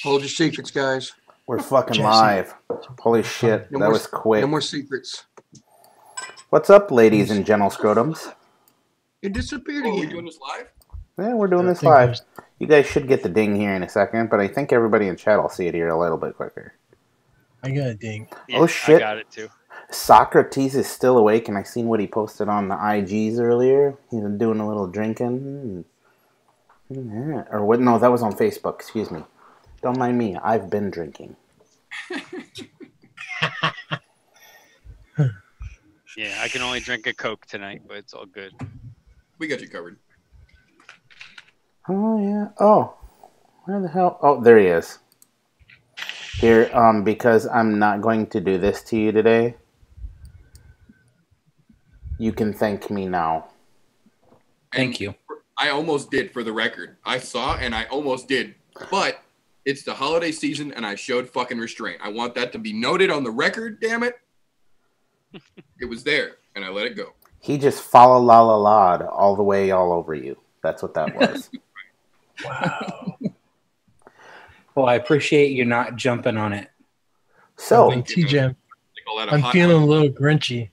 Hold your secrets, guys. We're fucking live. Holy shit, that was quick. No more secrets. What's up, ladies and gentle scrotums? It disappeared Oh, are we again. doing this live? Yeah, we're doing this live. You guys should get the ding here in a second, but I think everybody in chat will see it here a little bit quicker. I got a ding. Yeah, oh shit! I got it too. Socrates is still awake, and I seen what he posted on the IGs earlier. He's been doing a little drinking. Yeah. Or what? No, that was on Facebook. Excuse me. Don't mind me. I've been drinking. Yeah, I can only drink a Coke tonight, but it's all good. We got you covered. Oh yeah. Oh, where the hell? Oh, there he is. Here, because I'm not going to do this to you today. You can thank me now. Thank you. I almost did, for the record. I saw and I almost did. But it's the holiday season and I showed fucking restraint. I want that to be noted on the record, damn it. It was there and I let it go. He just follow la la la all the way all over you. That's what that was. Wow. Well, I appreciate you not jumping on it. So, TJ, I'm feeling a little grinchy.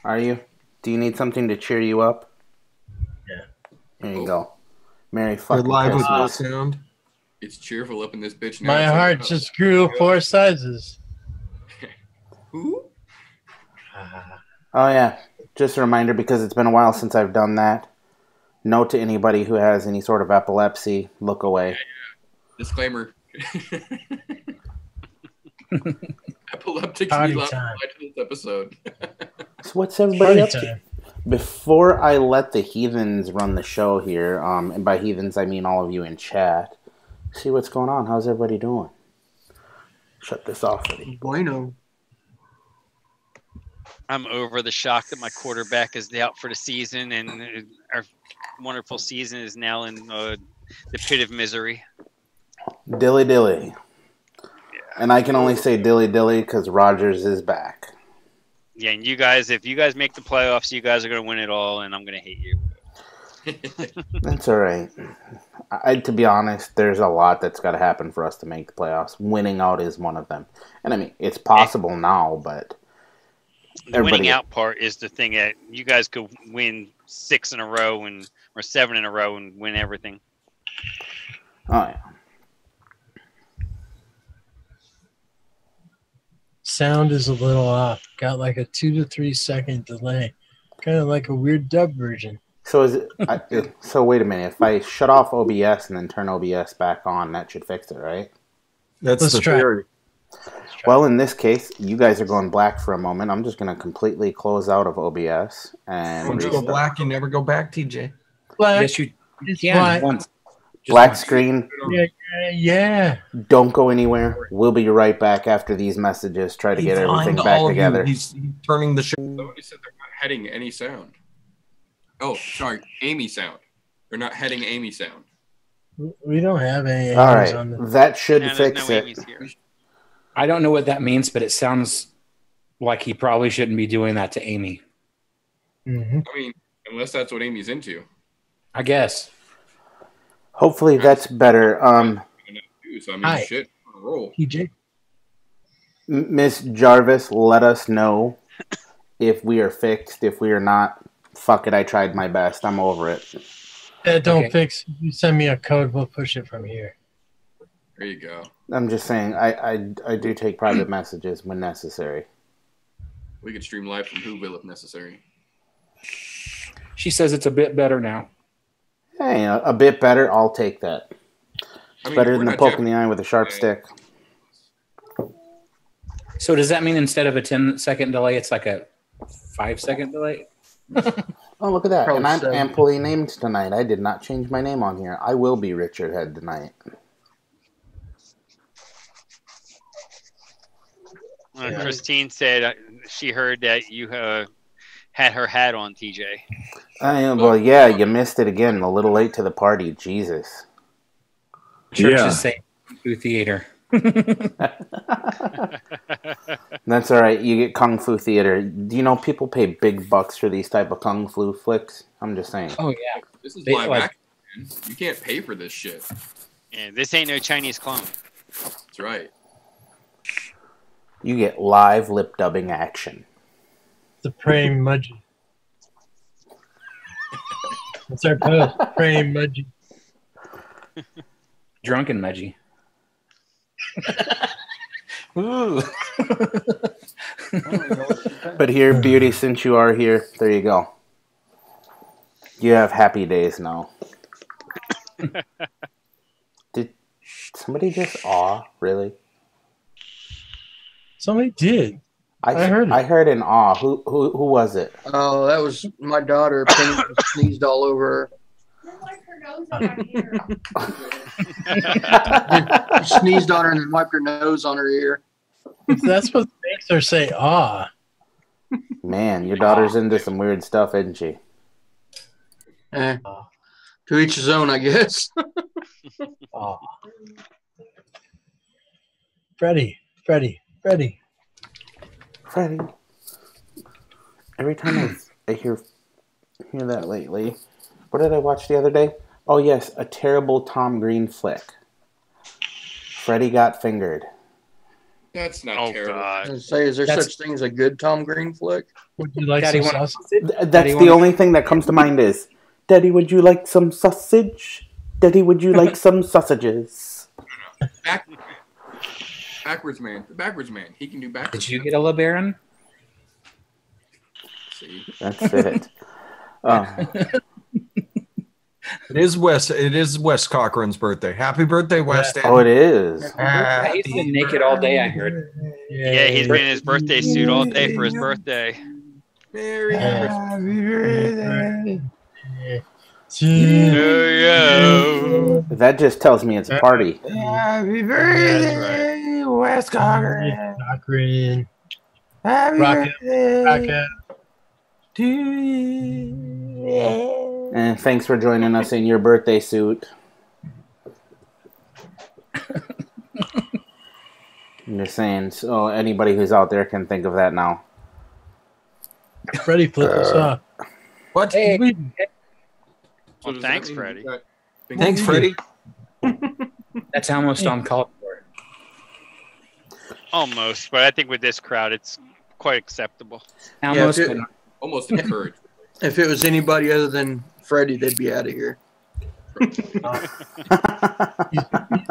Are you? Do you need something to cheer you up? Yeah. Here you go. Merry fucking live with no Christmas. sound. It's cheerful up in this bitch now. My heart just grew 4 sizes. Who? Oh yeah. Just a reminder, because it's been a while since I've done that. Note to anybody who has any sort of epilepsy, look away. Yeah. Disclaimer. Epileptic Party to time. this episode. So what's everybody Party up to? time. Before I let the heathens run the show here, and by heathens I mean all of you in chat, see what's going on. How's everybody doing? Shut this off. Bueno. I'm over the shock that my quarterback is out for the season, and our wonderful season is now in the pit of misery. Dilly dilly. Yeah. And I can only say dilly dilly because Rodgers is back. Yeah, and you guys, if you guys make the playoffs, you guys are going to win it all, and I'm going to hate you. That's all right. To be honest, there's a lot that's got to happen for us to make the playoffs. Winning out is one of them. And I mean, it's possible now, but... The winning out part is the thing that you guys could win 6 in a row or 7 in a row and win everything. Oh, yeah. Sound is a little off. Got like a 2 to 3 second delay. Kind of like a weird dub version. So is it? So wait a minute. If I shut off OBS and then turn OBS back on, that should fix it, right? That's the theory. Well, in this case, you guys are going black for a moment. I'm just going to completely close out of OBS and Once you go black, you never go back, TJ. Black. Yes, you It's can. black. Once. black screen. Yeah. Don't go anywhere. We'll be right back after these messages. Try to get everything back together. He's turning the show. Somebody said they're not heading any sound. Oh, sorry. Amy sound. They're not heading Amy sound. We don't have any. All right. on the... That should And fix no it. Amy's here. I don't know what that means, but it sounds like he probably shouldn't be doing that to Amy. Mhm. I mean, unless that's what Amy's into. I guess. Hopefully that's better. So, I mean, Hi. shit, on a roll. TJ. Miss Jarvis, let us know if we are fixed. If we are not, fuck it, I tried my best. I'm over it. That don't Okay. fix. You send me a code, we'll push it from here. There you go. I'm just saying, I do take private messages when necessary. We could stream live from Whoville if necessary. She says it's a bit better now. Hey, a bit better, I'll take that. I mean, Better we're than a not poke in the eye with a sharp stick. So does that mean instead of a 10-second delay, it's like a 5-second delay? Oh, look at that. Probably And I'm so. amply named tonight. I did not change my name on here. I will be Richard Head tonight. Christine said she heard that you had her hat on, TJ. Well, yeah, you missed it again. A little late to the party. Jesus. Churches say Kung Fu theater. That's all right. You get Kung Fu theater. Do you know people pay big bucks for these type of Kung Fu flicks? I'm just saying. Oh, yeah. This is They, live like- action, man. You can't pay for this shit. Yeah, this ain't no Chinese clone. That's right. You get live lip dubbing action. The praying mudgy. What's our post? Praying mudgy. Drunken Mudgy. Ooh. But here, Beauty, since you are here, there you go. You have happy days now. Did somebody just awe? Really? Somebody did. I heard it. I heard an awe. Who was it? Oh, that was my daughter. Penny sneezed all over her. She sneezed on her and then wiped her nose on her ear. That's what makes her say "ah." Man, your daughter's into some weird stuff, isn't she? To each his own, I guess. Ah. Freddie. Freddie. Every time I hear that lately. What did I watch the other day? Oh yes, a terrible Tom Green flick. Freddie got fingered. That's not terrible. I was gonna say, is there such thing as a good Tom Green flick? Would you like Daddy some want- sausage? That's the only thing that comes to mind is, Daddy, would you like some sausage? Daddy, would you like some sausages? Backwards man. The backwards man. He can do backwards. Did you get a LeBaron? See? That's it. It is Wes Cochran's birthday. Happy birthday, Wes. Oh, it is. He's been naked all day, I heard. Yeah, he's been in his birthday suit all day for his birthday. Merry Happy birthday. That just tells me it's a party. Happy birthday, Wes Cochran. Cochran. Happy Rocket. birthday Rocket. to you. And thanks for joining us in your birthday suit. I'm just saying, so anybody who's out there can think of that now. Freddie flipped us off. What? Hey. So Well, does thanks, that mean Freddie. you got- Thanks, Freddie. That's almost on call for. Almost, but I think with this crowd, it's quite acceptable. Almost. Yeah, but Almost encouraged. If it was anybody other than Freddie, they'd be out of here. He's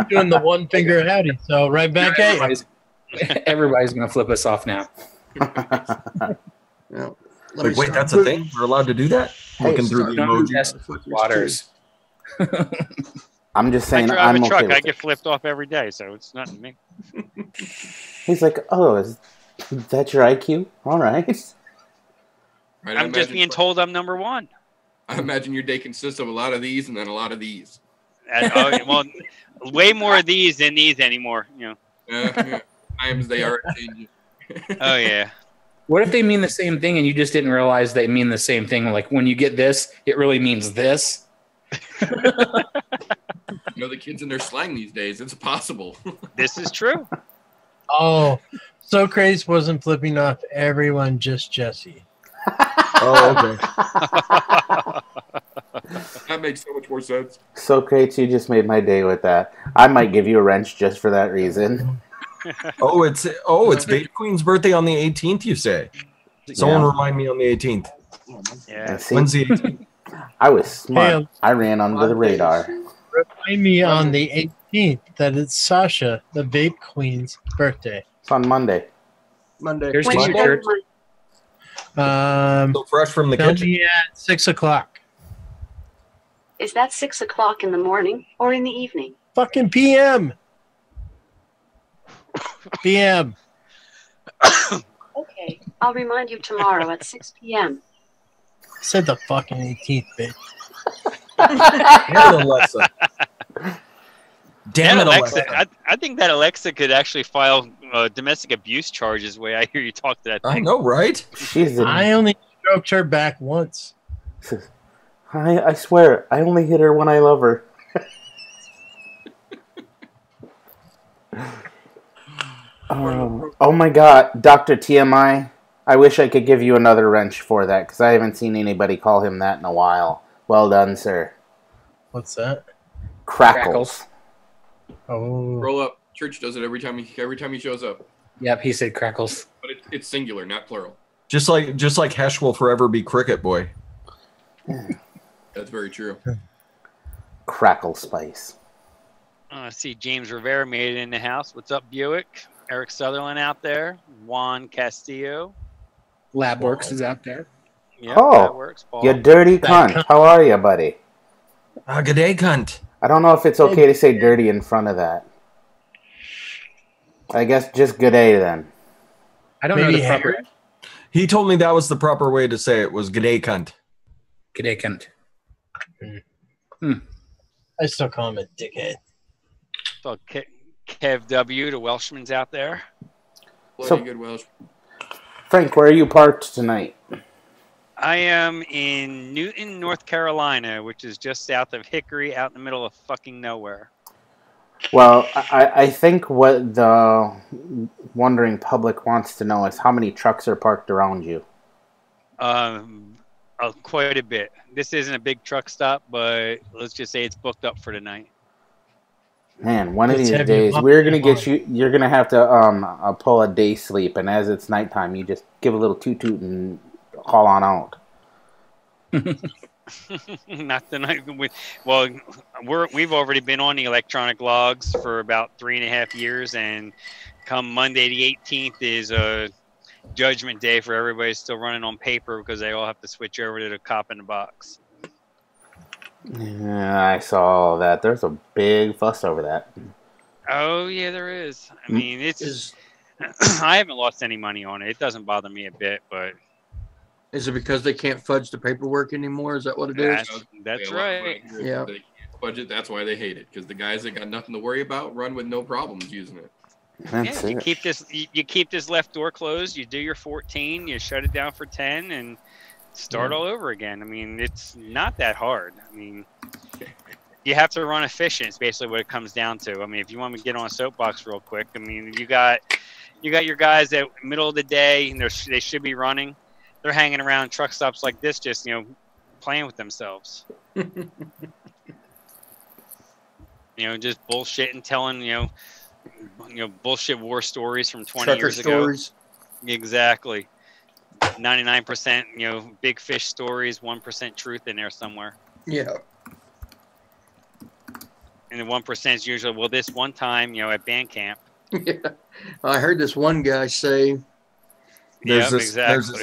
doing the one finger howdy, so right back at you. Everybody's going to flip us off now. Yeah. Wait, that's a thing? We're allowed to do that? Hey, Looking through the emoji. Test waters. I'm just I saying, drive I'm a truck. okay I with get it. flipped off every day, so it's not me. He's like, oh, is that your IQ? All right. Right, I'm just being told I'm number one. I imagine your day consists of a lot of these and then a lot of these. Well, way more of these than these anymore. You know. Yeah. Times they are changing. Oh yeah. What if they mean the same thing and you just didn't realize they mean the same thing? Like when you get this, it really means this. You know, the kids in their slang these days, it's possible. This is true. Oh, so Craze wasn't flipping off everyone, just Jesse. Oh, okay. That makes so much more sense. So great, you just made my day with that. I might give you a wrench just for that reason. It's Vape Queen's birthday on the 18th, you say? Someone Yeah. remind me on the 18th. Yeah. And see, When's the 18th? I was smart. Hey, I ran under the radar. Remind me on the 18th that it's Sasha, the Vape Queen's birthday. It's on Monday. Monday. Here's When's to your your church. So fresh from the Tell kitchen. me at 6 o'clock. Is that 6 o'clock in the morning or in the evening? Fucking PM. PM. Okay, I'll remind you tomorrow at 6 p.m. Said the fucking 18th, bitch. Damn it, Alexa. Damn it, That Alexa. I think that Alexa could actually file domestic abuse charges. The way I hear you talk to that I thing. know, right? She's I only stroked her back once. I swear, I only hit her when I love her. Oh my god, Dr. TMI. I wish I could give you another wrench for that, because I haven't seen anybody call him that in a while. Well done, sir. What's that? Crackles. Oh. Roll up. Church does it every time he shows up. Yep, he said crackles. But it's singular, not plural. Just like Hesh will forever be Cricket Boy. That's very true. Crackle Spice. I see James Rivera made it in the house. What's up, Buick? Eric Sutherland out there. Juan Castillo. Labworks is out there. Yep, Oh, that works. Paul. you dirty cunt. How are you, buddy? Good day, cunt. I don't know if it's okay to say dirty in front of that. I guess just good day then. I don't know the proper. He told me that was the proper way to say it, was good day, cunt. Good day, cunt. I still call him a dickhead. So Kev W, the Welshman's out there. Bloody good Welsh. Frank, where are you parked tonight? I am in Newton, North Carolina, which is just south of Hickory, out in the middle of fucking nowhere. Well, I think what the wondering public wants to know is how many trucks are parked around you. Quite a bit. This isn't a big truck stop, but let's just say it's booked up for tonight. Man, one of these days we're gonna get you. You're gonna have to pull a day sleep, and as it's nighttime, you just give a little toot and haul on out. Not tonight. Well, we've already been on the electronic logs for about 3.5 years, and come Monday the 18th is a judgment day for everybody still running on paper because they all have to switch over to the cop in the box. Yeah, I saw all that. There's a big fuss over that. Oh yeah, there is. I mean, it's. I haven't lost any money on it. It doesn't bother me a bit, but. Is it because they can't fudge the paperwork anymore? Is that what it is? That's right. Yeah. They can't budget. That's why they hate it, because the guys that got nothing to worry about run with no problems using it. That's You it. keep this left door closed. You do your 14. You shut it down for 10, and start all over again. I mean, it's not that hard. I mean, you have to run efficient. It's basically what it comes down to. I mean, if you want me to get on a soapbox real quick, I mean, you got your guys that middle of the day, and they should be running. They're hanging around truck stops like this, just playing with themselves. Just bullshitting, telling bullshit war stories from 20 Trucker years stories. ago. Exactly. 99%, big fish stories, 1% truth in there somewhere. Yeah. And the 1% is usually, well, this one time, at band camp. Yeah. I heard this one guy say. There's this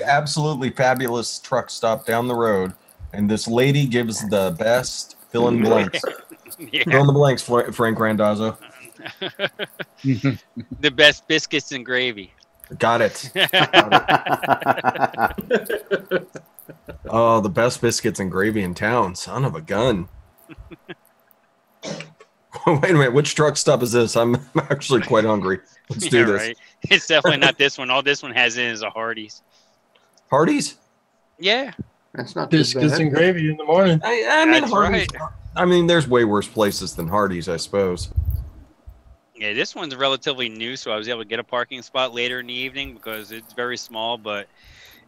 absolutely fabulous truck stop down the road, and this lady gives the best fill in blanks. Yeah. Fill in the blanks, Frank Randazzo. The best biscuits and gravy. Got it. Oh, the best biscuits and gravy in town. Son of a gun. Wait a minute. Which truck stop is this? I'm actually quite hungry. Let's do this. Right. It's definitely not this one. All this one has in is a Hardee's. Hardee's? Yeah. That's not too Biscuits bad. and gravy in the morning. I mean, That's Hardee's. right. I mean, there's way worse places than Hardee's, I suppose. Yeah, this one's relatively new, so I was able to get a parking spot later in the evening because it's very small, but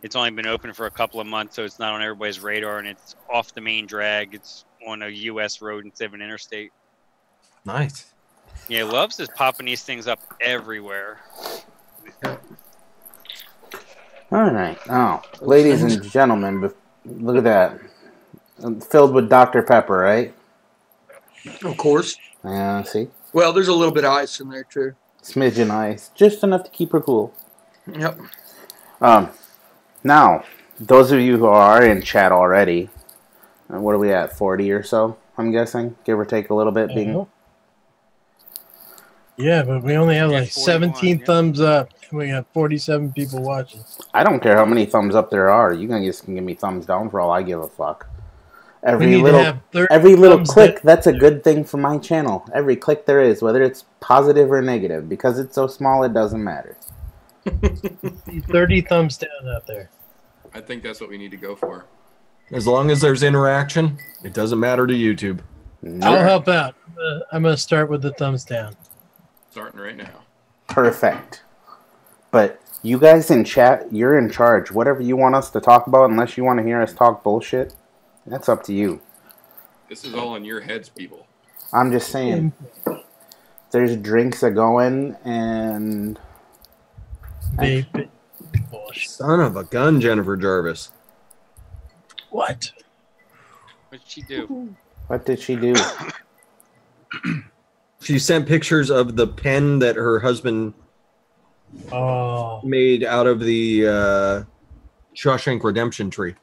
it's only been open for a couple of months, so it's not on everybody's radar, and it's off the main drag. It's on a U.S. road instead of an interstate. Nice. Yeah, Loves is popping these things up everywhere. All right. Oh, ladies and gentlemen, look at that. Filled with Dr. Pepper, right? Of course. Yeah, see? Well, there's a little bit of ice in there, too. Smidgen ice. Just enough to keep her cool. Yep. Now, those of you who are in chat already, what are we at, 40 or so, I'm guessing? Give or take a little bit. Being... Yeah, but we only have like 41, 17 thumbs up. And we have 47 people watching. I don't care how many thumbs up there are. You guys can give me thumbs down for all I give a fuck. Every little click, that's a good thing for my channel. Every click there is, whether it's positive or negative. Because it's so small, it doesn't matter. 30 thumbs down out there. I think that's what we need to go for. As long as there's interaction, it doesn't matter to YouTube. I'll help out. I'm going to start with the thumbs down. Starting right now. Perfect. But you guys in chat, you're in charge. Whatever you want us to talk about, unless you want to hear us talk bullshit, that's up to you. This is all in your heads, people. I'm just saying. there's drinks a going and Vape. Son of a gun, Jennifer Jarvis. What? What did she do? What did she do? She sent pictures of the pen that her husband made out of the Shawshank Redemption tree.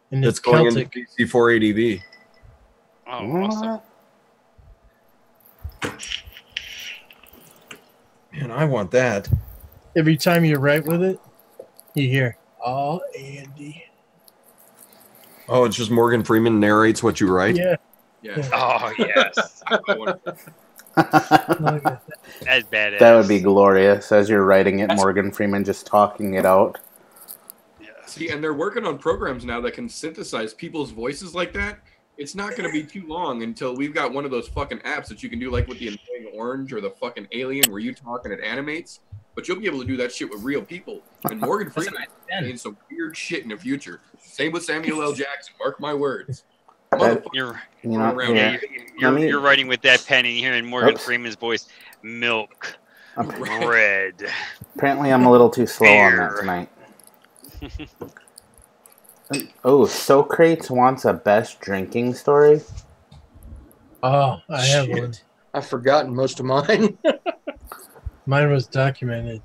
And it's going into PC480V. Oh, awesome. Man, I want that. Every time you write with it, you hear, "Oh, Andy." Oh, it's just Morgan Freeman narrates what you write? Yeah. Oh, yes. That's badass. That would be glorious. As you're writing it, Morgan Freeman just talking it out. Yeah. See, and they're working on programs now that can synthesize people's voices like that. It's not going to be too long until we've got one of those fucking apps that you can do like with the annoying orange or the fucking alien where you talk and it animates. But you'll be able to do that shit with real people. And Morgan Freeman means some weird shit in the future. Same with Samuel L. Jackson. Mark my words. You're writing with that pen and you're hearing Morgan Freeman's voice. Milk. Bread. Apparently I'm a little too slow on that tonight. Oh, Socrates wants a best drinking story. Oh, I have one. I've forgotten most of mine. Mine was documented.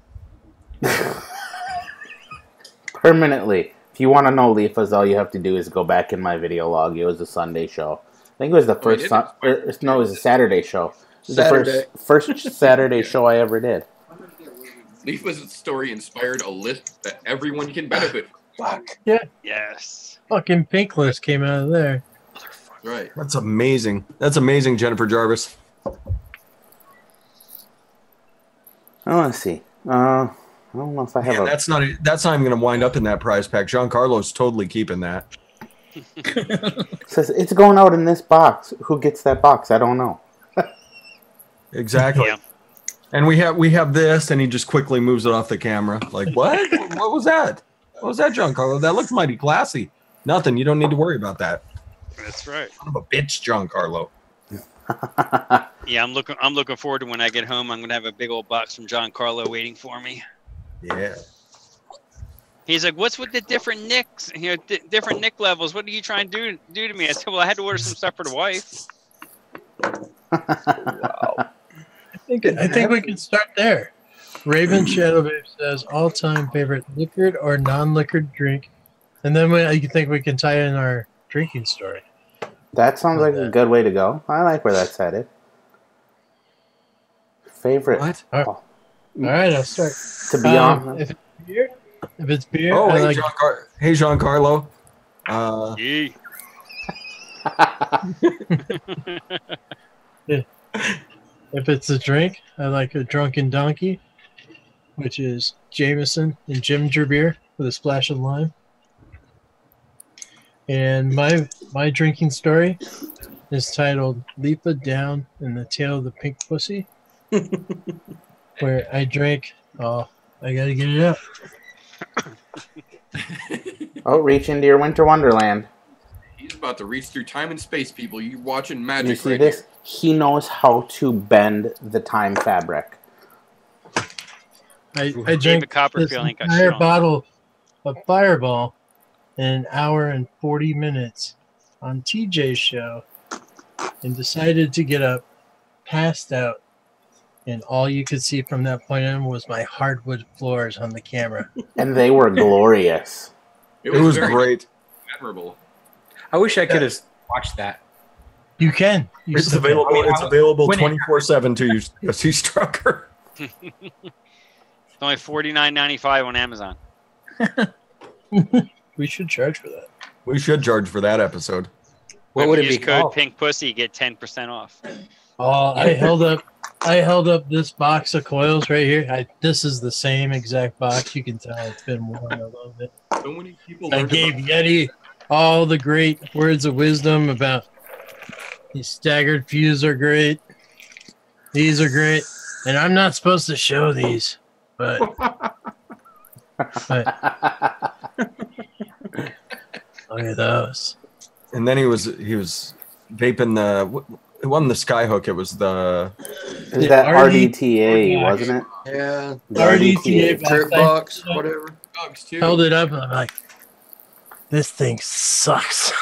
Permanently. If you want to know LIFAs, all you have to do is go back in my video log. It was a Sunday show. I think it was the first no, it was a Saturday show. It was the first Saturday show I ever did. LIFA's story inspired a list that everyone can benefit from. Fuck. Yeah. Yes. Fucking Pink List came out of there. Right. That's amazing. That's amazing, Jennifer Jarvis. I want to see. I don't know if I have a... That's not even going to wind up in that prize pack. Giancarlo's totally keeping that. Says it's going out in this box. Who gets that box? I don't know. Exactly. Yeah. And we have this, and he just quickly moves it off the camera. Like, what? What was that? What was that, Giancarlo? That looks mighty classy. Nothing. You don't need to worry about that. That's right. Son of a bitch, Giancarlo. Yeah, I'm looking forward to when I get home. I'm gonna have a big old box from Giancarlo waiting for me. Yeah. He's like, "What's with the different nicks? You know, different nick levels. What are you trying to do to me?" I said, "Well, I had to order some stuff for the wife." Wow. I think we can start there. Raven Shadow Babe says all-time favorite liquored or non-liquored drink, and then I think we can tie in our drinking story. That sounds like a good way to go. I like where that's headed. Favorite. What? All right, I'll start. To be honest, if it's beer. Oh, hey, Giancarlo. If it's a drink, I like a Drunken Donkey, which is Jameson and ginger beer with a splash of lime. And my drinking story is titled "LIFA Down in the Tail of the Pink Pussy," where I drank. Oh, I gotta get it out. Oh, reach into your winter wonderland. He's about to reach through time and space, people. You're watching magic. You see this? Here. He knows how to bend the time fabric. I drank this entire bottle of Fireball in an hour and 40 minutes on TJ's show and decided to get up, passed out, and all you could see from that point on was my hardwood floors on the camera. And they were glorious. It was great. Admirable. I wish I could have watched that. You can. It's available. It's available 24/7 to you. See Strucker. It's only $49.95 on Amazon. We should charge for that. We should charge for that episode. What would it be called? Code Pink Pussy, get 10% off. Oh, I held up this box of coils right here. This is the same exact box. You can tell it's been worn a little bit. So many people. I gave Yeti all the great words of wisdom about these staggered fuse are great. These are great. And I'm not supposed to show these, but look at those. And then he was vaping the It wasn't the Skyhook. It was the. It was that RDTA, wasn't it? Yeah. The RDTA Trip box, whatever. Dogs too. Held it up and I'm like, this thing sucks.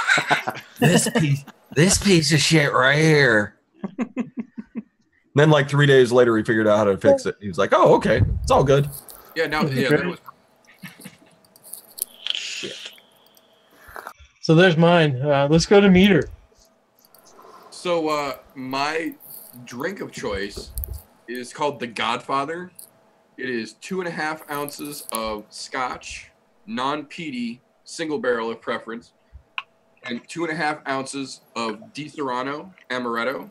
This piece of shit right here. Then like 3 days later, he figured out how to fix it. He was like, "Oh, okay, it's all good." Yeah, no, yeah, that was. So there's mine. Let's go to Meter. So my drink of choice is called the Godfather. It is 2.5 ounces of Scotch, non-peaty, single barrel of preference, and 2.5 ounces of Di Serrano Amaretto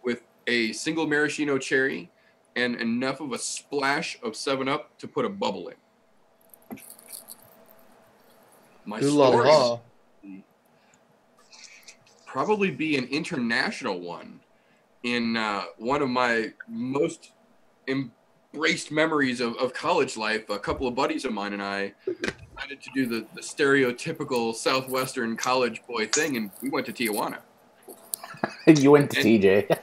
with a single maraschino cherry and enough of a splash of 7-Up to put a bubble in. My story probably be an international one. In one of my most embraced memories of college life, a couple of buddies of mine and I decided to do the stereotypical Southwestern college boy thing, and we went to Tijuana. You went to TJ.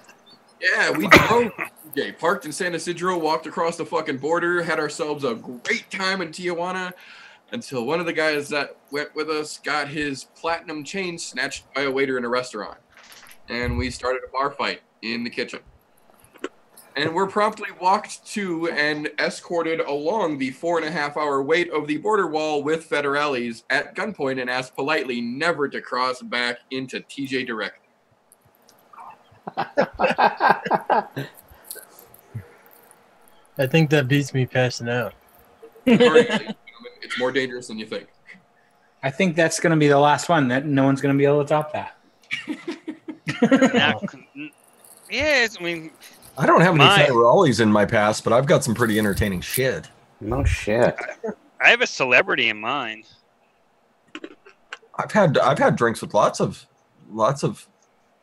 Yeah, we drove. TJ, parked in San Isidro, walked across the fucking border, had ourselves a great time in Tijuana, until one of the guys that went with us got his platinum chain snatched by a waiter in a restaurant. And we started a bar fight in the kitchen. And we're promptly walked to and escorted along the 4.5-hour wait of the border wall with federales at gunpoint and asked politely never to cross back into TJ directly. I think that beats me passing out. It's more dangerous than you think. I think that's going to be the last one. That no one's going to be able to top that. Yes, I mean, I don't have any federales in my past, but I've got some pretty entertaining shit. No shit. I have a celebrity in mind. I've had drinks with lots of.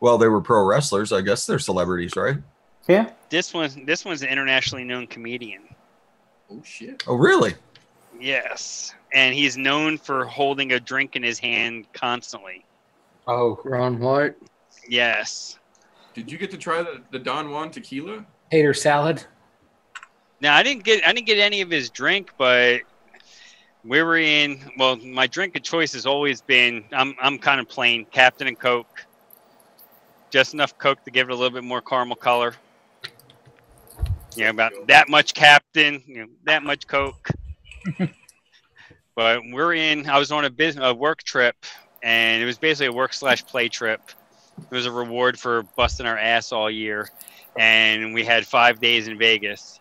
Well, they were pro wrestlers. I guess they're celebrities, right? Yeah. This one's an internationally known comedian. Oh shit. Oh really? Yes, and he's known for holding a drink in his hand constantly. Oh, Ron White. Yes. Did you get to try the Don Juan tequila? Tater salad. Now I didn't get any of his drink, but we were in. Well, my drink of choice has always been. I'm kind of plain Captain and Coke. Just enough Coke to give it a little bit more caramel color. You know, about that much Captain, that much Coke. But I was on a work trip, and it was basically a work/play trip. It was a reward for busting our ass all year, and we had 5 days in Vegas.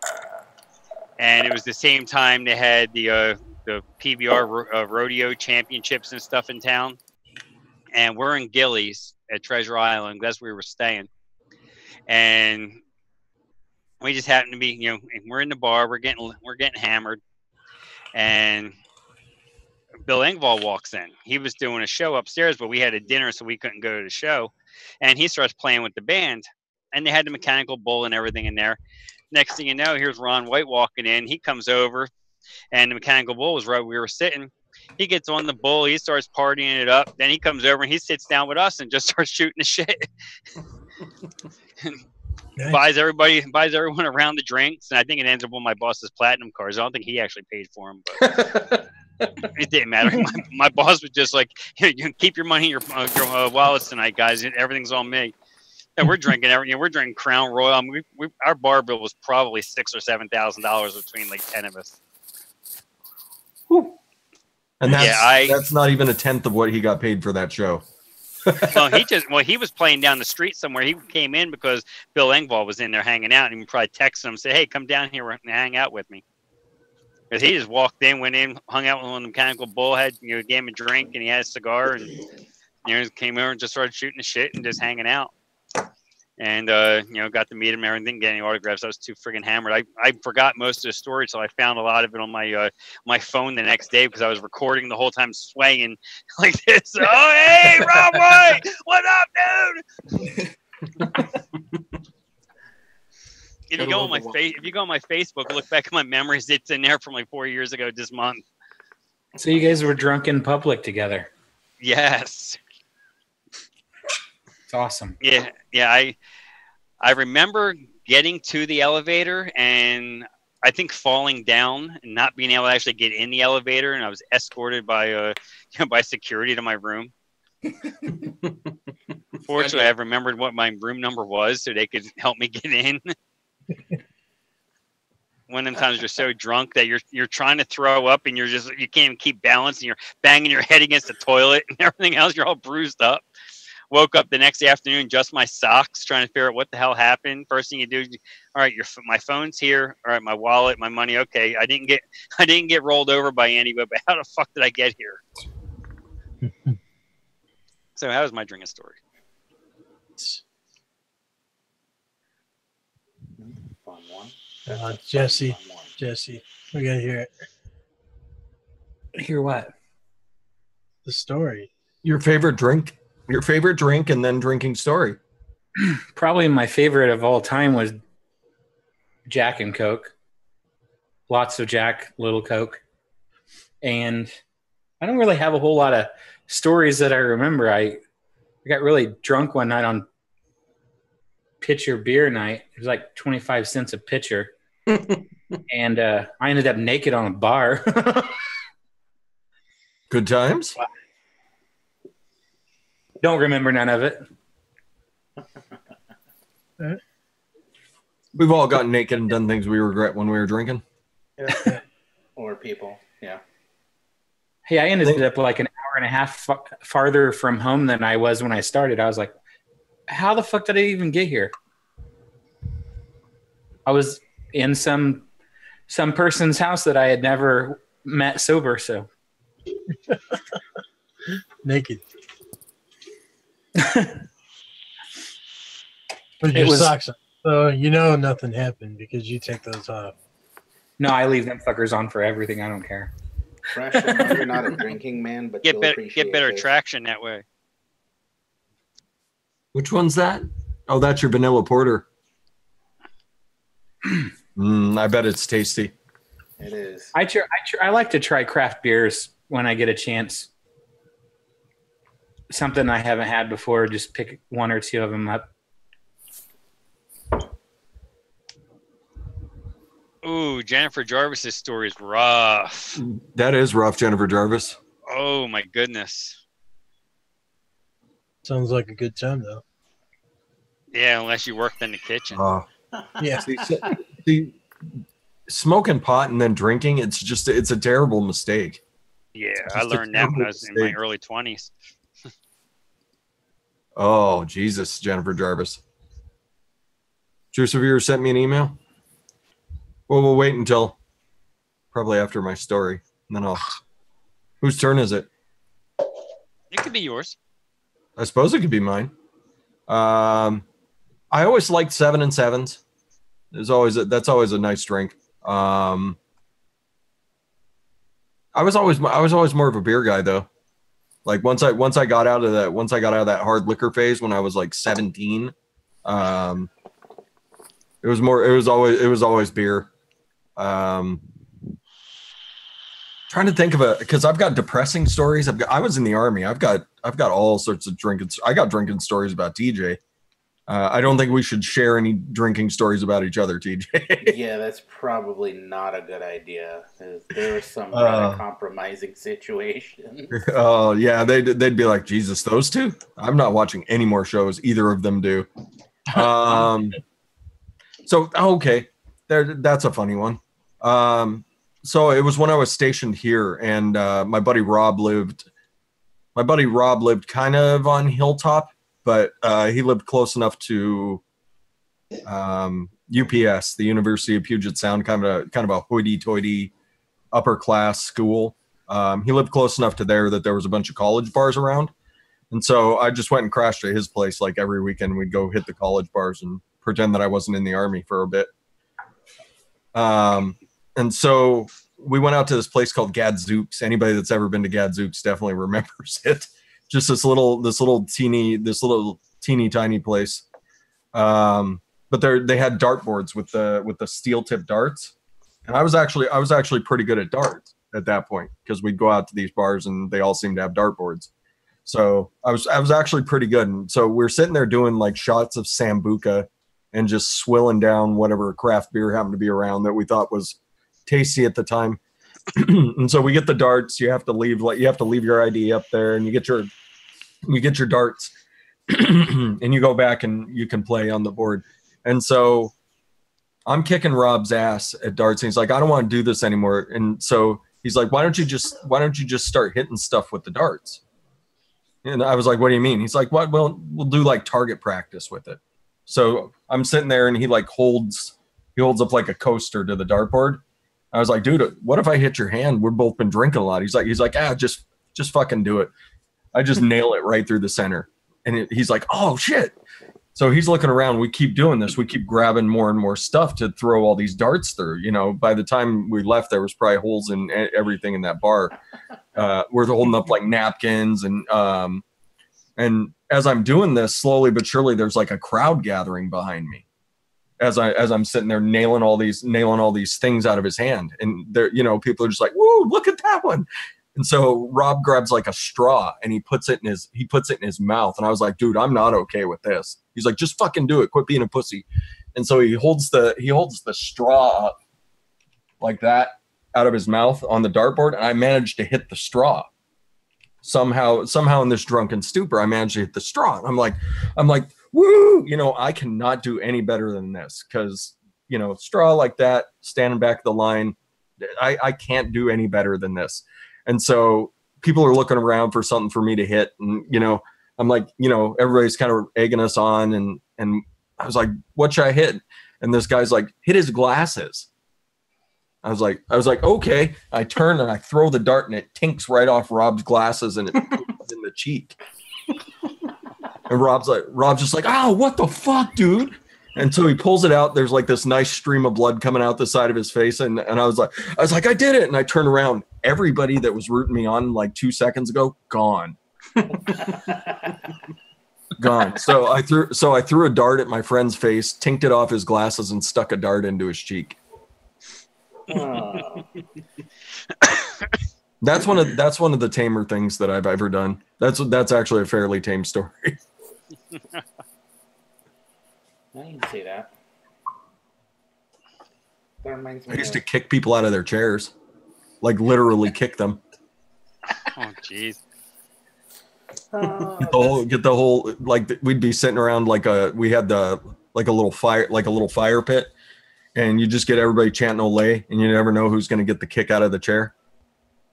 And it was the same time they had the PBR rodeo championships and stuff in town. And we're in Gillies at Treasure Island. That's where we were staying. And we just happened to be, we're in the bar. We're getting hammered. And Bill Engvall walks in. He was doing a show upstairs, but we had a dinner, so we couldn't go to the show. And he starts playing with the band. And they had the mechanical bull and everything in there. Next thing you know, here's Ron White walking in. He comes over, and the mechanical bull was right where we were sitting. He gets on the bull. He starts partying it up. Then he comes over, and he sits down with us and just starts shooting the shit. Nice. buys everyone around the drinks, and I think it ends up on my boss's platinum cards. I don't think he actually paid for them, but it didn't matter. My boss was just like, "You keep your money in your wallets tonight, guys. Everything's on me." And we're drinking everything. We're drinking Crown Royal. I mean, our bar bill was probably $6,000 or $7,000 between like 10 of us. Whew. And that's not even a tenth of what he got paid for that show. He was playing down the street somewhere. He came in because Bill Engvall was in there hanging out, and he probably texted him and said, "Hey, come down here and hang out with me." Because he just walked in, went in, hung out with one of the mechanical bull, gave him a drink, and he had a cigar, and came over and just started shooting the shit and just hanging out. And got to meet him and everything, didn't get any autographs. I was too friggin' hammered. I forgot most of the story, so I found a lot of it on my phone the next day because I was recording the whole time, swaying like this. Oh, hey, Rob White, what up, dude? If you go on my Facebook, look back at my memories. It's in there from like 4 years ago this month. So you guys were drunk in public together? Yes. It's awesome. Yeah. I remember getting to the elevator and I think falling down and not being able to actually get in the elevator, and I was escorted by by security to my room. Fortunately, I remembered what my room number was, so they could help me get in. One of the times you're so drunk that you're trying to throw up and you can't even keep balance, and you're banging your head against the toilet and everything else. You're all bruised up. Woke up the next afternoon, just my socks, trying to figure out what the hell happened. First thing you do, all right, my phone's here. All right, my wallet, my money. Okay, I didn't get rolled over by anybody, but how the fuck did I get here? So that was my drinking story. Fun one. Jesse, we gotta hear it. Hear what? The story. Your favorite drink, and then drinking story. Probably my favorite of all time was Jack and Coke. Lots of Jack, little Coke. And I don't really have a whole lot of stories that I remember. I got really drunk one night on pitcher beer night. It was like 25 cents a pitcher. And I ended up naked on a bar. Good times? Don't remember none of it. We've all gotten naked and done things we regret when we were drinking. Yeah. Or people, yeah. Hey, I ended up like an hour and a half farther from home than I was when I started. I was like, how the fuck did I even get here? I was in some person's house that I had never met sober, so. Naked. With your socks on. So you know nothing happened because you take those off. No, I leave them fuckers on for everything. I don't care. Fresh, I know you're not a drinking man, but get better traction that way. Which one's that? Oh, that's your vanilla porter. I bet it's tasty. It is. I like to try craft beers when I get a chance. Something I haven't had before. Just pick one or two of them up. Ooh, Jennifer Jarvis's story is rough. That is rough, Jennifer Jarvis. Oh my goodness. Sounds like a good time though. Yeah, unless you worked in the kitchen. Yeah. See, smoking pot and then drinking, it's a terrible mistake. Yeah, I learned that when I was in my early 20s. Oh, Jesus, Jennifer Jarvis. Juice, have you ever sent me an email? Well, we'll wait until probably after my story. And then whose turn is it? It could be yours. I suppose it could be mine. I always liked 7 and 7s. That's always a nice drink. I was always more of a beer guy though. Like once I got out of that hard liquor phase when I was like 17, it was always beer. Trying to think of because I've got depressing stories. I was in the Army. I've got all sorts of drinking. I got drinking stories about TJ. I don't think we should share any drinking stories about each other, TJ. Yeah, that's probably not a good idea. There were some rather compromising situations. Oh yeah, they'd be like, Jesus, those two? I'm not watching any more shows either of them do. So okay, that's a funny one. So it was when I was stationed here, and my buddy Rob lived kind of on Hilltop, but he lived close enough to UPS, the University of Puget Sound, kind of a hoity-toity upper class school. He lived close enough to there that there was a bunch of college bars around, and so I just went and crashed at his place like every weekend. We'd go hit the college bars and pretend that I wasn't in the Army for a bit. And so we went out to this place called Gadzooks. Anybody that's ever been to Gadzooks definitely remembers it. Just this little teeny tiny place. But they had dartboards with the steel tip darts. And I was actually pretty good at darts at that point because we'd go out to these bars and they all seemed to have dartboards. So I was actually pretty good. And so we're sitting there doing like shots of Sambuca and just swilling down whatever craft beer happened to be around that we thought was tasty at the time. And so we get the darts. You have to leave your ID up there, and you get your darts, and you go back and you can play on the board. And so I'm kicking Rob's ass at darts, and he's like, I don't want to do this anymore. And so he's like, why don't you just start hitting stuff with the darts? And I was like, what do you mean? He's like, what? Well, we'll do like target practice with it. So I'm sitting there, and he like holds up like a coaster to the dartboard. I was like, dude, what if I hit your hand? We've both been drinking a lot. He's like, just fucking do it. I just nail it right through the center. And he's like, oh shit. So he's looking around. We keep doing this. We keep grabbing more and more stuff to throw all these darts through. You know, by the time we left, there was probably holes in everything in that bar. We're holding up like napkins, and as I'm doing this, slowly but surely, there's like a crowd gathering behind me. As I'm sitting there nailing all these things out of his hand, and there, you know, people are just like, "Woo, look at that one!" And so Rob grabs like a straw and he puts it in his mouth, and I was like, "Dude, I'm not okay with this." He's like, "Just fucking do it, quit being a pussy." And so he holds the straw up like that out of his mouth on the dartboard, and I managed to hit the straw. Somehow in this drunken stupor, I managed to hit the straw. And I'm like, woo, you know, I cannot do any better than this, because, you know, straw like that, standing back of the line, I can't do any better than this. And so people are looking around for something for me to hit. And, you know, I'm like, you know, everybody's kind of egging us on. And I was like, what should I hit? And this guy's like, hit his glasses. I was like, okay. I turn and I throw the dart, and it tinks right off Rob's glasses, and it poops in the cheek. And Rob's just like, oh, what the fuck, dude? And so he pulls it out. There's like this nice stream of blood coming out the side of his face. And I was like, I did it. And I turned around. Everybody that was rooting me on like 2 seconds ago, gone. Gone. So I threw a dart at my friend's face, tinked it off his glasses, and stuck a dart into his cheek. That's one of the tamer things that I've ever done. That's actually a fairly tame story. I can see that. That reminds me. I used to kick people out of their chairs, like literally kick them. Oh, jeez. Get the whole like we'd be sitting around we had a little fire pit, and you just get everybody chanting Olay, and you never know who's going to get the kick out of the chair.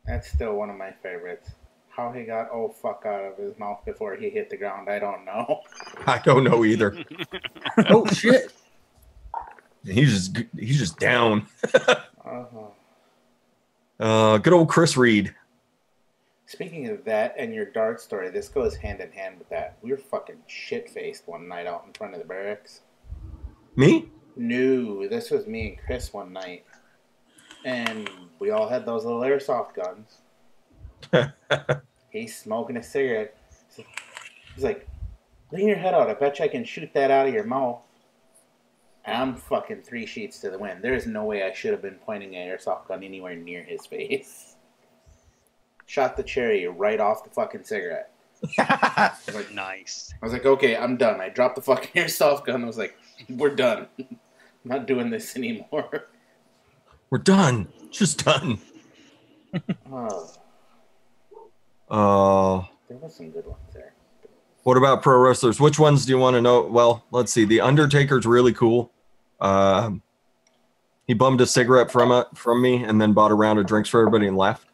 That's still one of my favorites. How he got "oh fuck" out of his mouth before he hit the ground, I don't know. I don't know either. Oh shit! He's just down. Good old Chris Reed. Speaking of that and your dart story, this goes hand in hand with that. We were fucking shit-faced one night out in front of the barracks. Me? No, this was me and Chris one night. And we all had those little airsoft guns. He's smoking a cigarette. He's like, lean your head out. I bet you I can shoot that out of your mouth. And I'm fucking 3 sheets to the wind. There's no way I should have been pointing an airsoft gun anywhere near his face. Shot the cherry right off the fucking cigarette. Nice. I was like, okay, I'm done. I dropped the fucking airsoft gun. I was like, we're done. I'm not doing this anymore. We're done. Just done. There was some good ones there. What about pro wrestlers? Which ones do you want to know? Well, let's see. The Undertaker's really cool. He bummed a cigarette from me and then bought a round of drinks for everybody and left.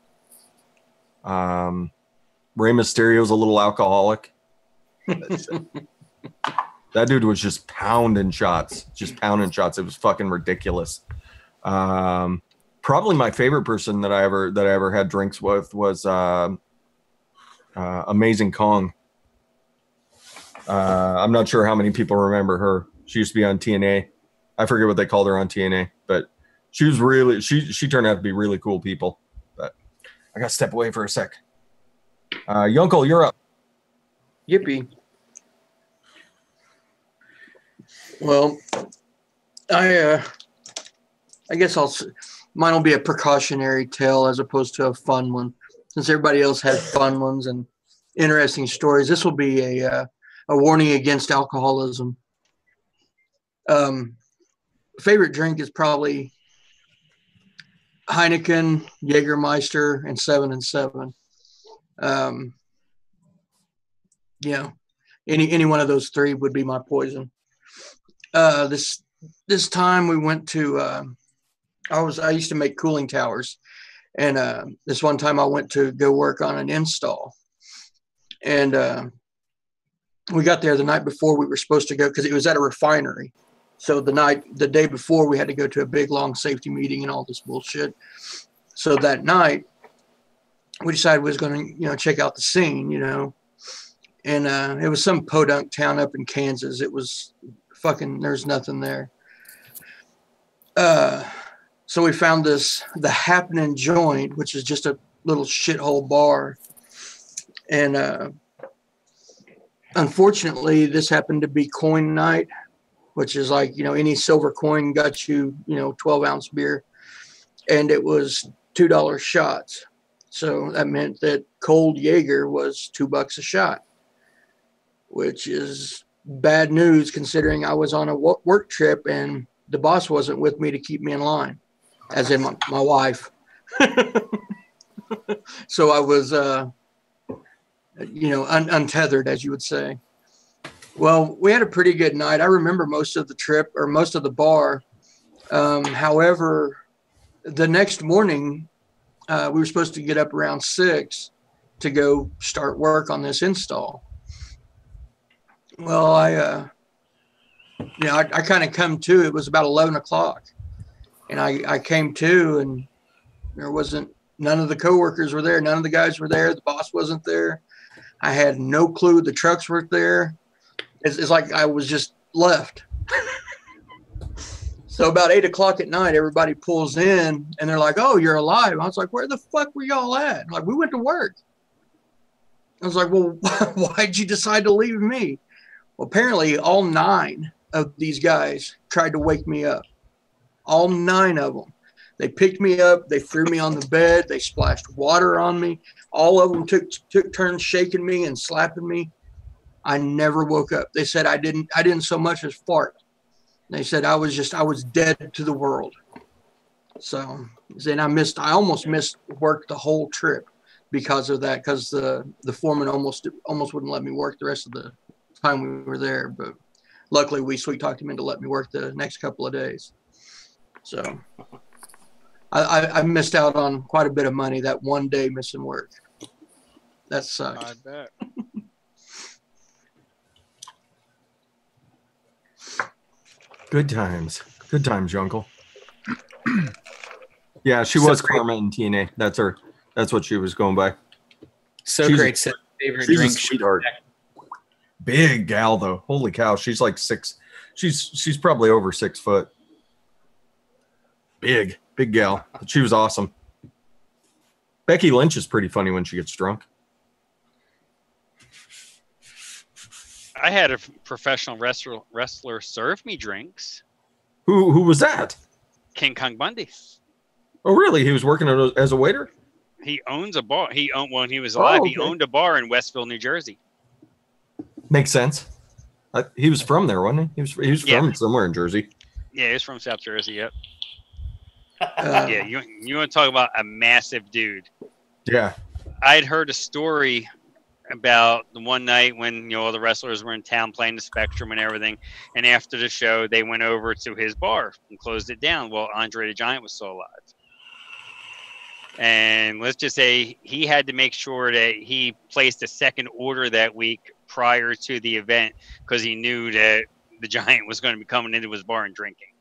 Rey Mysterio's a little alcoholic. That dude was just pounding shots. It was fucking ridiculous. Probably my favorite person that I ever had drinks with was Amazing Kong. I'm not sure how many people remember her. She used to be on TNA. I forget what they called her on TNA, but she was really she turned out to be really cool people. But I gotta step away for a sec. Yunkel, you're up. Yippee. Well, I guess mine will be a precautionary tale as opposed to a fun one, since everybody else had fun ones, and interesting stories. This will be a warning against alcoholism. Favorite drink is probably Heineken, Jägermeister, and 7 and 7. Any one of those three would be my poison. This time we went to I used to make cooling towers, and this one time I went to go work on an install, and we got there the night before we were supposed to go because it was at a refinery. So the day before, we had to go to a big long safety meeting and all this bullshit. So that night, we decided we was going to check out the scene, and it was some podunk town up in Kansas. It was fucking, there's nothing there. So we found the Happening Joint, which is just a little shithole bar. And unfortunately, this happened to be coin night, which is like, any silver coin got you, 12-ounce beer. And it was $2 shots. So that meant that cold Jaeger was $2 a shot, which is bad news considering I was on a work trip and the boss wasn't with me to keep me in line, as in my wife. So I was, untethered, as you would say. Well, we had a pretty good night. I remember most of the trip or most of the bar. However, the next morning, we were supposed to get up around 6 to go start work on this install. Well, I kind of come to, it was about 11 o'clock. And I came to, and there wasn't, none of the coworkers were there. None of the guys were there. The boss wasn't there. I had no clue the trucks were there. It's like I was just left. So about 8 o'clock at night, everybody pulls in and they're like, "Oh, you're alive." I was like, "Where the fuck were y'all at?" Like, we went to work. I was like, "Well, why'd you decide to leave me?" Well, apparently all 9 of these guys tried to wake me up. All 9 of them. They picked me up. They threw me on the bed. They splashed water on me. All of them took turns shaking me and slapping me. I never woke up. They said I didn't so much as fart. They said I was dead to the world. So then I almost missed work the whole trip because of that, because the foreman almost wouldn't let me work the rest of the time we were there. But luckily we sweet talked him into letting me work the next couple of days. So I missed out on quite a bit of money that one day missing work. That sucked. I bet. Good times, Uncle. Yeah, she was Karma in TNA. That's her. That's what she was going by. She's great. Favorite she's drink. A sweetheart. Big gal though. Holy cow, she's like 6. She's probably over 6 foot. Big gal. But she was awesome. Becky Lynch is pretty funny when she gets drunk. I had a professional wrestler serve me drinks. Who was that? King Kong Bundy. Oh, really? He was working as a waiter? He owns a bar. When he was alive, okay. He owned a bar in Westville, New Jersey. Makes sense. He was from there, wasn't he? He was from somewhere in Jersey. Yeah, he was from South Jersey, yep. Yeah, you want to talk about a massive dude. Yeah. I'd heard a story about the one night when all the wrestlers were in town playing the Spectrum and everything, and after the show they went over to his bar and closed it down. Well, Andre the Giant was still alive, and let's just say he had to make sure that he placed a second order that week prior to the event because he knew that the Giant was going to be coming into his bar and drinking,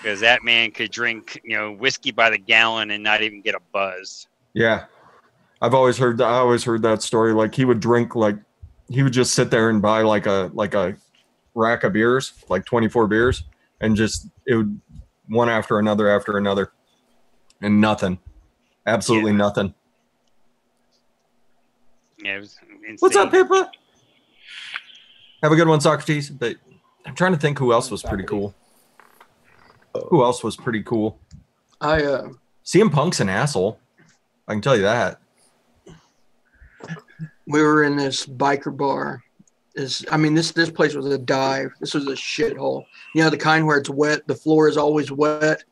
because that man could drink whiskey by the gallon and not even get a buzz. Yeah. I always heard that story. Like he would drink, like he would just sit there and buy like a rack of beers, like 24 beers, and it would one after another, and nothing, absolutely nothing. Yeah, it was insane. What's up, Pippa? Have a good one, Socrates. But I'm trying to think who else was pretty cool. CM CM Punk's an asshole. I can tell you that. we were in this biker bar. This place was a dive. This was a shithole. You know, the kind where it's wet. The floor is always wet.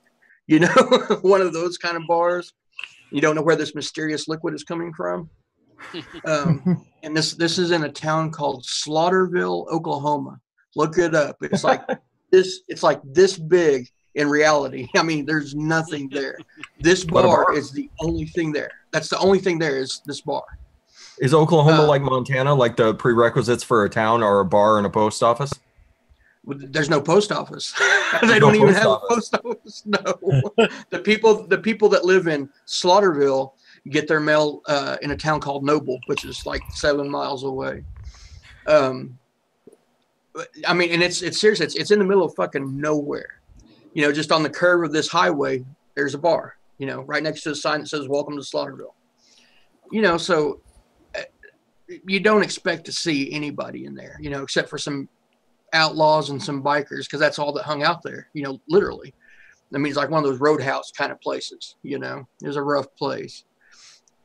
You know, one of those kind of bars. You don't know where this mysterious liquid is coming from. And this is in a town called Slaughterville, Oklahoma. Look it up. It's like this. It's like this big in reality. I mean, there's nothing there. This bar is the only thing there. That's the only thing there is this bar. Is Oklahoma like Montana? Like the prerequisites for a town are a bar and a post office? There's no post office. They don't even have a post office. No. The people that live in Slaughterville get their mail in a town called Noble, which is like 7 miles away. I mean, and it's serious. It's in the middle of fucking nowhere. You know, just on the curve of this highway, there's a bar. You know, right next to a sign that says "Welcome to Slaughterville." You know, so you don't expect to see anybody in there. You know, except for some outlaws and some bikers, because that's all that hung out there. You know, literally. I mean, it's like one of those roadhouse kind of places. You know, it was a rough place.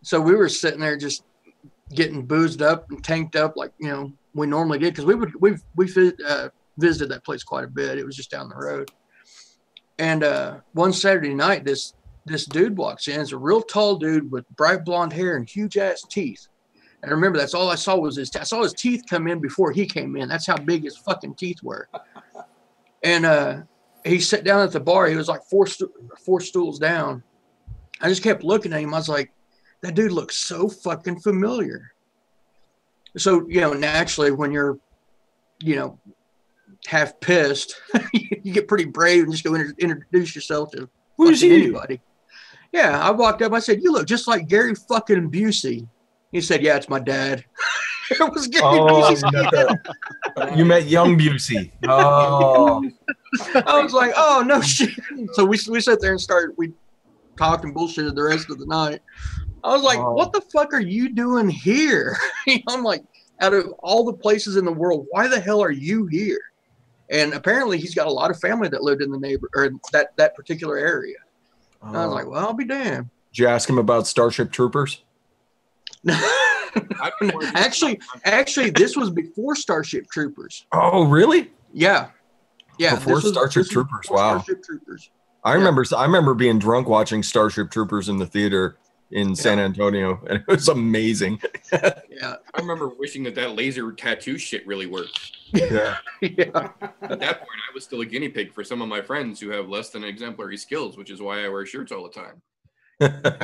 So we were sitting there just getting boozed up and tanked up like, you know, we normally did, because we visited that place quite a bit. It was just down the road. And one Saturday night, this dude walks in. It's a real tall dude with bright blonde hair and huge ass teeth. And remember, that's all I saw was I saw his teeth come in before he came in. That's how big his fucking teeth were. And he sat down at the bar. He was like four stools down. I just kept looking at him. I was like, that dude looks so fucking familiar. So, you know, naturally, when you're, you know, half pissed, you get pretty brave and just go introduce yourself to anybody. Yeah, I walked up. I said, "You look just like Gary fucking Busey." He said, "Yeah, it's my dad." It was Gary Busey. You met young Busey. Oh. I was like, "Oh no shit!" So we sat there and we talked and bullshitted the rest of the night. I was like, "What the fuck are you doing here?" I'm like, out of all the places in the world, why the hell are you here? And apparently, he's got a lot of family that lived in the that particular area. And I was like, "Well, I'll be damned." Did you ask him about Starship Troopers? Actually, this was before Starship Troopers. Oh, really? Yeah. Before Starship Troopers. Wow. Starship Troopers. I remember being drunk watching Starship Troopers in the theater in San Antonio, and it was amazing. Yeah. I remember wishing that laser tattoo shit really worked. Yeah. Yeah. At that point, I was still a guinea pig for some of my friends who have less than exemplary skills, which is why I wear shirts all the time.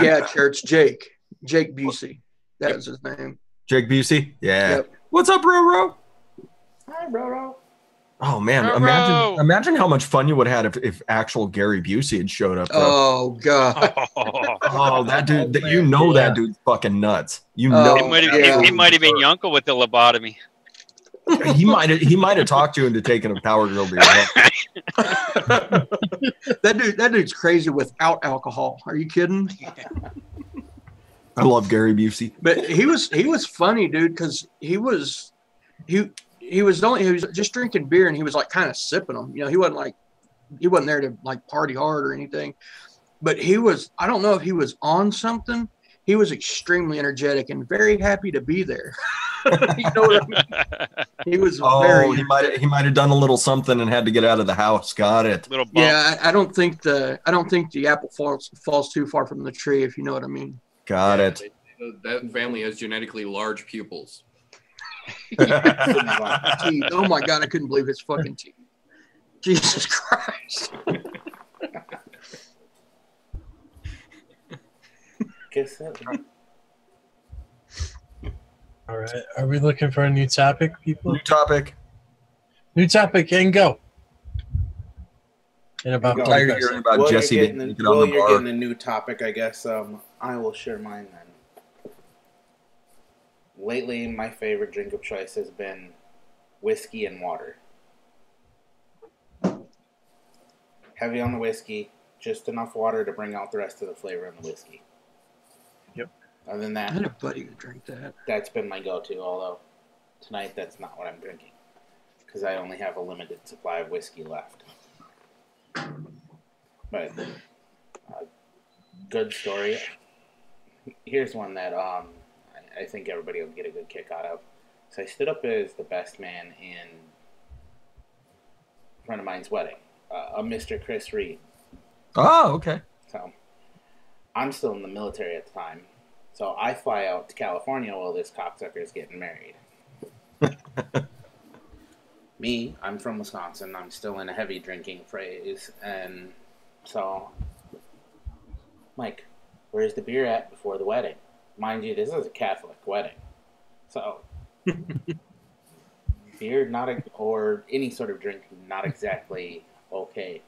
Yeah, Church. Jake Busey. That was his name. Jake Busey? Yeah. Yep. What's up, Roro? Hi, Roro. Oh, man. Imagine how much fun you would have had if actual Gary Busey had showed up. Bro. Oh, God. Oh, that dude. That dude's fucking nuts. You know. It might have been your uncle with the lobotomy. He might have talked you into taking a power drill to your head. That dude's crazy without alcohol. Are you kidding? I love Gary Busey. But he was funny, dude, because he was just drinking beer and he was like kind of sipping them. You know, he wasn't there to like party hard or anything. But I don't know if he was on something. He was extremely energetic and very happy to be there. You know what I mean? He was he might have done a little something and had to get out of the house. Got it. Little bump. Yeah, I don't think the apple falls too far from the tree, if you know what I mean. Got it. That family has genetically large pupils. Oh my God, I couldn't believe his fucking teeth. Jesus Christ. Guess that. All right. Are we looking for a new topic, people? New topic and go. In about hearing about Jesse you're getting a new topic, I guess. I will share mine then. Lately, my favorite drink of choice has been whiskey and water. Heavy on the whiskey, just enough water to bring out the rest of the flavor in the whiskey. Yep. Other than that, I had a buddy who drank that. That's been my go-to, although tonight that's not what I'm drinking because I only have a limited supply of whiskey left. But good story. Here's one that I I think everybody will get a good kick out of. So I stood up as the best man in a friend of mine's wedding, a Mr. Chris Reed. Oh, okay. So I'm still in the military at the time. So I fly out to California while this cocksucker is getting married. Me, I'm from Wisconsin. I'm still in a heavy drinking phase. And so, Mike, where's the beer at before the wedding? Mind you, this is a Catholic wedding. So, beer, or any sort of drink, not exactly okay.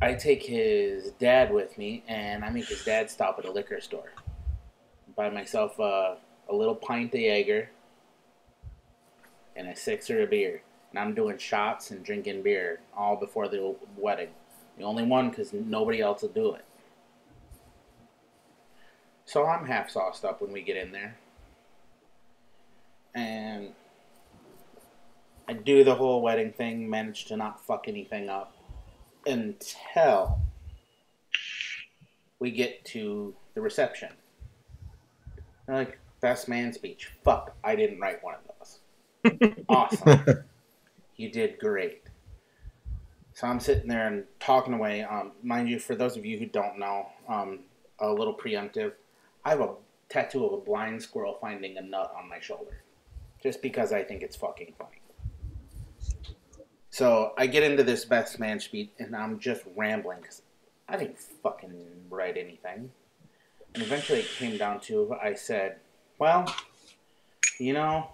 I take his dad with me, and I make his dad stop at a liquor store. Buy myself a little pint of Jaeger and a sixer of beer. And I'm doing shots and drinking beer all before the wedding. The only one because nobody else will do it. So I'm half sauced up when we get in there. And I do the whole wedding thing, manage to not fuck anything up until we get to the reception. They're like, best man speech. Fuck, I didn't write one of those. Awesome. You did great. So I'm sitting there and talking away. Mind you, for those of you who don't know, a little preemptive, I have a tattoo of a blind squirrel finding a nut on my shoulder. Just because I think it's fucking funny. So I get into this best man speech, and I'm just rambling because I didn't fucking write anything. And eventually it came down to, I said, well, you know,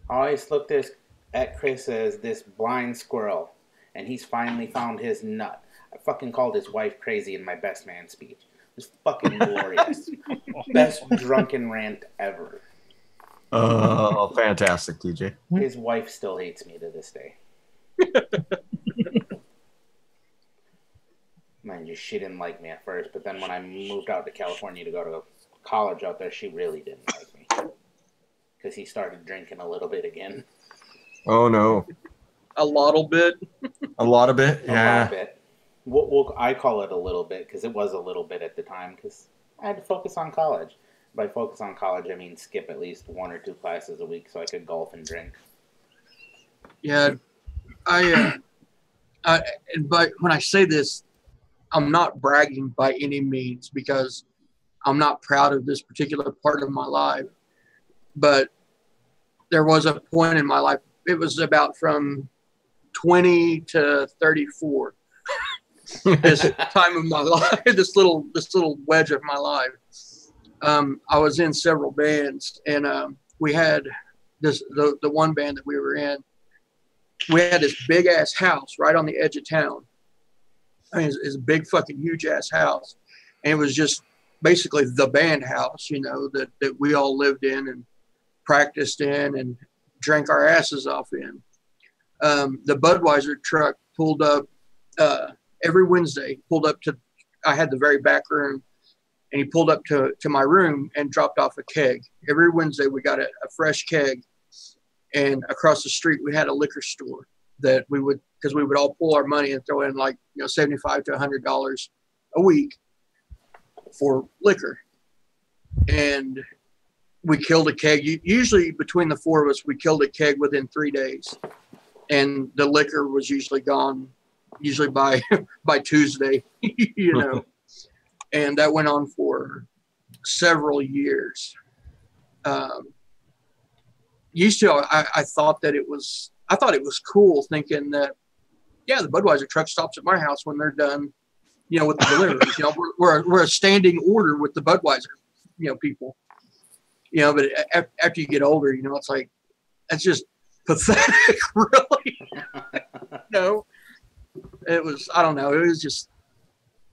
I always looked at Chris as this blind squirrel, and he's finally found his nut. I fucking called his wife crazy in my best man speech. It was fucking glorious. Best drunken rant ever. Oh, fantastic, TJ. His wife still hates me to this day. Mind you, she didn't like me at first, but then when I moved out to California to go to college out there, she really didn't like me. Because he started drinking a little bit again. Oh, no. A little bit? A lot of it? Yeah. A lot of it. I call it a little bit, because it was a little bit at the time, because I had to focus on college. By focus on college, I mean skip at least 1 or 2 classes a week so I could golf and drink. Yeah. But when I say this, I'm not bragging by any means because I'm not proud of this particular part of my life. But there was a point in my life, it was about from 20 to 34. This time of my life, this little wedge of my life. I was in several bands, and we had the one band that we were in. We had this big ass house right on the edge of town. I mean, it's a big fucking huge ass house, and it was just basically the band house, you know, that we all lived in and practiced in and drank our asses off in. The Budweiser truck pulled up every Wednesday. I had the very back room, and he pulled up to my room and dropped off a keg. Every Wednesday we got a fresh keg. And across the street, we had a liquor store that we would all pull our money and throw in like, you know, $75 to $100 a week for liquor. And we killed a keg. Usually between the 4 of us, we killed a keg within 3 days. And the liquor was usually gone, usually by Tuesday, you know. And that went on for several years. Used to, I thought it was cool, thinking that, yeah, the Budweiser truck stops at my house when they're done, you know, with the deliveries. You know, we're a standing order with the Budweiser, you know, people. You know, but after you get older, you know, it's like, that's just pathetic, really. No, it was, I don't know. It was just,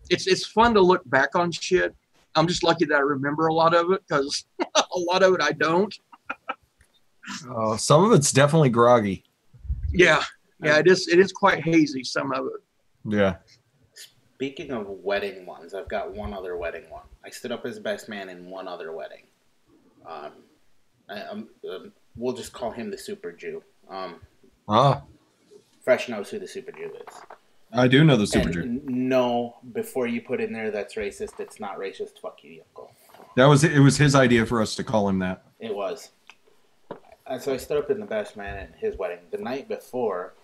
it's fun to look back on shit. I'm just lucky that I remember a lot of it, because a lot of it I don't. Some of it's definitely groggy. Yeah, it is quite hazy, some of it. Yeah. Speaking of wedding ones, I've got one other wedding one. I stood up as best man in one other wedding. We'll just call him the Super Jew. Fresh knows who the Super Jew is. I do know the Super Jew. No, before you put in there that's racist, it's not racist. Fuck you, Yoko. It was his idea for us to call him that. It was. So I stood up in the best man at his wedding. The night before,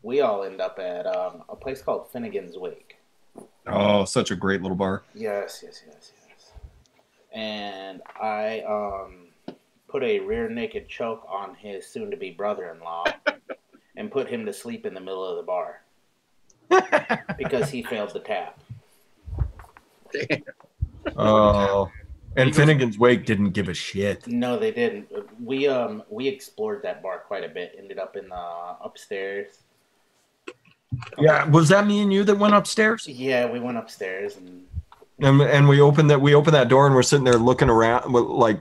we all end up at a place called Finnegan's Wake. Oh, such a great little bar. Yes. And I put a rear naked choke on his soon-to-be brother-in-law and put him to sleep in the middle of the bar because he failed the tap. Damn. Oh. And Finnegan's Wake didn't give a shit. No, they didn't. We explored that bar quite a bit. Ended up in the upstairs. Yeah, was that me and you that went upstairs? Yeah, we went upstairs and we opened that door and we're sitting there looking around like,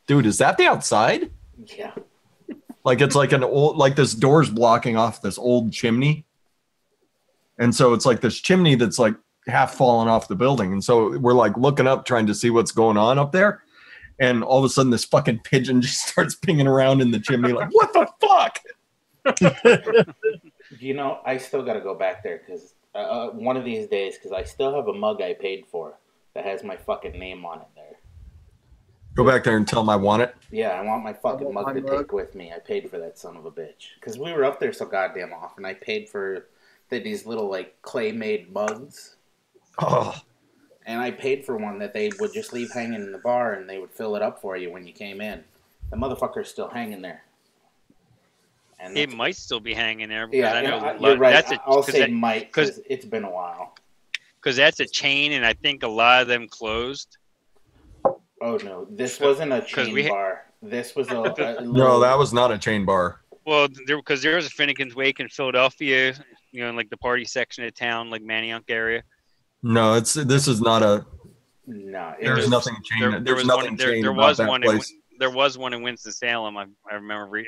dude, is that the outside? Yeah. Like it's like an old, like this door's blocking off this old chimney. And so it's like this chimney that's like half fallen off the building. And so we're like looking up trying to see what's going on up there. And all of a sudden this fucking pigeon just starts pinging around in the chimney like, what the fuck? You know, I still got to go back there because one of these days, because I still have a mug I paid for that has my fucking name on it there. Go back there and tell him I want it. Yeah, I want my fucking mug to take with me. I paid for that son of a bitch. Because we were up there so goddamn often. I paid for these little, like, clay-made mugs. Oh. And I paid for one that they would just leave hanging in the bar and they would fill it up for you when you came in. The motherfucker's still hanging there. And it might still be hanging there. Because yeah, I know you're right. That's I'll say might because it's been a while. Because that's a chain, and I think a lot of them closed. Oh, no. This wasn't a chain bar. This was a little... No, that was not a chain bar. Well, because there was a Finnegan's Wake in Philadelphia, you know, in like the party section of town, like Manayunk area. No, this is not a... No. There's nothing chain. There's nothing chain about that place. There was one in Winston-Salem. I remember when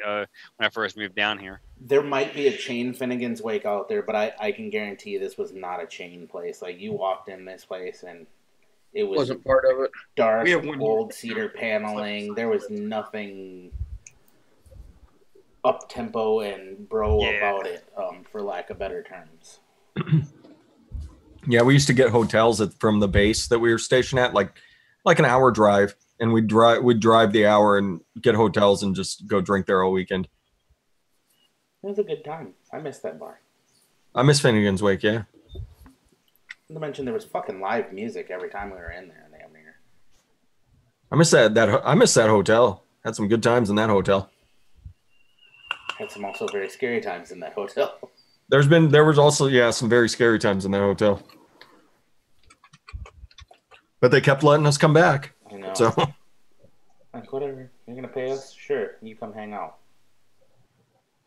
I first moved down here. There might be a chain Finnegan's Wake out there, but I can guarantee you this was not a chain place. Like, you walked in this place and it wasn't part of it. Dark, old cedar paneling. There was nothing up-tempo and about it, for lack of better terms. Yeah, we used to get hotels from the base that we were stationed at, like an hour drive. And we'd drive the hour and get hotels and just go drink there all weekend. It was a good time. I miss that bar. I miss Finnegan's Wake, yeah. Not to mention there was fucking live music every time we were in there. Damn near. I miss that hotel. Had some good times in that hotel. Had some also very scary times in that hotel. There was also some very scary times in that hotel. But they kept letting us come back. I know. So, like, whatever. You're gonna pay us? Sure. You come hang out.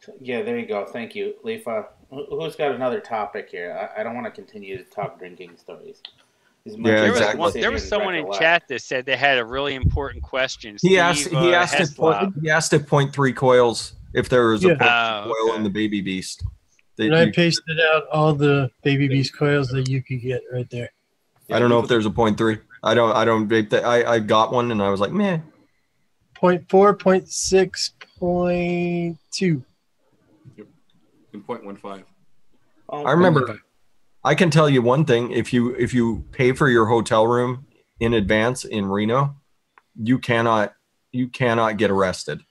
So, yeah, there you go. Thank you, LIFA. Who's got another topic here? I don't want to continue to talk drinking stories. Yeah, exactly. There was someone in chat that said they had a really important question. He asked if 0.3 coils, if there was a 0.3 coil in the Baby Beast. And I pasted out all the Baby Beast coils that you could get right there. I don't know if there's a 0.3. I don't vape that. I got one and I was like, meh. 0.4, 0.6, 0.2. And 0.15. I remember. I can tell you one thing: if you pay for your hotel room in advance in Reno, you cannot get arrested.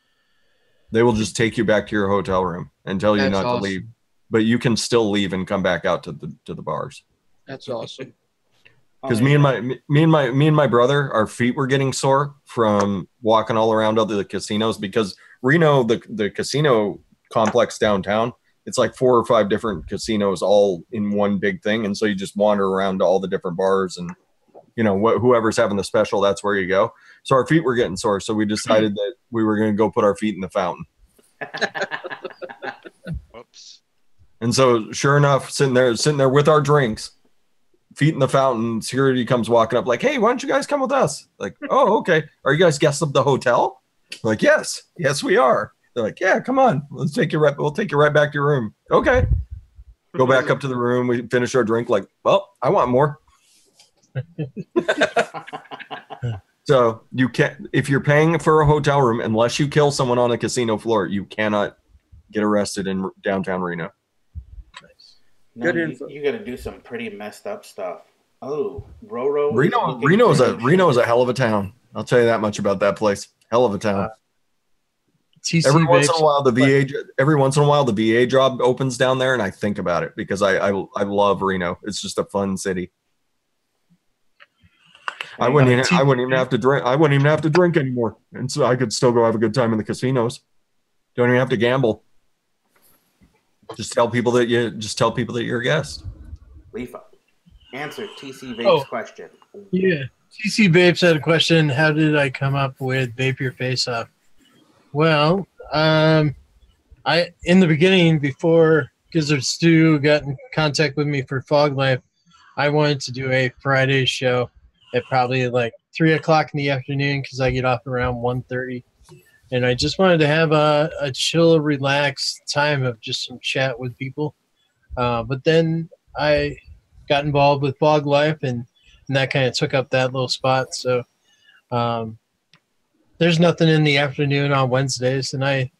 They will just take you back to your hotel room and tell you not to leave, but you can still leave and come back out to the bars. That's awesome. Because me and my brother, our feet were getting sore from walking all around other casinos, because Reno, the casino complex downtown, it's like 4 or 5 different casinos all in one big thing. And so you just wander around to all the different bars and, you know, whoever's having the special, that's where you go. So our feet were getting sore. So we decided that we were going to go put our feet in the fountain. Whoops. And so sure enough, sitting there with our drinks, feet in the fountain, security comes walking up like, hey, why don't you guys come with us? Like, oh, okay. Are you guys guests of the hotel? We're like, yes, we are. They're like, yeah, come on. We'll take you right back to your room. Okay. Go back up to the room. We finish our drink. Like, well, I want more. So you can't, if you're paying for a hotel room, unless you kill someone on a casino floor, you cannot get arrested in downtown Reno. No, you got to do some pretty messed up stuff. Oh, Reno's a hell of a town. I'll tell you that much about that place. Hell of a town. TC Every once in Vapes. a while, the VA job opens down there, and I think about it because I love Reno. It's just a fun city. I wouldn't even have to drink. I wouldn't even have to drink anymore, and so I could still go have a good time in the casinos. Don't even have to gamble. Just tell people that you're a guest. LIFA, answer TC Vapes' question. Yeah, TC Vapes had a question. How did I come up with Vape Your Face Off? Well, in the beginning, before Gizzard Stu got in contact with me for Fog Life, I wanted to do a Friday show at probably like 3 o'clock in the afternoon because I get off around 1:30. And I just wanted to have a chill, relaxed time of just some chat with people. But then I got involved with Fog Life, and that kind of took up that little spot. So there's nothing in the afternoon on Wednesdays, and I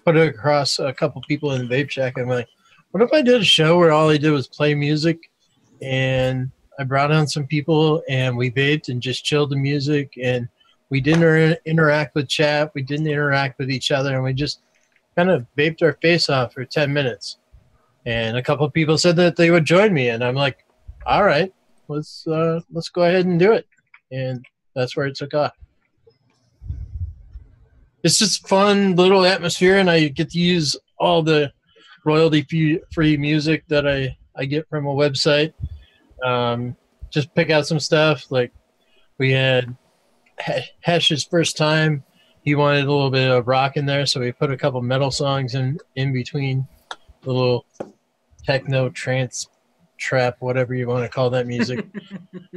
put it across a couple people in the Vape Shack. I'm like, what if I did a show where all I did was play music, and I brought on some people, and we vaped and just chilled the music, and we didn't interact with chat, we didn't interact with each other, and we just kind of vaped our face off for 10 minutes. And a couple of people said that they would join me, and I'm like, all right, let's go ahead and do it. And that's where it took off. It's just fun little atmosphere, and I get to use all the royalty-free music that I get from a website. Just pick out some stuff. Like we had Hash's first time. He wanted a little bit of rock in there, so we put a couple metal songs in between, the little techno, trance, trap, whatever you want to call that music.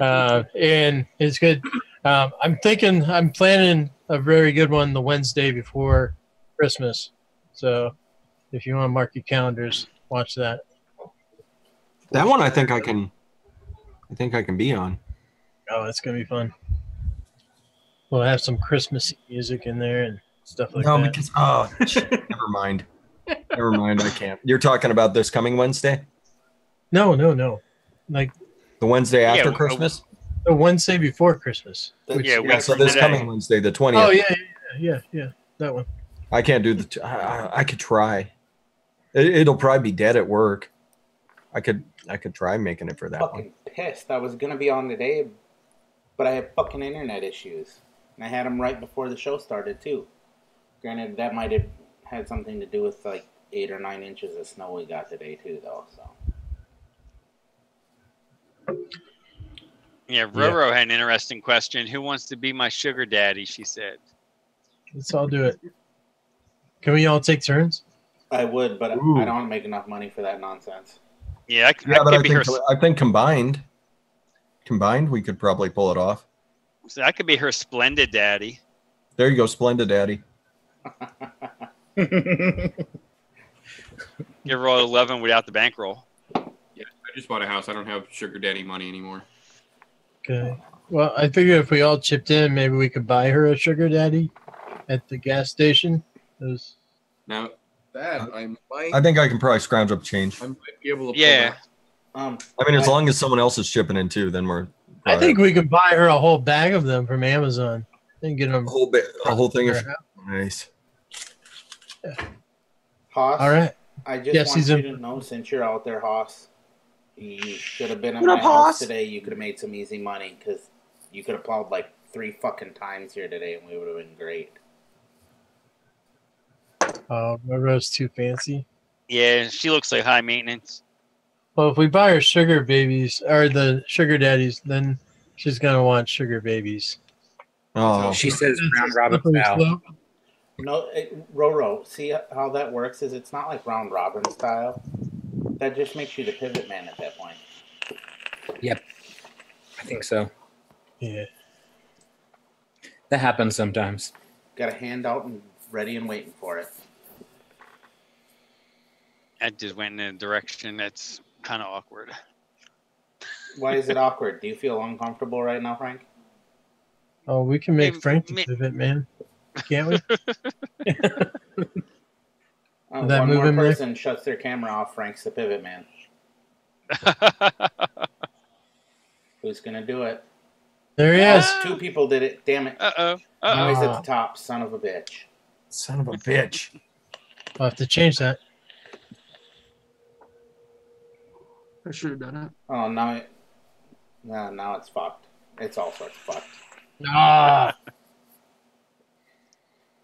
And it's good. I'm planning a very good one the Wednesday before Christmas. So if you want to mark your calendars, watch that. That one I think I can be on. Oh, it's gonna be fun. We'll have some Christmas music in there and stuff like that. Because never mind. Never mind, I can't. You're talking about this coming Wednesday? No. Like the Wednesday after Christmas? The Wednesday before Christmas. So this coming Wednesday, the 20th. Oh yeah, that one. I can't do I could try. It'll probably be dead at work. I could try making it for that fucking one. Pissed. I was gonna be on today, but I had fucking internet issues, and I had them right before the show started too. Granted, that might have had something to do with like 8 or 9 inches of snow we got today too, though. So. Yeah, Roro had an interesting question. Who wants to be my sugar daddy? She said. Let's all do it. Can we all take turns? I would, but I don't make enough money for that nonsense. Yeah, I think combined, we could probably pull it off. So I could be her splendid daddy. There you go, splendid daddy. Give her all 11 without the bankroll. Yeah, I just bought a house. I don't have sugar daddy money anymore. Okay. Well, I figured if we all chipped in, maybe we could buy her a sugar daddy at the gas station. Now that I think I can probably scrounge up change. I might be able to. Yeah. I mean, as long as someone else is chipping in too, then we're. I think we could buy her a whole bag of them from Amazon and get them a whole thing of nice. Yeah. Haas, all right. I just want you to know, since you're out there, Haas, you should have been at my house today. You could have made some easy money because you could have plowed like 3 fucking times here today, and we would have been great. Oh, Roro's too fancy. Yeah, she looks like high maintenance. Well, if we buy her sugar babies or the sugar daddies, then she's gonna want sugar babies. Oh, she says round robin style. No, Roro, see how that works? Is it's not like round robin style. That just makes you the pivot man at that point. Yep, I think so. Yeah, that happens sometimes. Got a hand out and ready and waiting for it. I just went in a direction that's kind of awkward. Why is it awkward? Do you feel uncomfortable right now, Frank? Oh, we can make Frank the pivot man, can't we? One more person shuts their camera off, Frank's the pivot man. Who's gonna do it? There he is. Two people did it. Damn it. Uh-oh. Now he's Uh-oh. at the top. Son of a bitch. Son of a bitch. I'll have to change that. I should have done it. Oh, now it's fucked. It's all sorts of fucked. Ah. The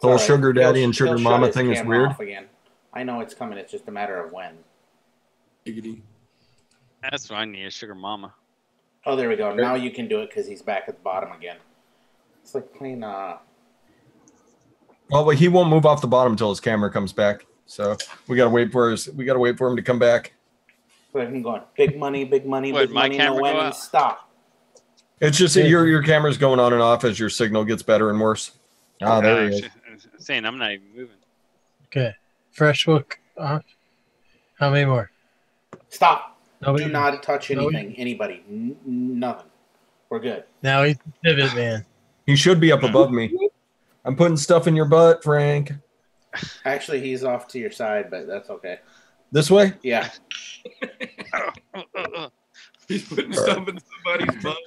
whole All right. sugar daddy He'll- and sugar he'll shut mama his thing is camera weird. off again. I know it's coming. It's just a matter of when. Giggity. That's what I need, a sugar mama. Oh, there we go. Now you can do it because he's back at the bottom again. It's like playing. Oh, but he won't move off the bottom until his camera comes back. So we gotta wait for him to come back. But I'm going big money, big money, What, big my money. camera No when go and out? stop. It's just that your camera's going on and off as your signal gets better and worse. Ah, there he is. Saying I'm not even moving. Okay. Fresh hook off. How many more? Stop. Nobody. Do not touch Nobody. anything. Anybody. Nothing. We're good. Now he's the pivot man. He should be up above me. I'm putting stuff in your butt, Frank. Actually, he's off to your side, but that's okay. This way? Yeah. He's putting stuff in somebody's butt.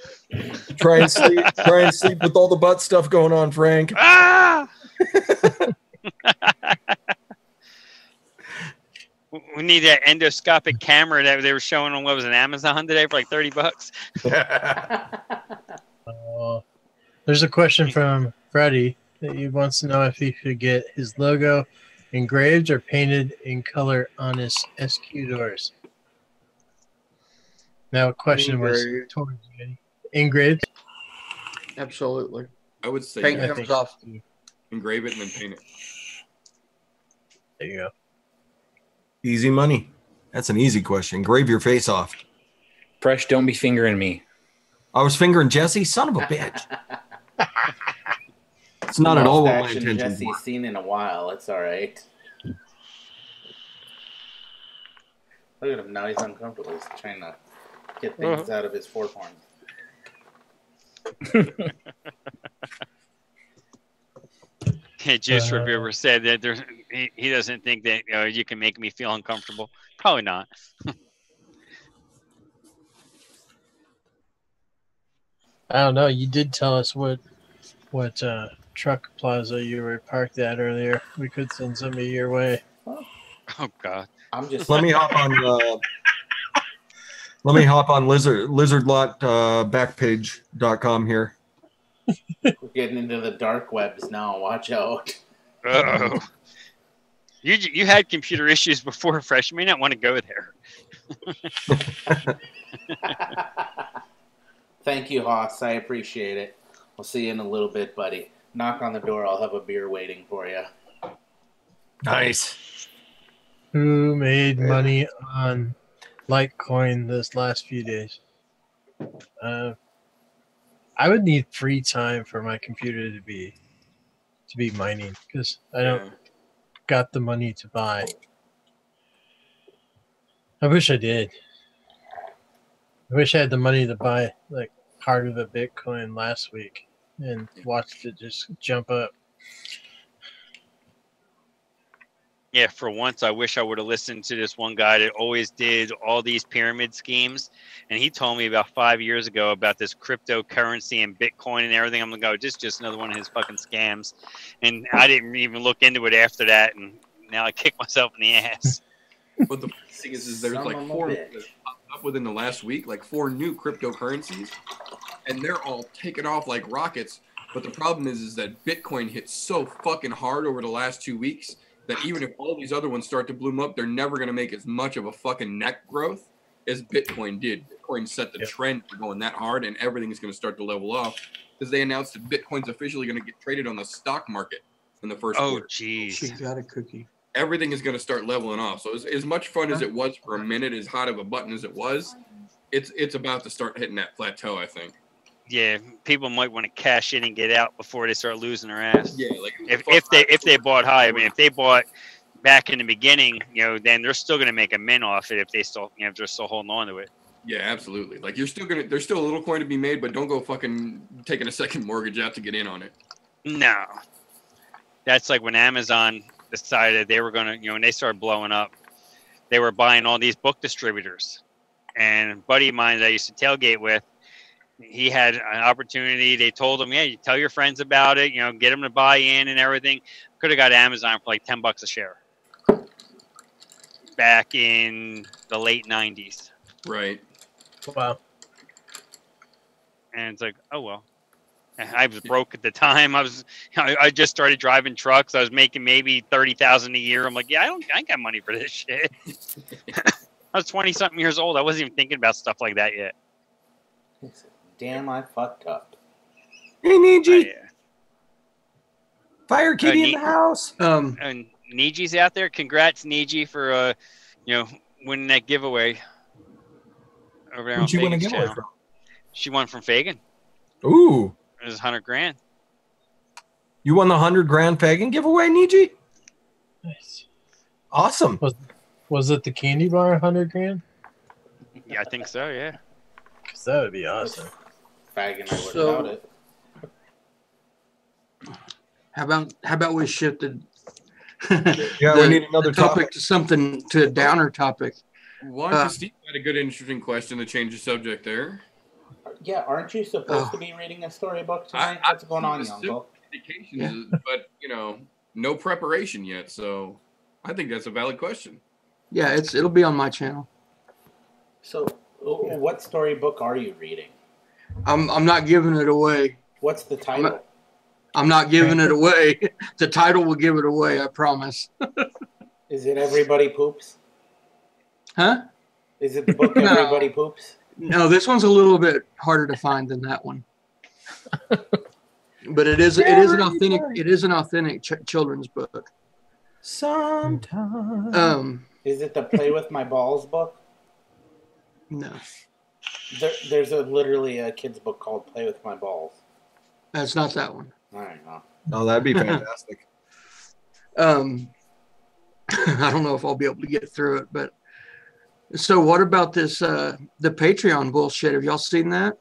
Try and sleep with all the butt stuff going on, Frank. Ah! We need that endoscopic camera that they were showing on what was it, Amazon today for like $30. There's a question from Freddie that he wants to know if he should get his logo engraved or painted in color on his SQ doors. Now, a question was Engraved. towards you. Engraved? Absolutely. I would say Paint yeah. comes off. Engrave it and then paint it. There you go. Easy money. That's an easy question. Engrave your face off. Fresh, don't be fingering me. I was fingering Jesse. Son of a bitch. It's not at all what my Most action intentions were. Jesse's seen in a while. It's all right. Look at him now. He's uncomfortable. He's trying to get things out of his forearm. Juice Reviewer said that he doesn't think that you can make me feel uncomfortable. Probably not. I don't know. You did tell us what truck plaza you were parked at earlier. We could send somebody your way. Oh God. I'm just. Let me hop on lizardlot backpage.com here. We're getting into the dark webs now. Watch out. Uh-oh. You had computer issues before, Fresh. You may not want to go there. Thank you, Hoss. I appreciate it. We'll see you in a little bit, buddy. Knock on the door. I'll have a beer waiting for you. Nice. Who made money on Litecoin this last few days? I would need free time for my computer to be mining because I don't got the money to buy. I wish I did. I wish I had the money to buy like part of a Bitcoin last week and watched it just jump up. Yeah, for once, I wish I would have listened to this one guy that always did all these pyramid schemes. And he told me about 5 years ago about this cryptocurrency and Bitcoin and everything. I'm going to go, this is just another one of his fucking scams. And I didn't even look into it after that. And now I kick myself in the ass. But the thing is there's like four that popped up within the last week, like 4 new cryptocurrencies. And they're all taking off like rockets. But the problem is that Bitcoin hit so fucking hard over the last 2 weeks that even if all these other ones start to bloom up, they're never going to make as much of a fucking neck growth as Bitcoin did. Bitcoin set the trend for going that hard, and everything is going to start to level off because they announced that Bitcoin's officially going to get traded on the stock market in the first quarter. Oh, jeez. She got a cookie. Everything is going to start leveling off. So as much fun as it was for a minute, as hot of a button as it was, it's about to start hitting that plateau, I think. Yeah, people might want to cash in and get out before they start losing their ass. Yeah, like if they bought high. I mean, if they bought back in the beginning, then they're still going to make a mint off it if they still, if they're still holding on to it. Yeah, absolutely. Like there's still a little coin to be made, but don't go fucking taking a second mortgage out to get in on it. No, that's like when Amazon decided they were going to, when they started blowing up, they were buying all these book distributors. And a buddy of mine that I used to tailgate with, he had an opportunity. They told him, yeah, you tell your friends about it, get them to buy in and everything. Could have got Amazon for like $10 a share back in the late 90s. Right. Wow. And it's like, oh, well. I was broke at the time. I just started driving trucks. I was making maybe $30,000 a year. I'm like, yeah, I ain't got money for this shit. I was 20-something years old. I wasn't even thinking about stuff like that yet. Damn, I fucked up. Hey, Niji. Yeah. Fire kitty in the house. And Niji's out there. Congrats, Niji, for winning that giveaway over there on Who'd you win a Fagan's giveaway channel. from? She won from Fagan. Ooh. It was $100,000. You won the $100,000 Fagan giveaway, Niji? Nice. Awesome. Was it the candy bar $100,000? Yeah, I think so. Yeah. Because that would be awesome. Fag and I would doubt it. How about we shifted? Yeah, we need another topic to a downer topic. Wonka Steve had a good, interesting question to change the subject there. Yeah, aren't you supposed to be reading a storybook tonight? What's going on, Uncle? Indications, but no preparation yet. So I think that's a valid question. Yeah, it'll be on my channel. So, what storybook are you reading? I'm not giving it away. What's the title? I'm not giving it away. The title will give it away, I promise. Is it Everybody Poops? Huh? Is it the book Everybody Poops? No, this one's a little bit harder to find than that one. But it is an authentic children's book. Sometimes. Is it the Play With My Balls book? No. There's literally a kid's book called Play With My Balls. That's not that one. All right, well. Oh, that'd be fantastic. I don't know if I'll be able to get through it, but so what about this the Patreon bullshit? Have y'all seen that?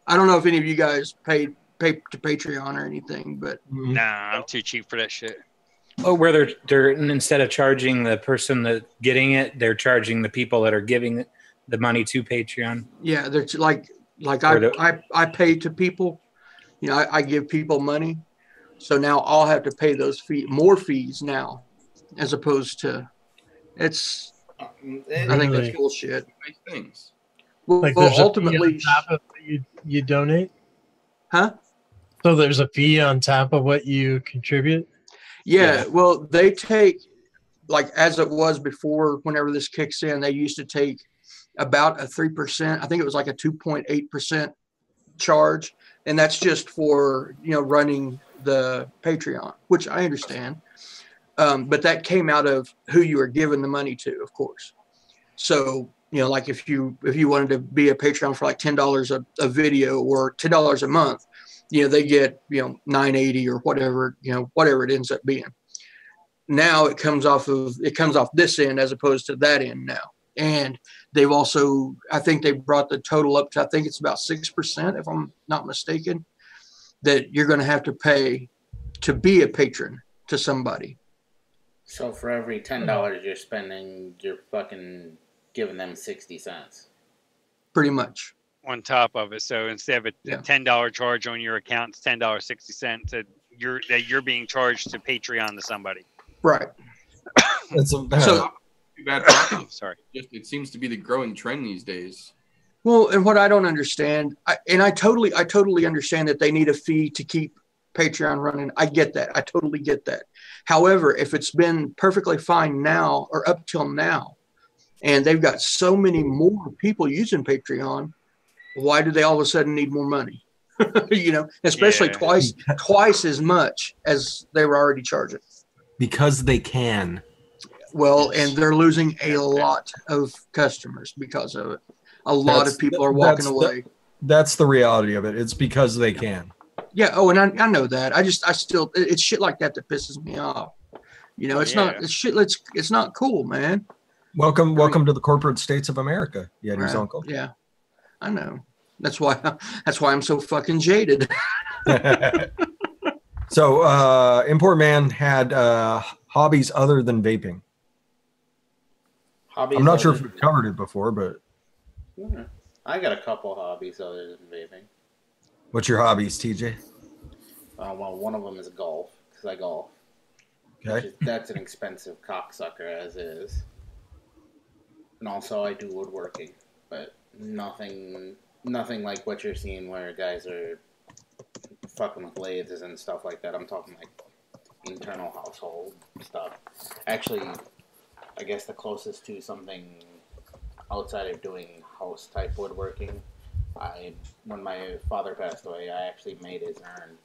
I don't know if any of you guys pay to Patreon or anything, but nah, I'm too cheap for that shit. Oh, where they're instead of charging the person that getting it, they're charging the people that are giving the money to Patreon. Yeah, they're like I pay to people. I give people money, so now I'll have to pay those more fees now, as opposed to it's. I think that's bullshit. Nice things. Well, Like ultimately, on top of what you donate, huh? So there's a fee on top of what you contribute. Yeah. Well, they take like as it was before. Whenever this kicks in, they used to take about a 3%. I think it was like a 2.8% charge. And that's just for, running the Patreon, which I understand. But that came out of who you were giving the money to, of course. So, like if you wanted to be a Patreon for like $10 a video or $10 a month, they get, $9.80 or whatever it ends up being. Now it comes off this end as opposed to that end now. And they've also, I think they brought the total up to, I think it's about 6%, if I'm not mistaken, that you're going to have to pay to be a patron to somebody. So for every $10 you're spending, you're fucking giving them 60 cents. Pretty much. On top of it. So instead of a $10 charge on your account, it's $10.60 that you're being charged to Patreon to somebody. Right. Too bad. Sorry. It seems to be the growing trend these days. Well, and what I don't understand, I totally understand that they need a fee to keep Patreon running. I get that. I totally get that. However, if it's been perfectly fine now or up till now, and they've got so many more people using Patreon, why do they all of a sudden need more money? Especially twice as much as they were already charging. Because they can. Well, and they're losing a lot of customers because of it. A lot of people are walking away. That's the reality of it. It's because they can. Yeah. Oh, and I know that. It's shit like that pisses me off. It's not cool, man. Welcome to the corporate states of America, Yeti's uncle. Yeah, I know. That's why I'm so fucking jaded. So, Import Man had hobbies other than vaping. I'm not sure if we've covered it before, but I got a couple hobbies other than vaping. What's your hobbies, TJ? Well, one of them is golf, because I golf. Okay. That's an expensive cocksucker as is. And also I do woodworking, but nothing like what you're seeing where guys are fucking with lathes and stuff like that. I'm talking like internal household stuff. Actually, I guess the closest to something outside of doing house type woodworking, when my father passed away, I actually made his urn.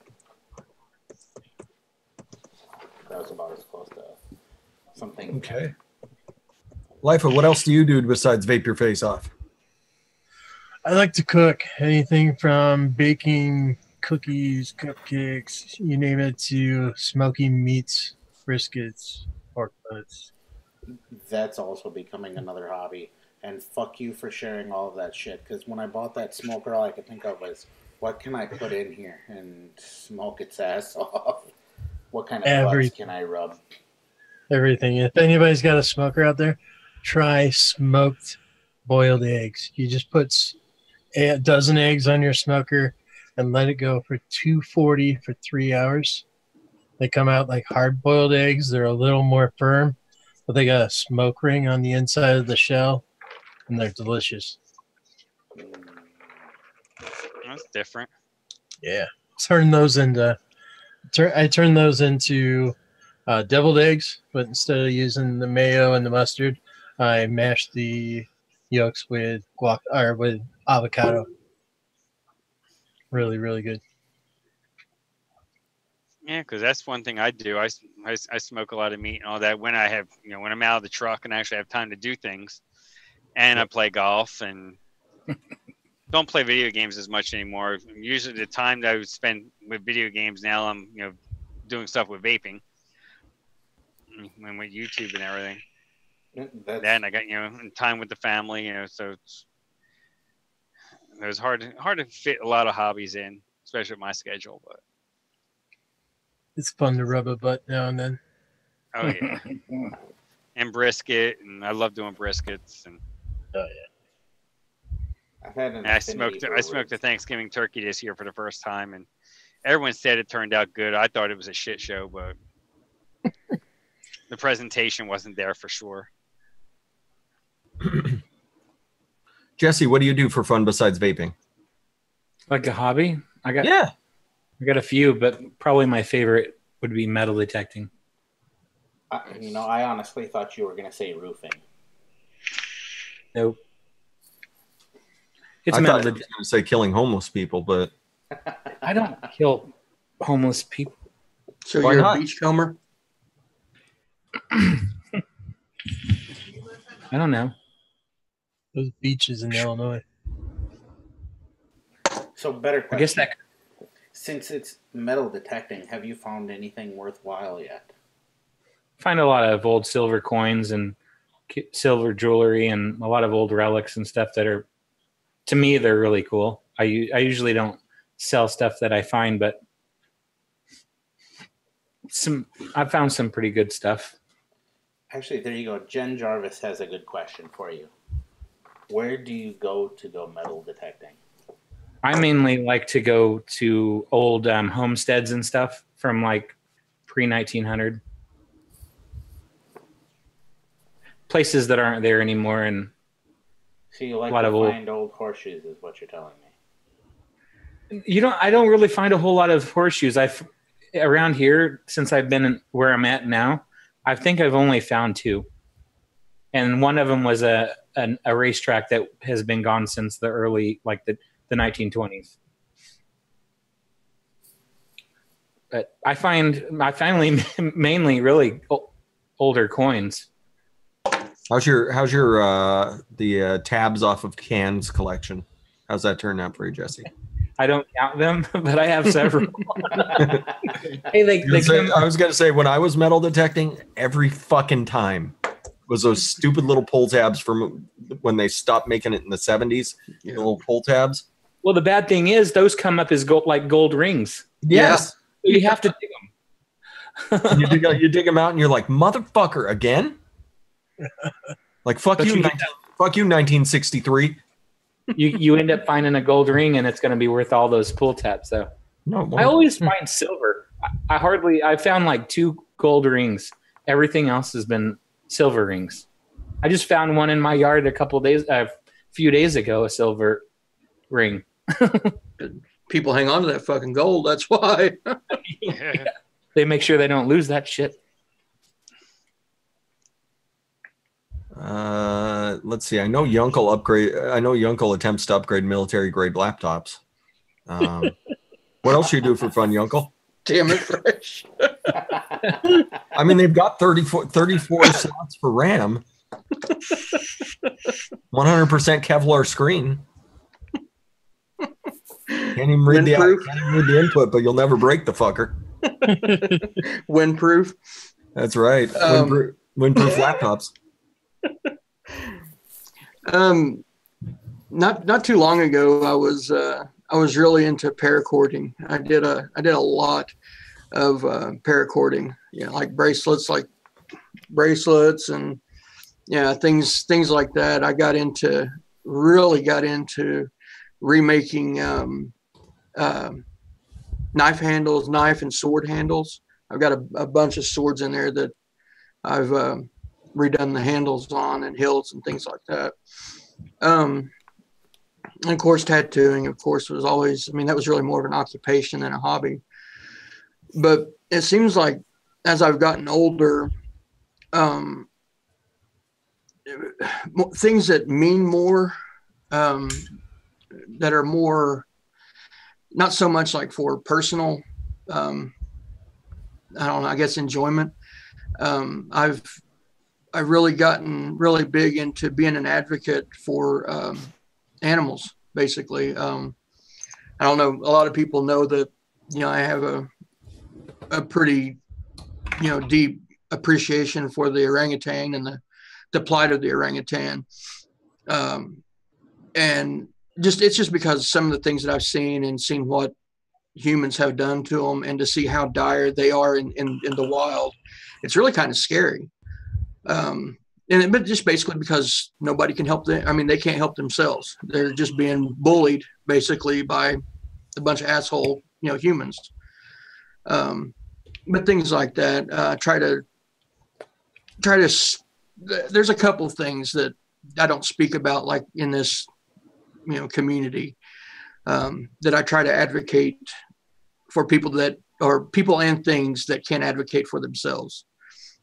That was about as close to something. Okay. LIFA, what else do you do besides vape your face off? I like to cook anything from baking cookies, cupcakes, you name it, to smoking meats, briskets, pork butts. That's also becoming another hobby. And fuck you for sharing all of that shit. Because when I bought that smoker, all I could think of was, what can I put in here and smoke its ass off? What kind of butts can I rub? Everything. If anybody's got a smoker out there, try smoked boiled eggs. You just put a dozen eggs on your smoker and let it go for 240 for 3 hours. They come out like hard-boiled eggs. They're a little more firm, but they got a smoke ring on the inside of the shell, and they're delicious. That's different. Yeah. I turn those into deviled eggs, but instead of using the mayo and the mustard, I mash the yolks with with avocado. Really, really good. Yeah, because that's one thing I do. I smoke a lot of meat and all that when I have, when I'm out of the truck and actually have time to do things. And I play golf and don't play video games as much anymore. Usually the time that I would spend with video games, now I'm, doing stuff with vaping and with YouTube and everything. Then I got, time with the family, so it was hard to fit a lot of hobbies in, especially with my schedule, but it's fun to rub a butt now and then. Oh yeah. And brisket, and I love doing briskets, and oh yeah. I smoked a Thanksgiving turkey this year for the first time, and everyone said it turned out good. I thought it was a shit show, but the presentation wasn't there for sure. Jesse, what do you do for fun besides vaping? Like a hobby? I got a few, but probably my favorite would be metal detecting. I honestly thought you were going to say roofing. Nope. I thought you were going to say killing homeless people, but I don't kill homeless people. So you're a beachcomber? I don't know. Those beaches in Illinois. So better question. I guess that. Since it's metal detecting, have you found anything worthwhile yet? Find a lot of old silver coins and silver jewelry and a lot of old relics and stuff that are, to me, they're really cool. I usually don't sell stuff that I find, but I've found some pretty good stuff. Actually, there you go. Jen Jarvis has a good question for you. Where do you go metal detecting? I mainly like to go to old homesteads and stuff from like pre-1900. Places that aren't there anymore. And so you like to find old horseshoes is what you're telling me. I don't really find a whole lot of horseshoes. Around here, since I've been where I'm at now, I think I've only found 2. And one of them was a racetrack that has been gone since the early, like the 1920s. But I finally mainly really older coins. How's your the tabs off of cans collection? How's that turn out for you, Jesse? I don't count them, but I have several. I was gonna say, when I was metal detecting, every fucking time was those stupid little pull tabs from when they stopped making it in the 70s. The little pull tabs. Well, the bad thing is those come up as gold rings. Yes. So you have to dig them. you dig them out, and you're like, motherfucker, again? Like, fuck you, 1963. You end up finding a gold ring, and it's going to be worth all those pull tabs, though. No, I always find silver. I found like 2 gold rings. Everything else has been silver rings. I just found one in my yard a few days ago, a silver ring. People hang on to that fucking gold. That's why. Yeah. They make sure they don't lose that shit. Let's see. I know Yunkel attempts to upgrade military grade laptops. What else you do for fun, Yunkel? Damn it, Fresh. I mean, they've got 34 slots for RAM. 100% Kevlar screen. Can't even read the input, but you'll never break the fucker. Windproof. That's right. Windproof laptops. Not too long ago, I was really into paracording. I did a lot of paracording, like bracelets and things like that. I really got into remaking knife and sword handles. I've got a bunch of swords in there that I've redone the handles on, and hilts and things like that. And of course, tattooing, was always, that was really more of an occupation than a hobby. But it seems like as I've gotten older, things that mean more, that are more, not so much like for personal, I guess enjoyment. I've really gotten really big into being an advocate for animals, basically. I don't know, a lot of people know that, I have a pretty, deep appreciation for the orangutan and the plight of the orangutan. And it's just because some of the things that I've seen what humans have done to them, and to see how dire they are in the wild, it's really kind of scary. But just basically because nobody can help them. They can't help themselves. They're just being bullied basically by a bunch of asshole, humans. But things like that, try to, there's a couple of things that I don't speak about, like in this, community, that I try to advocate for people and things that can't advocate for themselves.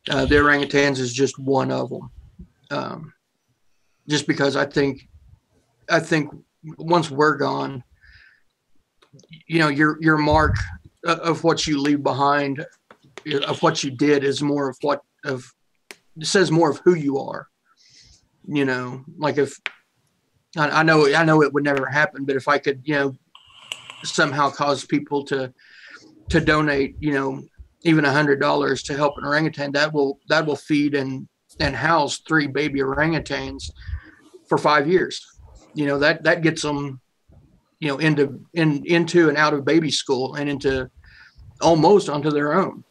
The orangutans is just one of them. Just because I think once we're gone, your mark of what you leave behind, of what you did, is more of says more of who you are. Like if I know it would never happen, but if I could, somehow cause people to donate, even $100 to help an orangutan, that will feed and house 3 baby orangutans for 5 years. That gets them, into and out of baby school, and into almost onto their own.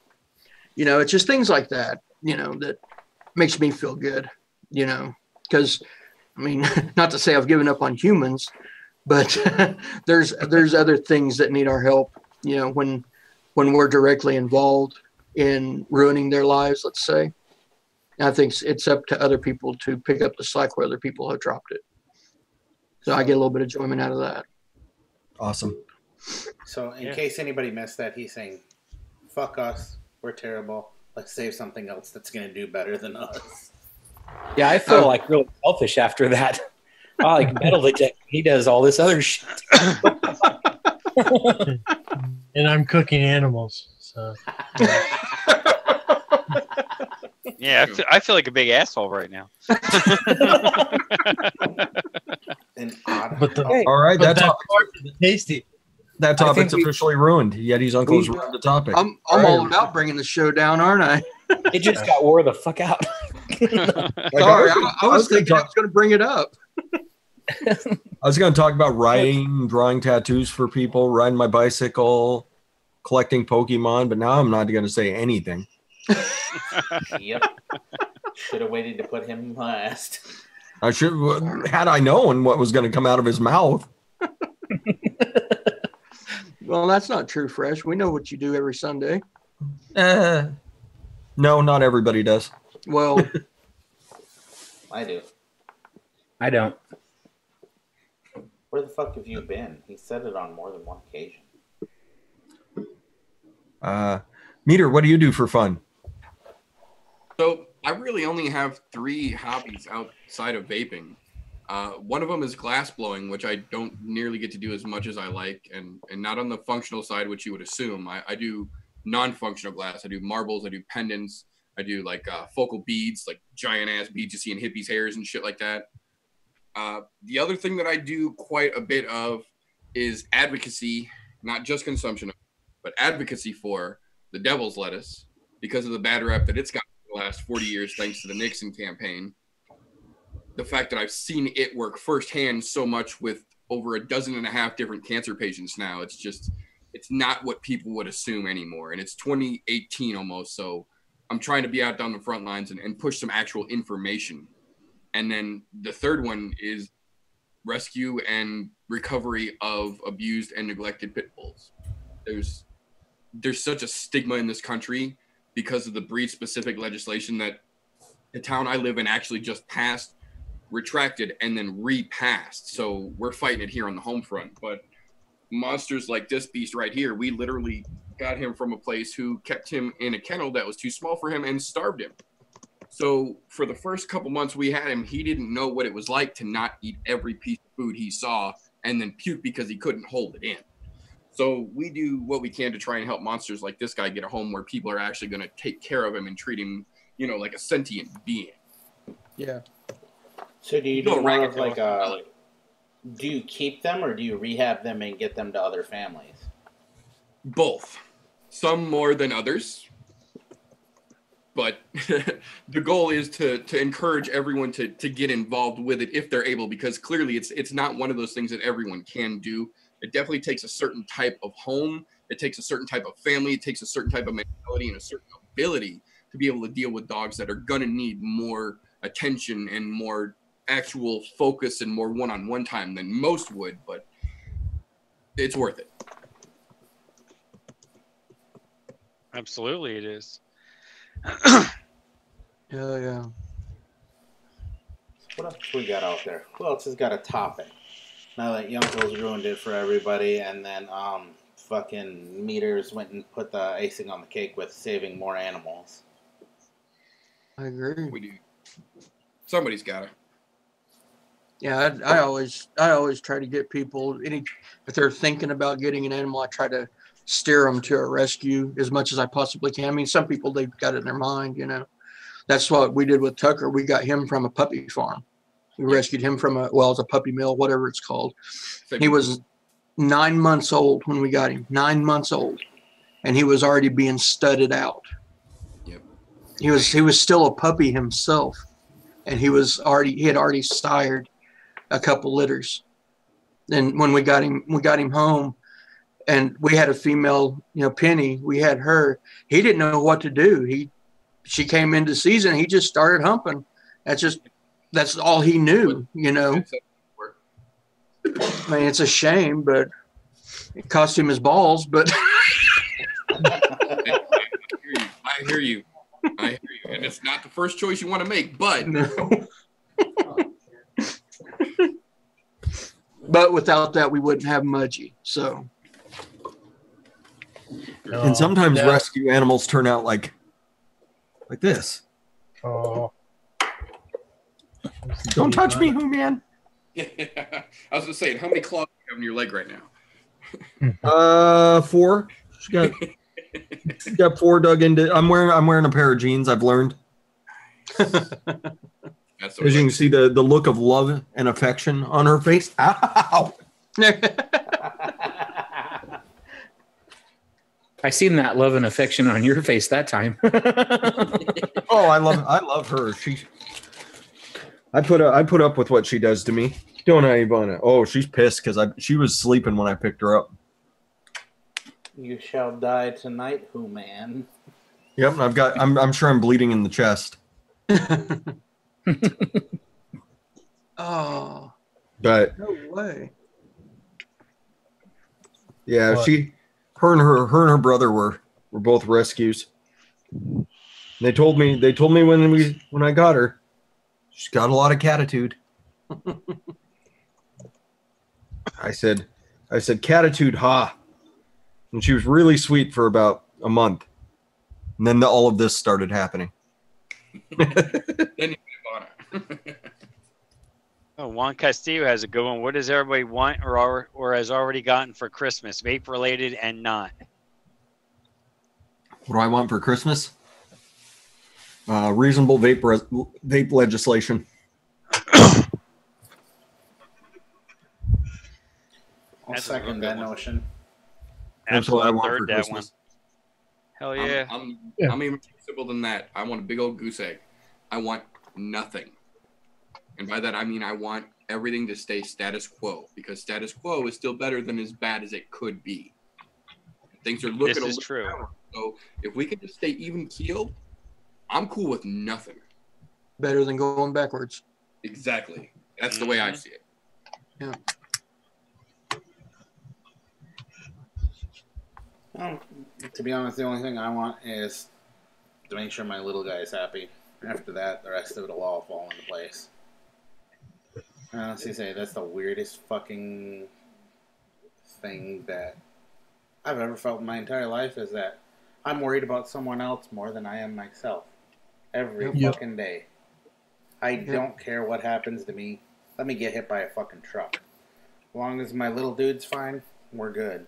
It's just things like that, that makes me feel good, because not to say I've given up on humans, but there's other things that need our help, when we're directly involved in ruining their lives, let's say. And I think it's up to other people to pick up the slack where other people have dropped it. So I get a little bit of enjoyment out of that. Awesome. So in case anybody missed that, he's saying, fuck us, we're terrible. Let's save something else that's going to do better than us. Yeah, I feel like really selfish after that. I like metal detector. He does all this other shit. And I'm cooking animals. So. Yeah, I feel like a big asshole right now. All right, that's tasty. That topic's officially ruined. Yeti's uncle's ruined the topic. I'm all about bringing the show down, aren't I? It just got wore the fuck out. Sorry, I was thinking I was going to bring it up. I was going to talk about writing, drawing tattoos for people, riding my bicycle, collecting Pokemon, but now I'm not going to say anything. Yep. Should have waited to put him last. I should had I known what was going to come out of his mouth. Well, that's not true, Fresh. We know what you do every Sunday. No, not everybody does. Well, I do. I don't. Where the fuck have you been? He said it on more than one occasion. Meter, what do you do for fun? So I really only have 3 hobbies outside of vaping. One of them is glass blowing, which I don't nearly get to do as much as I like, and not on the functional side, which you would assume. I do non-functional glass. I do marbles. I do pendants. I do like focal beads, like giant ass beads you see in hippies' hairs and shit like that. The other thing that I do quite a bit of is advocacy, not just consumption, but advocacy for the devil's lettuce because of the bad rep that it's got for the last 40 years thanks to the Nixon campaign. The fact that I've seen it work firsthand so much with over 12.5 different cancer patients now, it's not what people would assume anymore. And it's 2018 almost, so I'm trying to be out down the front lines and push some actual information. And then the third one is rescue and recovery of abused and neglected pit bulls. There's such a stigma in this country because of the breed-specific legislation that the town I live in actually just passed, retracted, and then repassed. So we're fighting it here on the home front. But monsters like this beast right here, we literally got him from a place who kept him in a kennel that was too small for him and starved him. So for the first couple months we had him, he didn't know what it was like to not eat every piece of food he saw and then puke because he couldn't hold it in. So we do what we can to try and help monsters like this guy get a home where people are actually going to take care of him and treat him, like a sentient being. yeah. So do you do more of like do you keep them or do you rehab them and get them to other families? Both. Some more than others. But the goal is to encourage everyone to get involved with it if they're able, because clearly it's not one of those things that everyone can do. It definitely takes a certain type of home. It takes a certain type of family. It takes a certain type of mentality and a certain ability to be able to deal with dogs that are going to need more attention and more actual focus and more one-on-one time than most would, but it's worth it. Absolutely, it is. Yeah. What else we got out there? Who else has got a topic? Now that Younko's ruined it for everybody, and then fucking Meters went and put the icing on the cake with saving more animals. I agree. We do. Somebody's got to. Yeah, I always try to get people, if they're thinking about getting an animal, I try to steer them to a rescue as much as I possibly can. I mean, some people, they've got it in their mind, That's what we did with Tucker. We got him from a puppy farm. We rescued him from it's a puppy mill, whatever it's called. He was 9 months old when we got him, 9 months old. And he was already being studded out. Yep. He was still a puppy himself. And he had already sired a couple litters. And when we got him home, and we had a female, Penny, we had her. He didn't know what to do. She came into season. He just started humping. That's all he knew, I mean, it's a shame, but it cost him his balls, but. I hear you. And it's not the first choice you want to make, but. No. But without that, we wouldn't have Mudgy, so. And sometimes rescue animals turn out like this. Oh. Don't touch me, man. Yeah. I was just saying, how many claws do you have in your leg right now? 4. She got 4 dug into. I'm wearing a pair of jeans. I've learned. As you can see, the look of love and affection on her face. Ow! I seen that love and affection on your face that time. Oh, I love her. I put up with what she does to me. Don't I, Ivana? Oh, she's pissed because she was sleeping when I picked her up. You shall die tonight, who man? Yep, I'm sure I'm bleeding in the chest. Oh, But no way. yeah, What? her and her brother were both rescues. They told me when I got her, she's got a lot of catitude. I said catitude, ha. And she was really sweet for about a month. And then all of this started happening. Then you on it. Oh, Juan Castillo has a good one. What does everybody want or has already gotten for Christmas, vape related and not? What do I want for Christmas? Reasonable vape legislation. I'll That's a second real that good one. notion. That's what I Absolute want for third that one. Christmas. Hell yeah. I'm Yeah. even more simple than that. I want a big old goose egg. I want nothing. And by that, I mean I want everything to stay status quo, because status quo is still better than as bad as it could be. Things are looking This a is little true. down. So if we can just stay even keeled, I'm cool with nothing. Better than going backwards. Exactly. That's the way I see it. Yeah. Well, to be honest, the only thing I want is to make sure my little guy is happy. After that, the rest of it will all fall into place. I honestly say that's the weirdest fucking thing that I've ever felt in my entire life, is that I'm worried about someone else more than I am myself. Every Yep. fucking day. I don't care what happens to me. Let me get hit by a fucking truck. As long as my little dude's fine, we're good.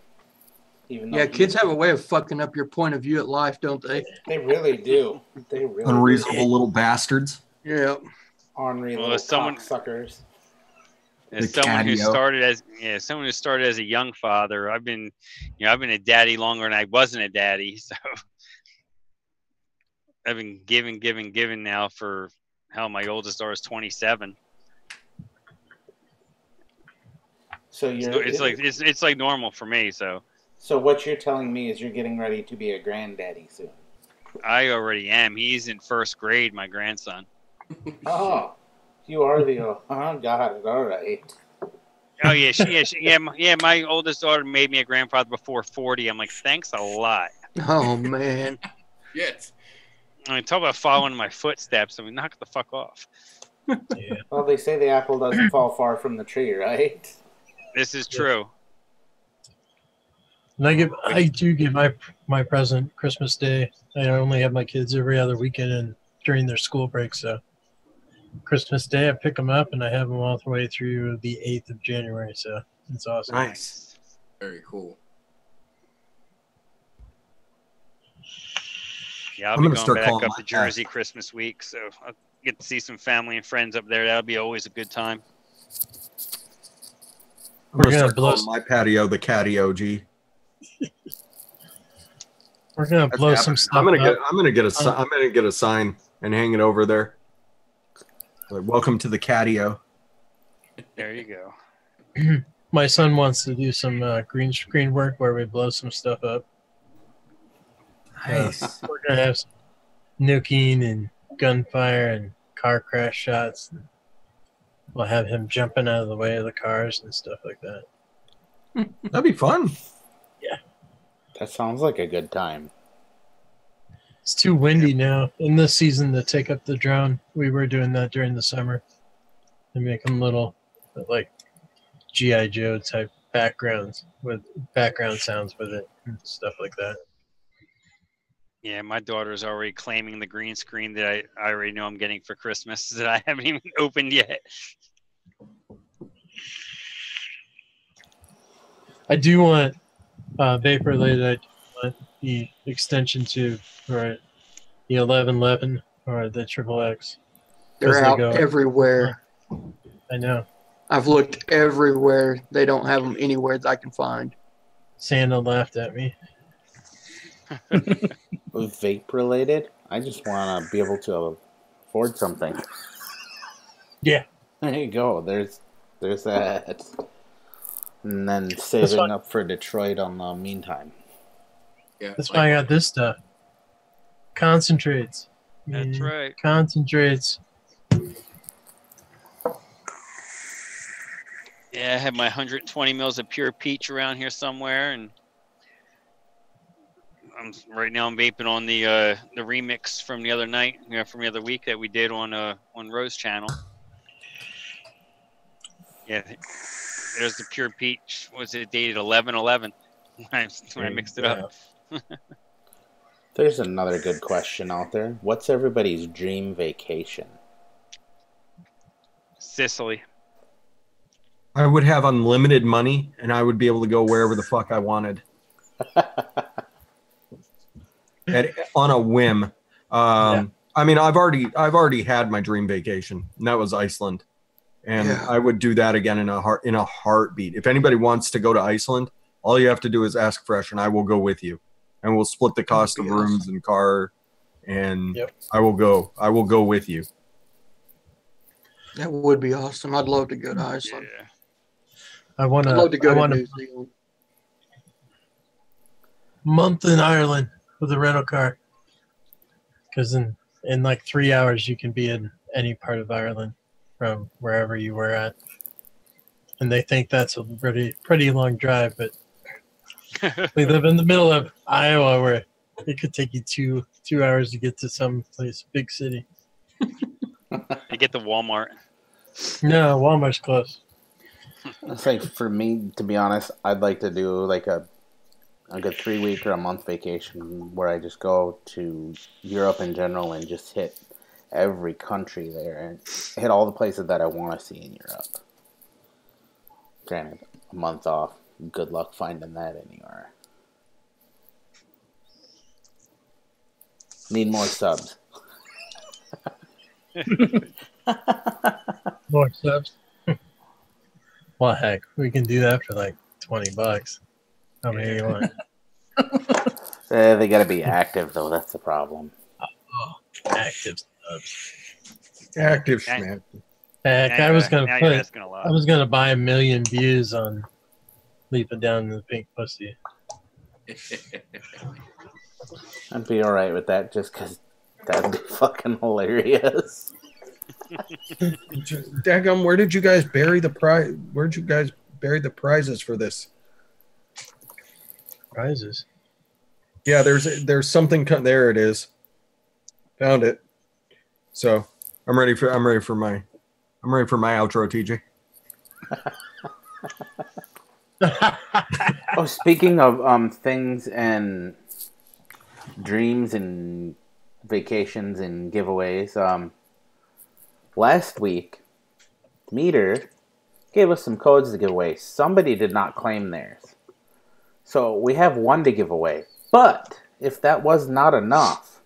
Even though Yeah, kids have a way of fucking up your point of view at life, don't they? They really do. They really Unreasonable little bastards. Yeah. do. Ornery Well, little as someone- cocksuckers. As The someone who catio. started as a young father, I've been a daddy longer than I wasn't a daddy. So I've been giving now for hell. My oldest daughter is 27. So you're It's like normal for me. So So what you're telling me is you're getting ready to be a granddaddy soon. I already am. He's in first grade, my grandson. Oh, you are the got it. All right. Oh yeah, my oldest daughter made me a grandfather before 40. I'm like, thanks a lot. Oh man. Yes. I mean, talk about following my footsteps. I mean, knock the fuck off. Yeah. Well, they say the apple doesn't fall far from the tree, right? This is true. And I do give my present Christmas Day. I only have my kids every other weekend and during their school break. So Christmas Day, I pick them up and I have them all the way through the 8th of January. So it's awesome. Nice. Very cool. Yeah, I'll I'm be gonna going start back calling up my to Jersey Christmas week, so I'll get to see some family and friends up there. That'll be always a good time. I'm We're gonna gonna start blow calling my patio the catio, G. We're gonna That's blow happening. some stuff I'm up. gonna get a sign and hang it over there. Like, welcome to the catio. There you go. My son wants to do some green screen work where we blow some stuff up. Nice. We're gonna have some nuking and gunfire and car crash shots. And we'll have him jumping out of the way of the cars and stuff like that. That'd be fun. That sounds like a good time. It's too windy now in this season to take up the drone. We were doing that during the summer and make them little, like G.I. Joe type backgrounds with background sounds with it and stuff like that. Yeah, my daughter's already claiming the green screen that I already know I'm getting for Christmas that I haven't even opened yet. I do want vape related. I do want the extension tube for the 1111 or the Triple X. They're out everywhere. I know. I've looked everywhere. They don't have them anywhere that I can find. Santa laughed at me. Vape related, I just want to be able to afford something. Yeah. There you go. There's that. And then saving up for Detroit on the meantime. Yeah. That's why I got this stuff. Concentrates. That's right. Concentrates. Yeah, I have my 120 mils of pure peach around here somewhere, and right now I'm vaping on the remix from the other night, from the other week that we did on Rose channel. Yeah, there's the pure peach. Was it dated 11/11 when I mixed it up? There's another good question out there. What's everybody's dream vacation? Sicily. I would have unlimited money, and I would be able to go wherever the fuck I wanted. On a whim. I mean, I've already had my dream vacation, and that was Iceland. And I would do that again in a heartbeat. If anybody wants to go to Iceland, all you have to do is ask Fresh, and I will go with you. And we'll split the cost of rooms and car, and I will go. I will go with you. That would be awesome. I'd love to go to Iceland. Yeah. I'd love to go to New Zealand. Month in Ireland with a rental car, because in like 3 hours you can be in any part of Ireland from wherever you were at, and they think that's a pretty long drive, but we live in the middle of Iowa where it could take you two hours to get to some place, big city. You get the Walmart. No, Walmart's close. It's like, for me, to be honest, I'd like to do like a good 3 week or a month vacation where I just go to Europe in general and just hit every country there and hit all the places that I want to see in Europe. Granted, a month off. Good luck finding that anywhere. Need more subs. More subs? Well, heck, we can do that for like $20. How many you want? They gotta be active though. That's the problem. Oh, active subs. Active schmack. Heck, I was gonna buy 1 million views on LIFA down in the pink pussy. I'd be all right with that, just because that'd be fucking hilarious. Daggum, where did you guys bury the prize? Where'd you guys bury the prizes for this? Prizes? Yeah, there's something. There it is. Found it. So I'm ready for my outro, TJ. Oh, speaking of things and dreams and vacations and giveaways, last week Meter gave us some codes to give away. Somebody did not claim theirs, so we have one to give away. But if that was not enough,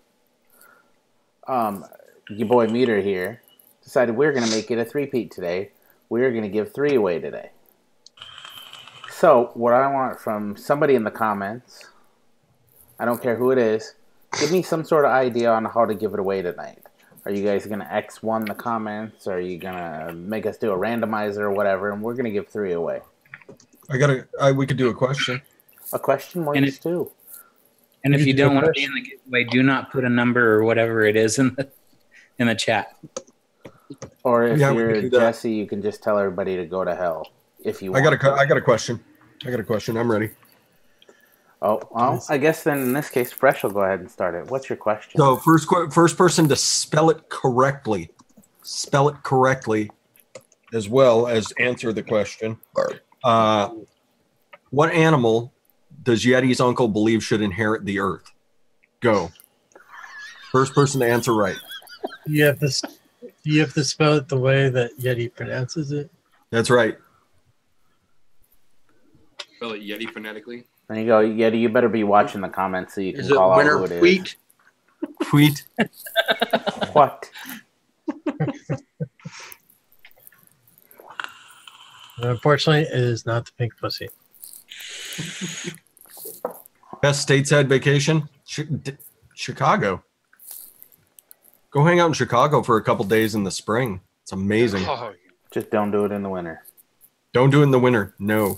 your boy Meter here decided we're going to make it a three-peat today. We're going to give 3 away today. So, what I want from somebody in the comments, I don't care who it is, give me some sort of idea on how to give it away tonight. Are you guys going to X1 the comments? Or are you going to make us do a randomizer or whatever? And we're going to give 3 away. We could do a question. A question works too. And if you don't want to be in the giveaway, do not put a number or whatever it is in the chat. Or if you're Jesse, you can just tell everybody to go to hell. If you want. I got a question. I'm ready. Oh, well, I guess then in this case, Fresh will go ahead and start it. What's your question? So first person to spell it correctly, as well as answer the question. What animal does Yeti's uncle believe should inherit the earth? Go. First person to answer right. You have to spell it the way that Yeti pronounces it? That's right. Spell it Yeti phonetically. There you go, Yeti. You better be watching the comments so you can call out who it is. Wheat? Wheat. What? Unfortunately, it is not the pink pussy. Best stateside vacation? Chicago. Go hang out in Chicago for a couple days in the spring. It's amazing. Just don't do it in the winter. Don't do it in the winter. No.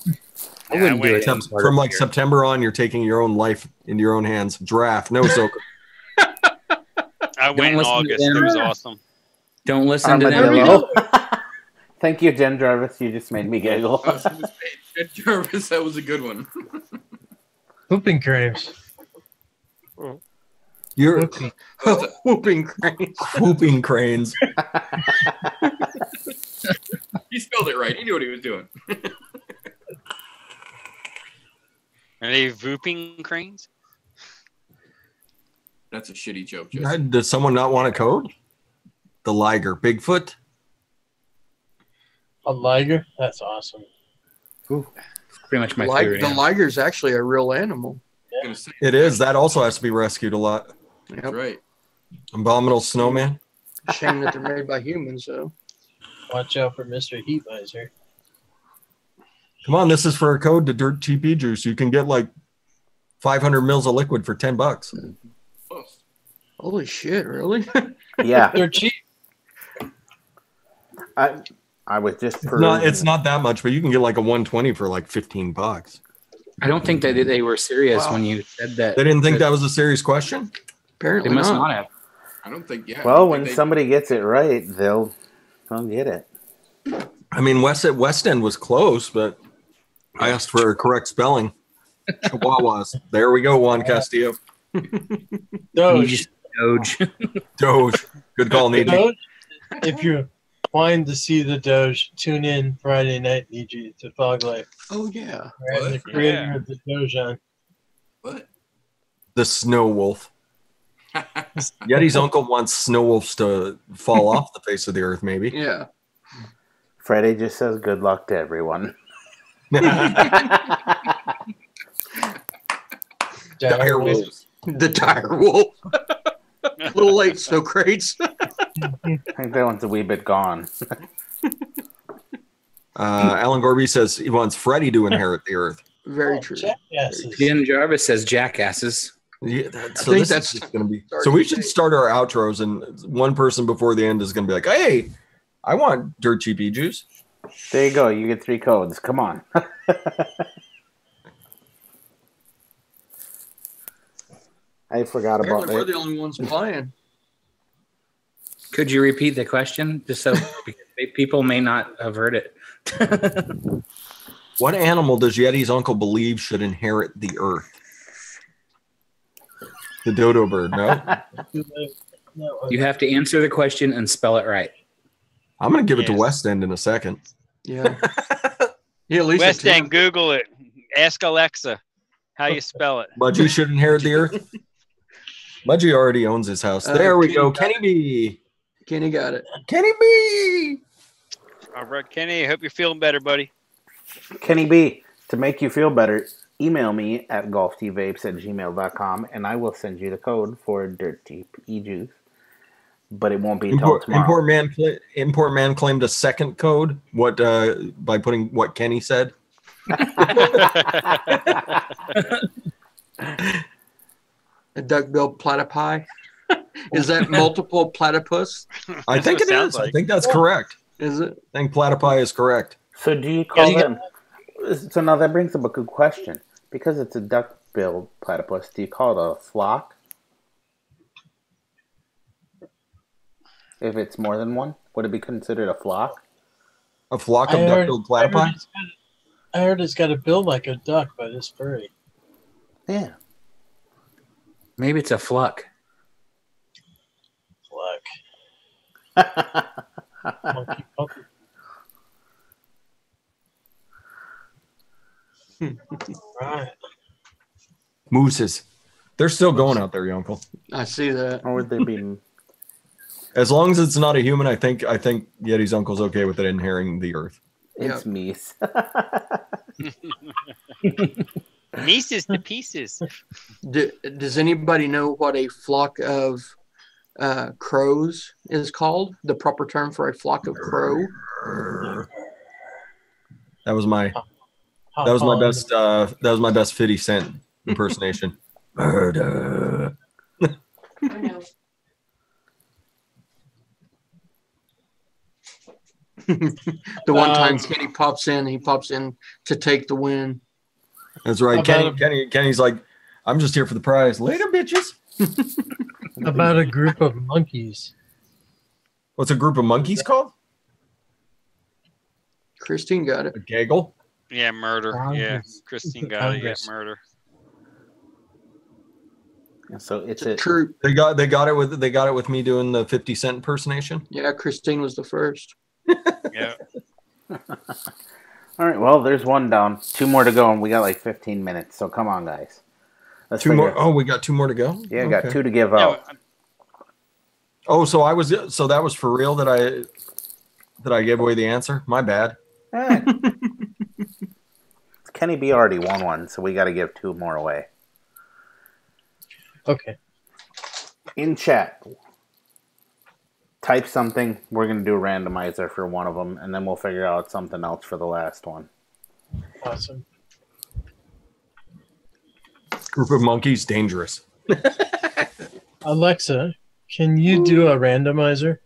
I wouldn't do it. From like September on, you're taking your own life into your own hands. Draft. No soaker. I went in August. It was awesome. Don't listen to them. Thank you, Jen Jarvis. You just made me giggle. I was gonna say, Jen Jarvis, that was a good one. Whooping cranes. You're Whooping cranes. whooping cranes. He spelled it right. He knew what he was doing. Are they whooping cranes? That's a shitty joke, Justin. Does someone not want a code? The Liger. Bigfoot? A liger? That's awesome. Ooh, it's pretty much my favorite. The liger's actually a real animal. It is. That also has to be rescued a lot. That's right. Abominable snowman. Shame that they're made by humans, though. Watch out for Mr. Heat Miser. Come on, this is for a code to Dirt TP Juice. You can get like 500 mils of liquid for $10. Holy shit! Really? Yeah. They're cheap. I was just it's not that much, but you can get like a 120 for like $15. I don't think that they were serious when you said that. They didn't think that was a serious question? Apparently They must not have. I don't think. Yeah. Well, when somebody gets it right, they'll get it. I mean, West End was close, but I asked for a correct spelling. Chihuahuas. There we go, Juan Castillo. Doge. Doge. Good call, Needy. Doge, if you're wanting to see the Doge, tune in Friday night, EG, to Fog Life. Oh, yeah. Right, the creator of the Doge on. What? The Snow Wolf. Yeti's uncle wants snow wolves to fall off the face of the earth, maybe. Yeah. Freddie just says good luck to everyone. Dire wolves. The dire wolf. A little late, snow crates. I think that one's a wee bit gone. Alan Gorby says he wants Freddie to inherit the earth. Very true. Jen Jarvis says jackasses. Yeah, so this is just going to be. So we should start our outros, and one person before the end is going to be like, "Hey, I want Dirt GP juice." There you go. You get 3 codes. Come on. I forgot about Apparently we're it. the only ones playing. Could you repeat the question just so people may not have heard it? What animal does Yeti's uncle believe should inherit the earth? The dodo bird, no? You have to answer the question and spell it right. I'm going to give it to West End in a second. Yeah. Yeah, Lisa. West End, Google it. Ask Alexa how you spell it. Mudgy should inherit the earth. Mudgy already owns his house. There we go. Kenny B. Kenny got it. Kenny B. All right, Kenny. I hope you're feeling better, buddy. Kenny B, to make you feel better, email me at golftvapes@gmail.com and I will send you the code for Dirt TP Juice. But it won't be until tomorrow. Import man claimed a second code. What by putting what Kenny said? A duck-billed platypi. Is that multiple platypus? I think it is. Like. I think that's correct. Is it? I think platypi is correct. So do you call them? So now that brings up a good question. Because it's a duck-billed platypus, do you call it a flock? If it's more than one, would it be considered a flock? A flock of duck-billed platypi? I heard it's got a bill like a duck, but it's furry. Yeah. Maybe it's a fluck. Monkey puppy. Right. Mooses. They're still going out there, your uncle. I see that. Or would they be? As long as it's not a human, I think Yeti's uncle's okay with it inheriting the earth. It's meese. Nieces to pieces. Does anybody know what a flock of crows is called? The proper term for a flock of crow? That was my best. That was my best 50 Cent impersonation. Murder. The one time Kenny pops in, he pops in to take the win. That's right. Kenny's like, I'm just here for the prize. Later, bitches. About a group of monkeys. What's a group of monkeys called? Christine got it. A gaggle? Yeah, murder. Yeah, Christine got it. Yeah, murder. So it's true. They got it with me doing the 50 Cent impersonation. Yeah, Christine was the first. Yeah. All right. Well, there's one down. 2 more to go, and we got like 15 minutes. So come on, guys. Let's 2 more. Oh, we got 2 more to go. Yeah, okay. Got 2 to give out. Oh, so that was for real that I gave away the answer? My bad. Kenny B already won one, so we got to give 2 more away. Okay. In chat, type something. We're going to do a randomizer for one of them, and then we'll figure out something else for the last one. Awesome. Group of monkeys, dangerous. Alexa, can you do a randomizer?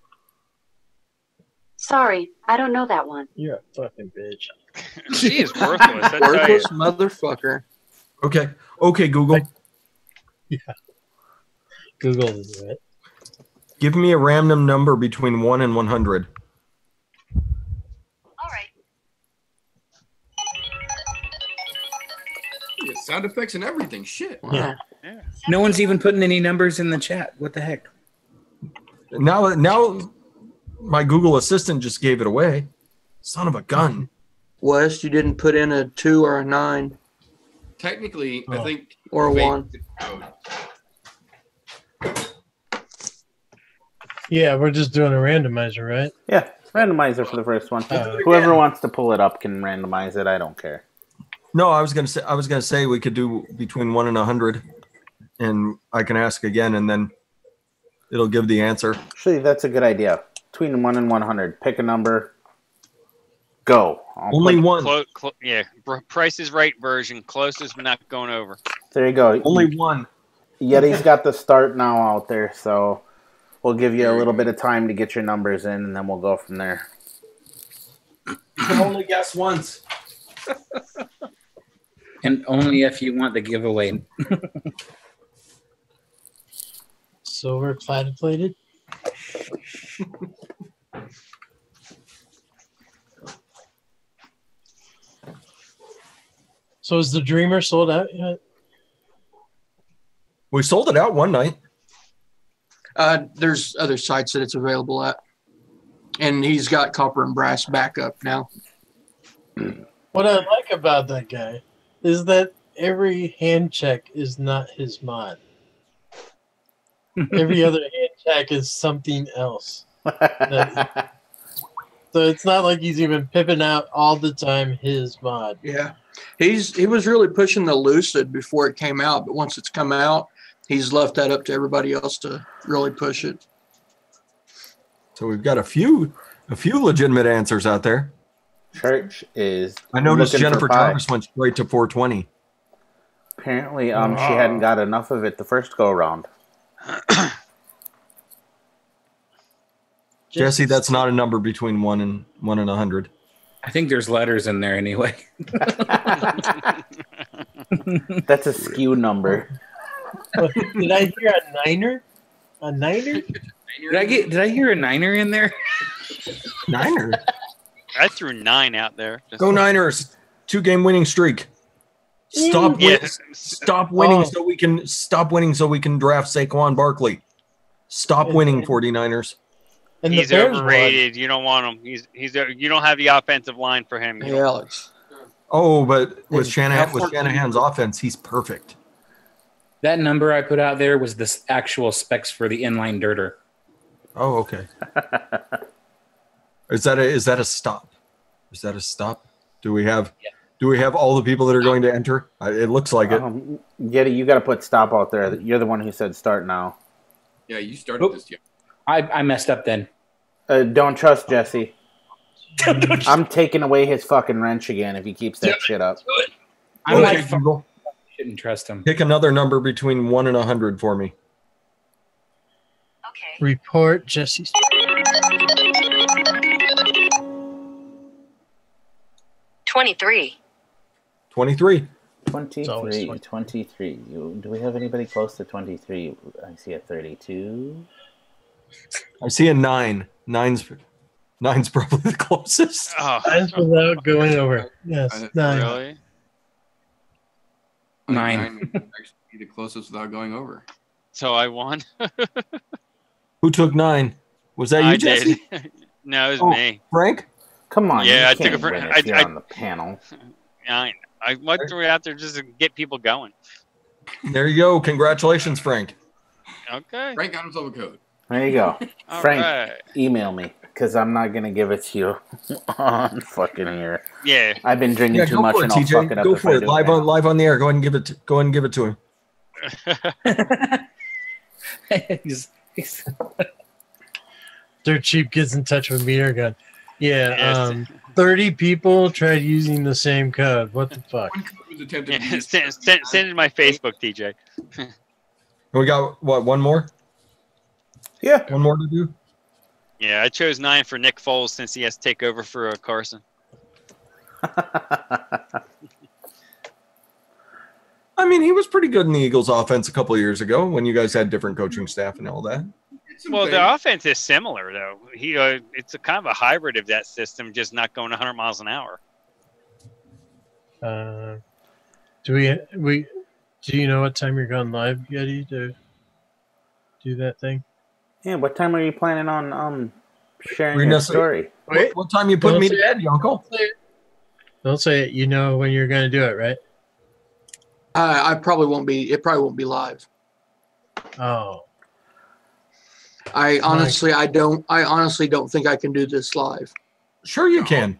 Sorry, I don't know that one. You're a fucking bitch. She is worthless. Worthless motherfucker. Okay, Google. Yeah. Google is it. Give me a random number between 1 and 100. All right. Yeah, sound effects and everything. Shit. Yeah. No one's even putting any numbers in the chat. What the heck? Now my Google Assistant just gave it away. Son of a gun. Wes, you didn't put in a 2 or a 9. Technically, I think. Or a 1. Yeah, we're just doing a randomizer, right? Yeah, randomizer for the first one. Whoever wants to pull it up can randomize it. I don't care. No, I was gonna say we could do between 1 and 100, and I can ask again, and then it'll give the answer. Actually, that's a good idea. Between 1 and 100, pick a number. Go. Only one. Yeah, Price is Right version. Closest, but not going over. There you go. Only one. Yeti's got the start now out there, so we'll give you a little bit of time to get your numbers in, and then we'll go from there. You can only guess once. And only if you want the giveaway. Silver plated. So is the Dreamer sold out yet? We sold it out one night. There's other sites that it's available at. And he's got copper and brass backup now. What I like about that guy is that every hand check is not his mod. Every other hand check is something else. So it's not like he's even pipping out all the time his mod. Yeah. He was really pushing the Lucid before it came out, but once it's come out, he's left that up to everybody else to really push it. So we've got a few legitimate answers out there. Church is. I noticed Jennifer Jarvis went straight to 420. Apparently, she hadn't got enough of it the first go around. Jesse, that's not a number between 1 and 100. I think there's letters in there anyway. That's a skew number. Did I hear a niner? A niner? Did I hear a niner in there? Niner? I threw 9 out there. Go Niners! 2-game winning streak. Stop winning so we can draft Saquon Barkley. Stop winning, 49ers. And he's overrated. You don't want him. You don't have the offensive line for him. Hey, Alex. Oh, but with Shanahan's offense, he's perfect. That number I put out there was the actual specs for the inline dirter. Oh, okay. Is that a stop? Is that a stop? Do we have all the people that are going to enter? It looks like it. Yeti, you got to put stop out there. You're the one who said start now. Yeah, you started this. Yeah. I messed up then. Don't trust Jesse. I'm taking away his fucking wrench again if he keeps that shit up. I shouldn't trust him. Pick another number between 1 and 100 for me. Okay. Report Jesse's. 23. 23. 23. Do we have anybody close to 23? I see a 32. I see a 9. 9's 9's probably the closest. Oh, 9's without going over. Yes, 9. really? 9. Would actually be the closest without going over. So I won. Who took 9? Was that you, I Jesse? did. No, it was me. Frank? Come on, Yeah, you I took can't it for- win if you're on the panel. I went through out there just to get people going. There you go. Congratulations, Frank. Okay. Frank got himself a code. There you go. All Frank, right. email me because I'm not gonna give it to you on fucking here. Yeah. I've been drinking Yeah, too go much for it, and I'll fuck TJ. it up. Go if for I it. do Live on the air. Go ahead and give it to him. Dirt Cheap gets in touch with Meter Gun. Yeah, Yes. 30 people tried using the same code. What the fuck? One code was attempted to Yeah, use. send it to my Facebook, TJ. We got what? One more? Yeah. One more to do? Yeah, I chose 9 for Nick Foles since he has to take over for Carson. I mean, he was pretty good in the Eagles' offense a couple of years ago when you guys had different coaching staff and all that. Well, the offense is similar though. It's a kind of a hybrid of that system, just not going 100 miles an hour. Do you know what time you're going live, Yeti, to do that thing? Yeah, what time are you planning on sharing We're your not- story? What time you put Don't me say to bed, Uncle? Don't say it. You know when you're going to do it, right? I probably won't be. It probably won't be live. Oh. I honestly don't think I can do this live. Sure you can.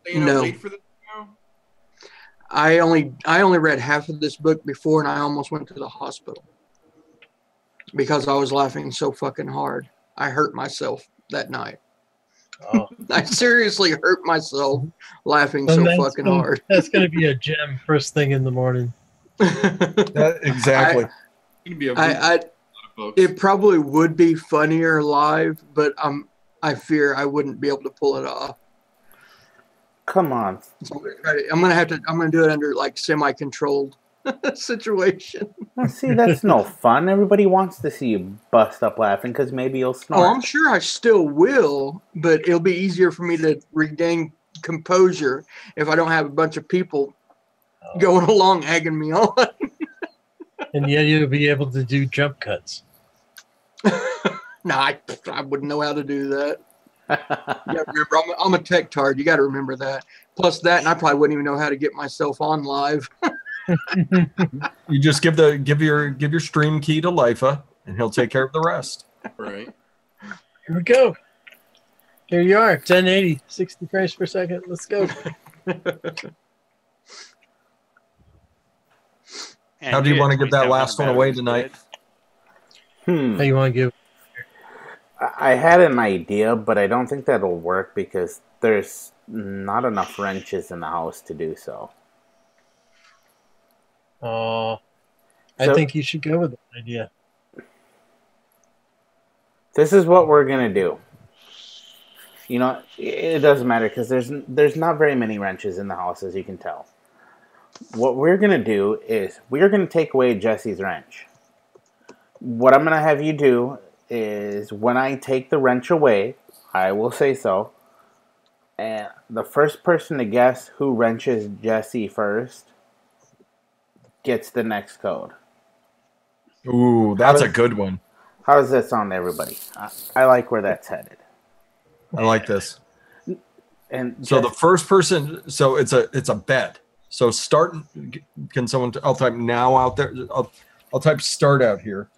Staying up No. late for this now? I only read half of this book before, and I almost went to the hospital because I was laughing so fucking hard. I hurt myself that night. Oh. I seriously hurt myself laughing And so that's fucking gonna- hard. That's going to be a gem first thing in the morning. Exactly. It can be a folks. It probably would be funnier live, but I fear I wouldn't be able to pull it off. Come on. So I'm gonna do it under like semi-controlled situation. Well, see, that's no fun. Everybody wants to see you bust up laughing because maybe you'll snort. Oh, I'm sure I still will, but it'll be easier for me to regain composure if I don't have a bunch of people going along egging me on. And yet you'll be able to do jump cuts. No, I wouldn't know how to do that. You gotta remember, I'm a tech tard. You got to remember that. Plus that, and I probably wouldn't even know how to get myself on live. You just give your stream key to LIFA, and he'll take care of the rest. Right. Here we go. Here you are, 1080, 60 frames per second. Let's go. How do you want to get that last one away tonight? How you want to give? I had an idea, but I don't think that'll work because there's not enough wrenches in the house to do so. I So- think you should go with that idea. This is what we're gonna do. You know, it doesn't matter because there's not very many wrenches in the house, as you can tell. What we're gonna do is we're gonna take away Jesse's wrench. What I'm gonna have you do is when I take the wrench away, I will say so, and the first person to guess who wrenches Jesse first gets the next code. Ooh, that's a good one. How does that sound to everybody? I like where that's headed. I like this. And So the first person, so it's a bet. So start. Can someone? I'll type now out there. I'll type start out here.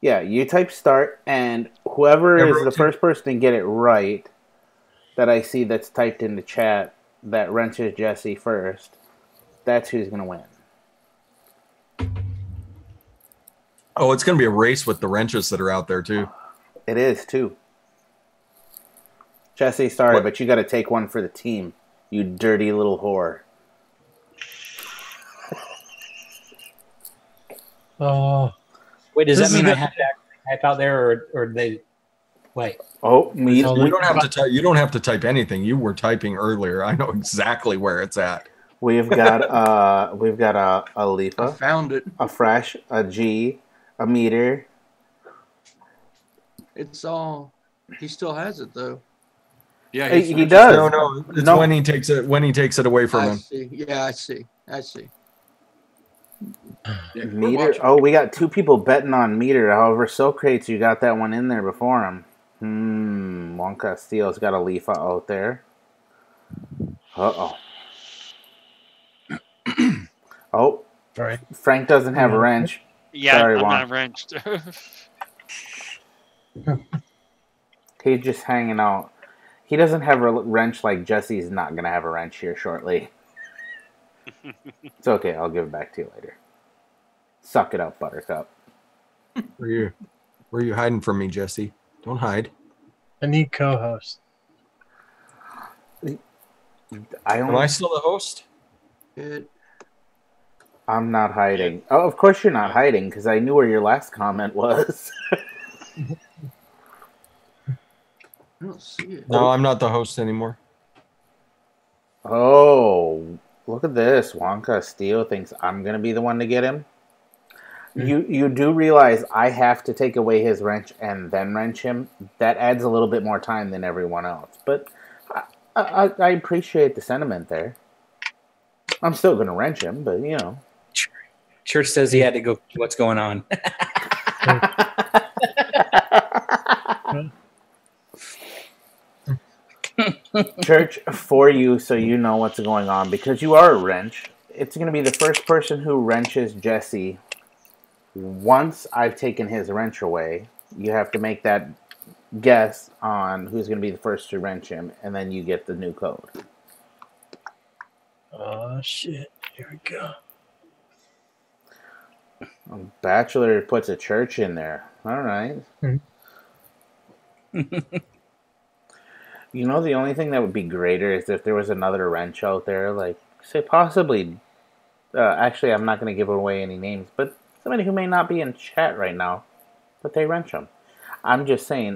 yeah, you type start, and whoever is the first person to get it right that I see that's typed in the chat that wrenches Jesse first, that's who's going to win. Oh, it's going to be a race with the wrenches that are out there too. It is, too. Jesse, sorry, What? but you got to take one for the team, you dirty little whore. Oh, Wait, does This that is mean I the- have to actually type out there, or they? Wait. Oh, me. Oh, You don't have to type. You don't have to type anything. You were typing earlier. I know exactly where it's at. We've got a I LIFA, found it. a Fresh, a G, a Meter. It's all. He still has it though. Yeah, he does. No, it's when he takes it away from him. See. Yeah, I see. Yeah, Meter. Oh, we got 2 people betting on Meter. However, Socrates, you got that one in there before him. Juan Castillo's got a LIFA out there. Uh-oh. Oh, Sorry. Frank doesn't have a wrench. Yeah, Sorry, I'm Juan. not wrenched. He's just hanging out. He doesn't have a wrench like Jesse's not going to have a wrench here shortly. It's okay. I'll give it back to you later. Suck it up, Buttercup. Where are you hiding from me, Jesse? Don't hide. I need co-host. Am I still the host? I'm not hiding. Oh, of course you're not hiding, because I knew where your last comment was. I don't see it. No, I'm not the host anymore. Oh, look at this. Juan Castillo thinks I'm going to be the one to get him. You do realize I have to take away his wrench and then wrench him. That adds a little bit more time than everyone else. But I appreciate the sentiment there. I'm still going to wrench him, but you know. Church says he had to go. What's going on? Church, for you, so you know what's going on, because you are a wrench. It's going to be the first person who wrenches Jesse. Once I've taken his wrench away, you have to make that guess on who's going to be the first to wrench him, and then you get the new code. Oh, shit. Here we go. Bachelor puts a church in there. All right. You know, the only thing that would be greater is if there was another wrench out there, like, say, possibly, actually, I'm not going to give away any names, but somebody who may not be in chat right now, but they wrench them. I'm just saying,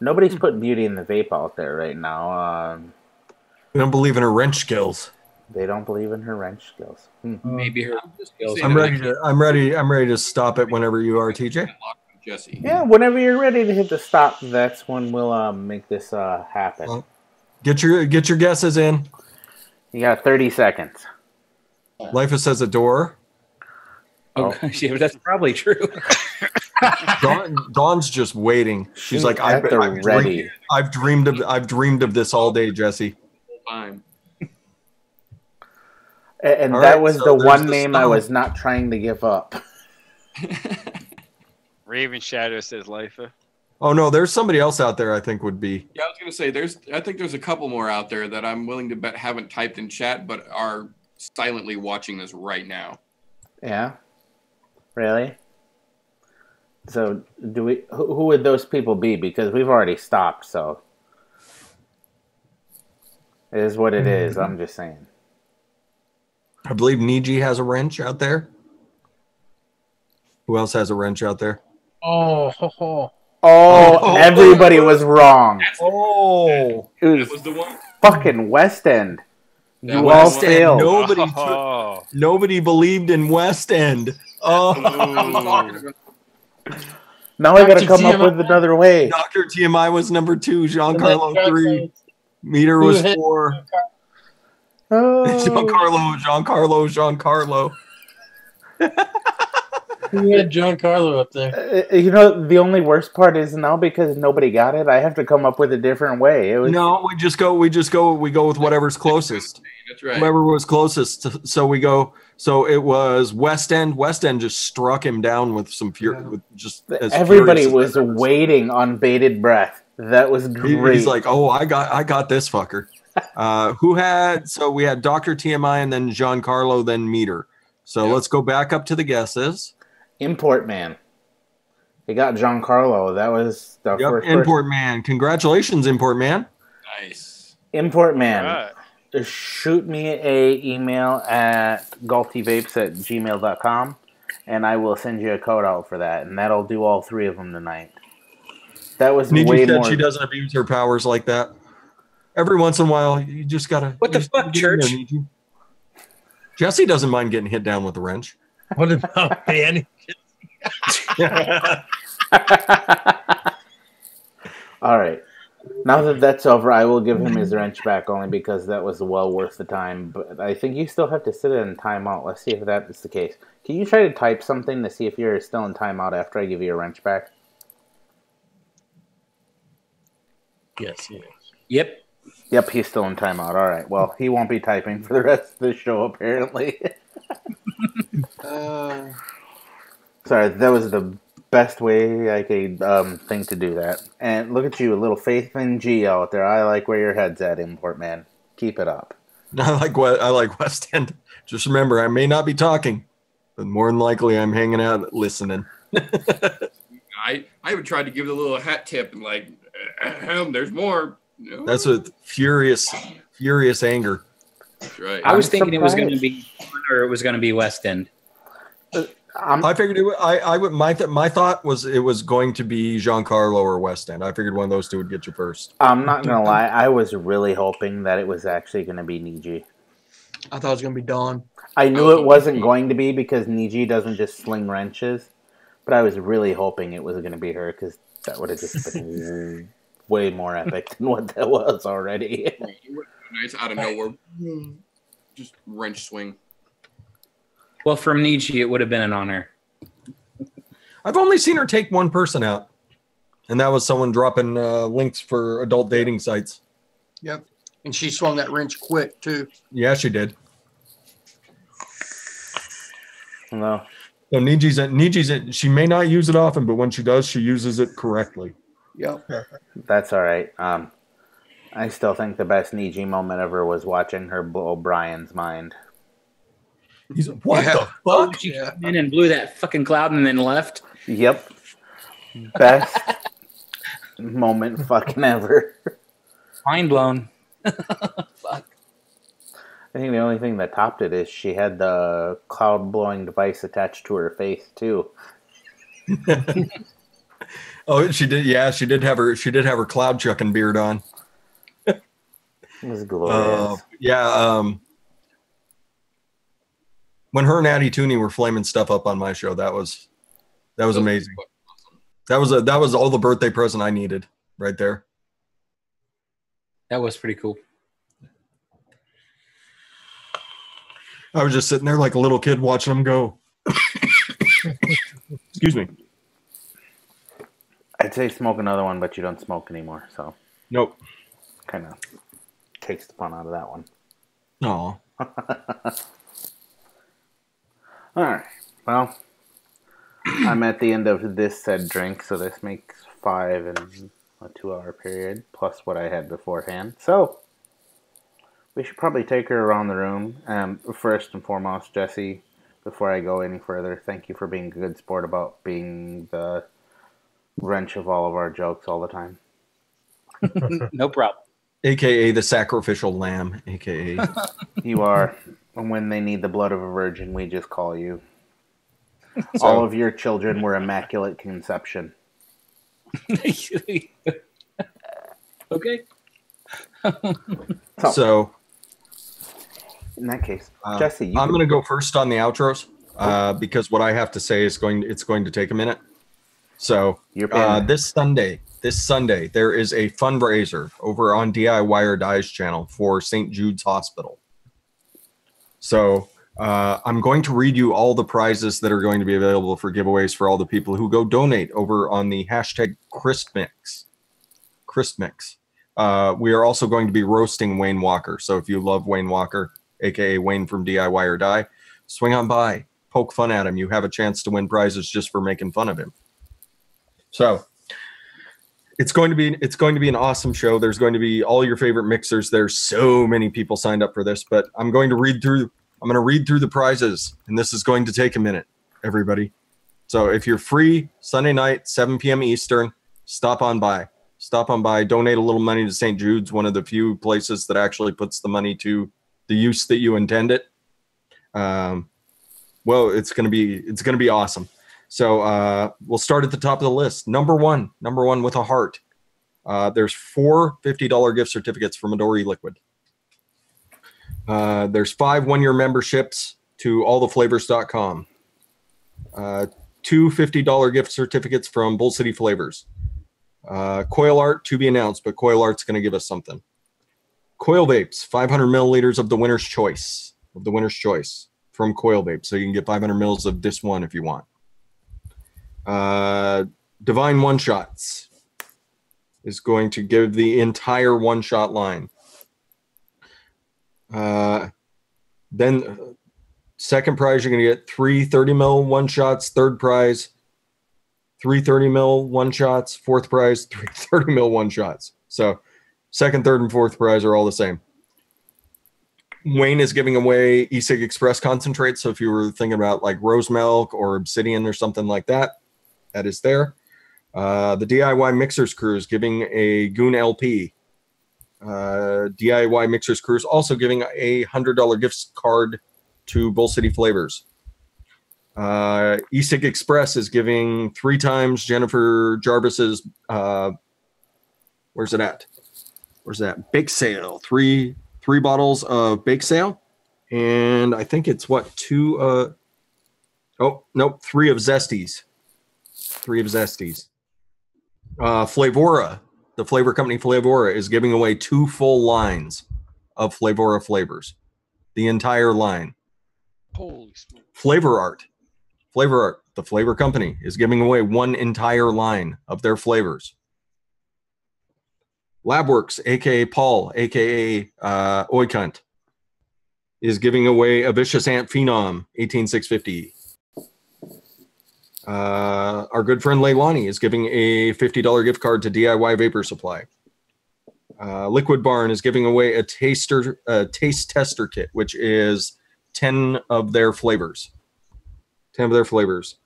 nobody's putting Beauty in the Vape out there right now. They don't believe in her wrench skills. They don't believe in her wrench skills. Maybe her skills. I'm ready to stop it whenever you are, TJ. Jesse. Yeah, whenever you're ready to hit the stop, that's when we'll make this happen. Well, get your guesses in. You got 30 seconds. LIFA says a door. Oh, yeah, but that's probably true. Dawn's just waiting. She's like, I've dreamed of this all day, Jesse. Fine. And all that right, was so the one the name stone. I was not trying to give up. Raven Shadow says LIFA. Oh no, there's somebody else out there I think would be. Yeah, I was gonna say I think there's a couple more out there that I'm willing to bet haven't typed in chat but are silently watching this right now. Yeah? Really? So who would those people be? Because we've already stopped, so it is what it is. I'm just saying. I believe Niji has a wrench out there. Who else has a wrench out there? Oh, everybody was wrong. Oh, It was the one. Fucking West End. That You was all West End. failed. Nobody believed in West End. Oh, Now I gotta come up with another way. Dr. TMI was number 2, Giancarlo 3, Meter was 4. Oh. Giancarlo. We had Giancarlo up there. You know, the only worst part is now because nobody got it, I have to come up with a different way. No, we go with whatever's closest. That's right. Whoever was closest. So we go. So it was West End. West End just struck him down with some fury. Everybody was waiting on bated breath. That was great. He's like, "Oh, I got this fucker." Who had? So we had Dr. TMI and then Giancarlo, then Meter. So let's go back up to the guesses. Import Man. He got Giancarlo. That was the first. Import Man. Congratulations, Import Man. Nice. Import Man. Right. Shoot me a email at galtivapes@gmail.com and I will send you a code out for that, and that'll do all 3 of them tonight. That was Niji way said more. she doesn't abuse her powers like that. Every once in a while, you just gotta. What the fuck, Church? Jesse doesn't mind getting hit down with a wrench. What about Danny? All right. Now that that's over, I will give him his wrench back only because that was well worth the time. But I think you still have to sit in timeout. Let's see if that is the case. Can you try to type something to see if you're still in timeout after I give you your wrench back? Yes, he is. Yep. Yep, he's still in timeout. All right. Well, he won't be typing for the rest of the show, apparently. Sorry, that was the best way I could think to do that. And look at you, a little faith in G out there. I like where your head's at, Import Man. Keep it up. I like West End. Just remember, I may not be talking, but more than likely, I'm hanging out listening. I even tried to give it a little hat tip and like, there's more. No. That's a furious anger. That's right. I was thinking it was going to be, or it was going to be West End. I figured my thought was it was going to be Giancarlo or West End. I figured one of those two would get you first. I'm not gonna lie, I was really hoping that it was actually gonna be Niji. I thought it was gonna be Dawn. I knew it wasn't going to be because Niji doesn't just sling wrenches, but I was really hoping it was gonna be her because that would have just been way more epic than what that was already. It would be nice out of nowhere, just wrench swing. Well, from Nietzsche, it would have been an honor. I've only seen her take one person out, and that was someone dropping links for adult dating sites. Yep, and she swung that wrench quick too. Yeah, she did. No. So Niji's she may not use it often, but when she does, she uses it correctly. Yep. That's all right. I still think the best Niji moment ever was watching her blow Brian's mind. He's like, what the fuck? She came in and blew that fucking cloud and then left. Yep. Best moment fucking ever. Mind blown. Fuck. I think the only thing that topped it is she had the cloud blowing device attached to her face too. Oh, she did. Yeah, she did have her cloud chucking beard on. It was glorious. When her and Addie Tooney were flaming stuff up on my show, that was amazing. That was all the birthday present I needed right there. That was pretty cool. I was just sitting there like a little kid watching them go. Excuse me. I'd say smoke another one, but you don't smoke anymore, so. Nope. Kind of takes the fun out of that one. No. All right. Well, I'm at the end of this said drink, so this makes 5 in a 2-hour period, plus what I had beforehand. So, we should probably take her around the room. First and foremost, Jesse, before I go any further, thank you for being a good sport about being the wrench of all of our jokes all the time. No problem. AKA the sacrificial lamb, AKA. You are. And when they need the blood of a virgin, we just call you. So, all of your children were immaculate conception. Okay. So, in that case, Jesse, I'm going to go first on the outros because what I have to say is going to take a minute. So this Sunday, there is a fundraiser over on DI Wire Dye's channel for St. Jude's Hospital. So I'm going to read you all the prizes that are going to be available for giveaways for all the people who go donate over on the hashtag Christmix. We are also going to be roasting Wayne Walker. So if you love Wayne Walker, aka Wayne from DI Wire Dye, swing on by, poke fun at him. You have a chance to win prizes just for making fun of him. So it's going to be an awesome show. There's going to be all your favorite mixers. There's so many people signed up for this, but I'm going to read through the prizes, and this is going to take a minute, everybody. So if you're free Sunday night, 7 p.m. Eastern, stop on by, donate a little money to St. Jude's, one of the few places that actually puts the money to the use that you intend it. Well, it's going to be awesome. So we'll start at the top of the list. Number one with a heart. There's 4 $50 gift certificates from Adore Eliquid. There's 5 one-year memberships to alltheflavors.com. 2 $50 gift certificates from Bull City Flavors. Coil Art to be announced, but Coil Art's going to give us something. Coil Vapes, 500 milliliters of the winner's choice. From Coil Vapes. So you can get 500 mils of this one if you want. Divine One Shots is going to give the entire one shot line. Then second prize, you're going to get 3 30 mil one shots. Third prize, 3 30 mil one shots. Fourth prize, 3 30 mil one shots. So second, third, and fourth prize are all the same. Wayne is giving away e-cig express concentrate. So if you were thinking about like rose milk or obsidian or something like that, that is there. The DIY Mixers crew is giving a Goon LP. DIY Mixers crew is also giving a $100 gift card to Bull City Flavors. E-cig Express is giving 3 times Jennifer Jarvis's, where's it at? Where's that? Bake Sale. 3 bottles of Bake Sale. And I think it's what, 3 of Zesties. 3 of Zesties. Flavora, the flavor company Flavora, is giving away 2 full lines of Flavora flavors. The entire line. Holy smoke. Flavor Art, the flavor company, is giving away 1 entire line of their flavors. Labworks, aka Paul, aka Oikunt, is giving away a Vicious Ant Phenom 18650. Our good friend Leilani is giving a $50 gift card to DIY Vapor Supply. Liquid Barn is giving away a taste tester kit, which is 10 of their flavors. 10 of their flavors.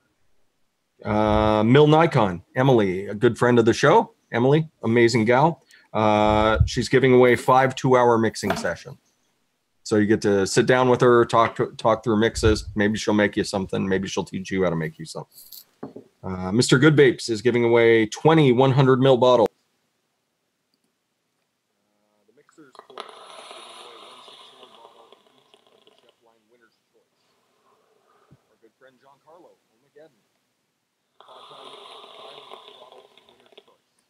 Mill Nikon, Emily, a good friend of the show. Emily, amazing gal. She's giving away 5 2-hour mixing sessions. So you get to sit down with her, talk through mixes. Maybe she'll make you something. Maybe she'll teach you how to make you something. Mr. Good Vapes is giving away 20 100 ml bottles. The Mixers Corp is giving away 1 6-ml bottle of each of the Chef Line Winner's Choice. Our good friend John Carlo, Ohmageddon. 5 bottles of Winner's Choice.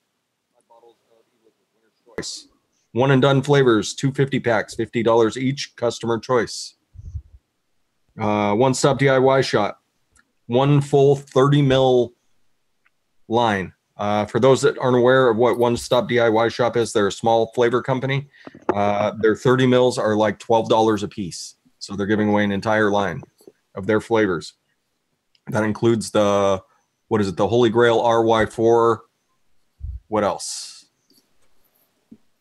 5 bottles of Eliquid Winner's Choice. One and done flavors, 2 50 packs, $50 each, customer choice. One Stop DIY shop, 1 full 30 mil line. For those that aren't aware of what One Stop DIY shop is, they're a small flavor company. Their 30 mils are like $12 a piece. So they're giving away an entire line of their flavors. That includes the Holy Grail RY4. What else?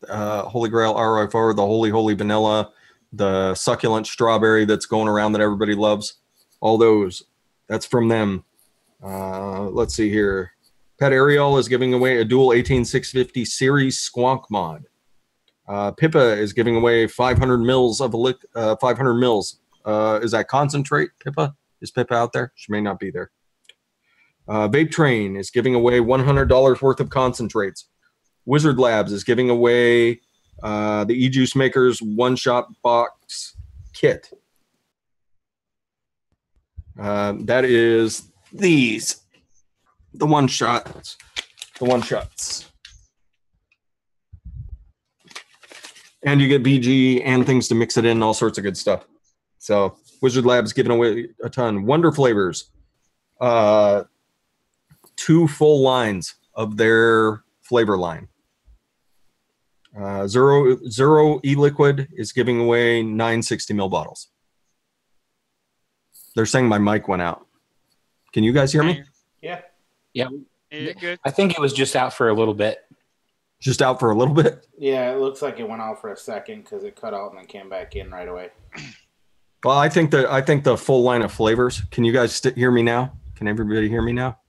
Holy Grail RY4, the Holy Vanilla, the succulent strawberry that's going around that everybody loves. All those. That's from them. Let's see here. Pet Ariel is giving away a dual 18650 series Squonk mod. Pippa is giving away 500 mils of 500 mils. Is that concentrate, Pippa? Is Pippa out there? She may not be there. Vape Train is giving away $100 worth of concentrates. Wizard Labs is giving away the e-juice makers one-shot box kit. That is these, the one-shots. And you get VG and things to mix it in, all sorts of good stuff. So Wizard Labs giving away a ton. Wonder Flavors, 2 full lines of their flavor line. Zero E-Liquid is giving away 9 60 ml bottles. They're saying my mic went out. Can you guys hear me? Yeah. Yeah. You're good. I think it was just out for a little bit. Just out for a little bit? Yeah, it looks like it went out for a second because it cut out and then came back in right away. Well, I think the full line of flavors. Can you guys hear me now? Can everybody hear me now?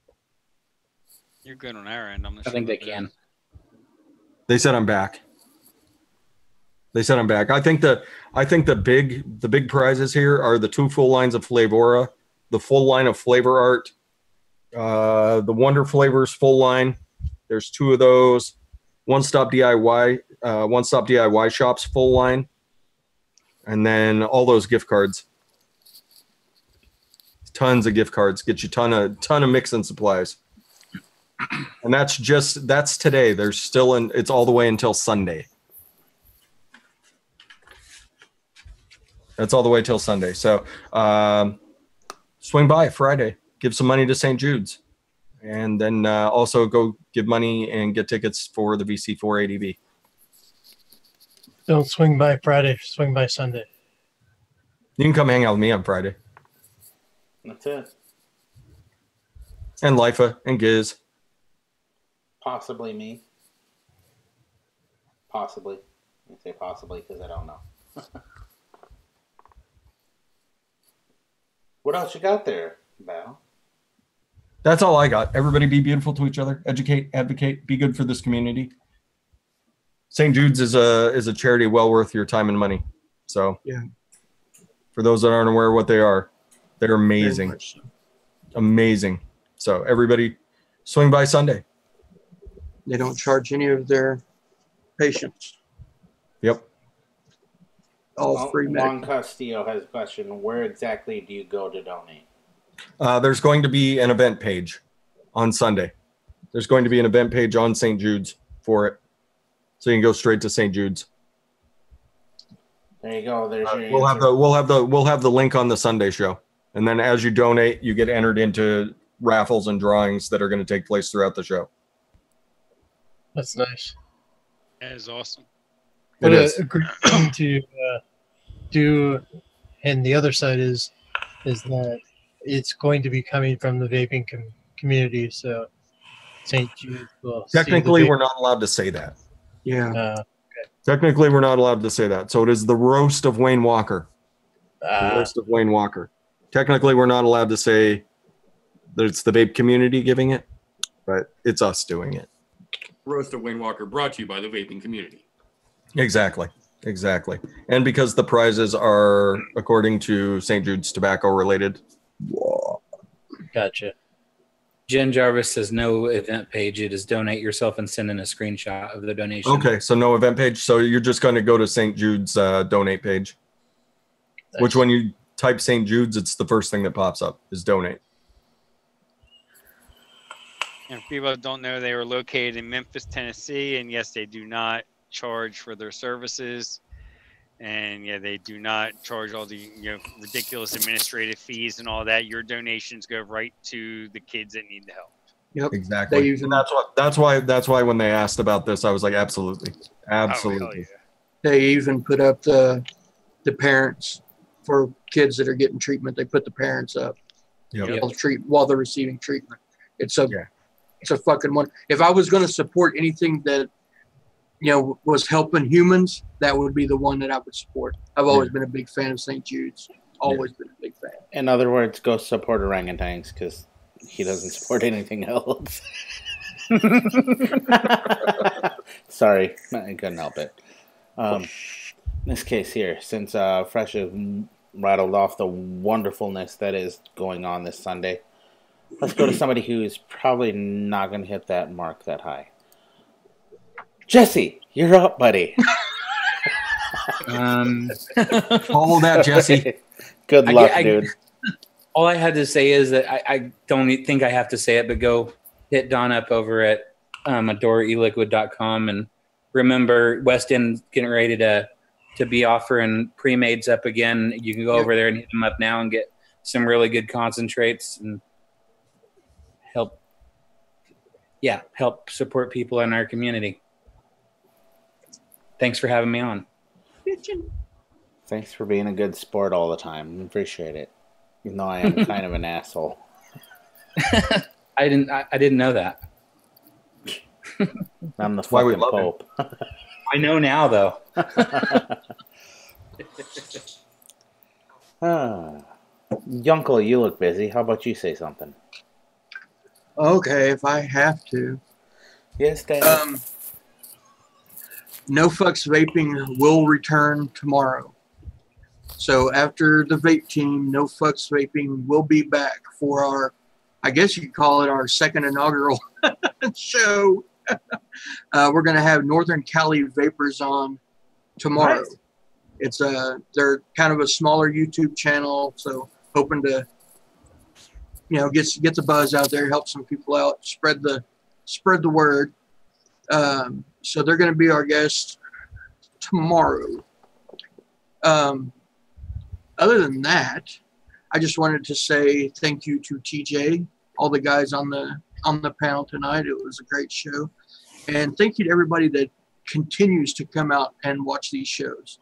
You're good on our end. I think they can. They said I'm back. I think the big prizes here are the 2 full lines of Flavora, the full line of Flavor Art, the Wonder Flavors full line. There's 2 of those. One Stop DIY shops full line, and then all those gift cards. Tons of gift cards get you ton of mix and supplies. And that's today. There's still it's all the way until Sunday. That's all the way till Sunday. So swing by Friday, give some money to St. Jude's, and then also go give money and get tickets for the VC4 ADV. Don't swing by Friday, swing by Sunday. You can come hang out with me on Friday. That's it. And LIFA and Giz. Possibly me. Possibly. I say possibly because I don't know. What else you got there, Val? That's all I got. Everybody be beautiful to each other. Educate, advocate, be good for this community. St. Jude's is a charity well worth your time and money. So Yeah. For those that aren't aware of what they are, they're amazing. Very much so. Amazing. So everybody swing by Sunday. They don't charge any of their patients. Yep. All free Juan medical. Castillo has a question. Where exactly do you go to donate? There's going to be an event page on Sunday. There's going to be an event page on St. Jude's for it. So you can go straight to St. Jude's. There you go. There's your We'll have the link on the Sunday show. And then as you donate, you get entered into raffles and drawings that are going to take place throughout the show. That's nice. That is awesome. It is. A great thing to do, and the other side is that it's going to be coming from the vaping community. So St. Jude will. Technically, we're not allowed to say that. Yeah. Technically, we're not allowed to say that. So it is the roast of Wayne Walker. The roast of Wayne Walker. Technically, we're not allowed to say that it's the vape community giving it, but it's us doing it. Roast of Wayne Walker brought to you by the vaping community. Exactly. And because the prizes are, according to St. Jude's, tobacco related. Gotcha. Jen Jarvis says no event page. It is donate yourself and send in a screenshot of the donation. Okay, so no event page. So you're just going to go to St. Jude's donate page, Nice. which when you type St. Jude's, it's the first thing that pops up is donate. And for people that don't know, they were located in Memphis, Tennessee, and yes, they do not charge for their services, and yeah, they do not charge all the ridiculous administrative fees and all that. Your donations go right to the kids that need the help. Yep. Exactly. They even, That's why when they asked about this, I was like, absolutely. Oh, hell yeah. they even put up the parents for kids that are getting treatment. They put the parents up Yep. while they're receiving treatment. It's a fucking one. If I was going to support anything that was helping humans, that would be the one that I would support. I've always been a big fan of St. Jude's. Always been a big fan. In other words, go support orangutans because he doesn't support anything else. Sorry, I couldn't help it. In this case here, since Fresh has rattled off the wonderfulness that is going on this Sunday, let's go to somebody who's probably not going to hit that mark that high. Jesse, you're up, buddy. Hold that, Jesse. Good luck, dude. All I had to say is that I don't think I have to say it, but go hit Don up over at adoreliquid.com and remember West End's getting ready to be offering pre-mades up again. You can go over there and hit them up now and get some really good concentrates and help support people in our community. Thanks for having me on. Thanks for being a good sport all the time. Appreciate it. Even though I am kind of an asshole. I didn't know that. I'm the fucking Pope. I know now, though. Yunkel, you look busy. How about you say something? Okay, if I have to. Yes, Dad. No Fucks Vaping will return tomorrow. So after the vape team, No Fucks Vaping will be back for our, I guess you could call it our second inaugural show. We're going to have Northern Cali Vapors on tomorrow. Nice. It's they're kind of a smaller YouTube channel, so hoping to get the buzz out there, help some people out, spread the spread the word. So they're going to be our guests tomorrow. Other than that, I just wanted to say thank you to TJ, all the guys on the panel tonight. It was a great show. And thank you to everybody that continues to come out and watch these shows.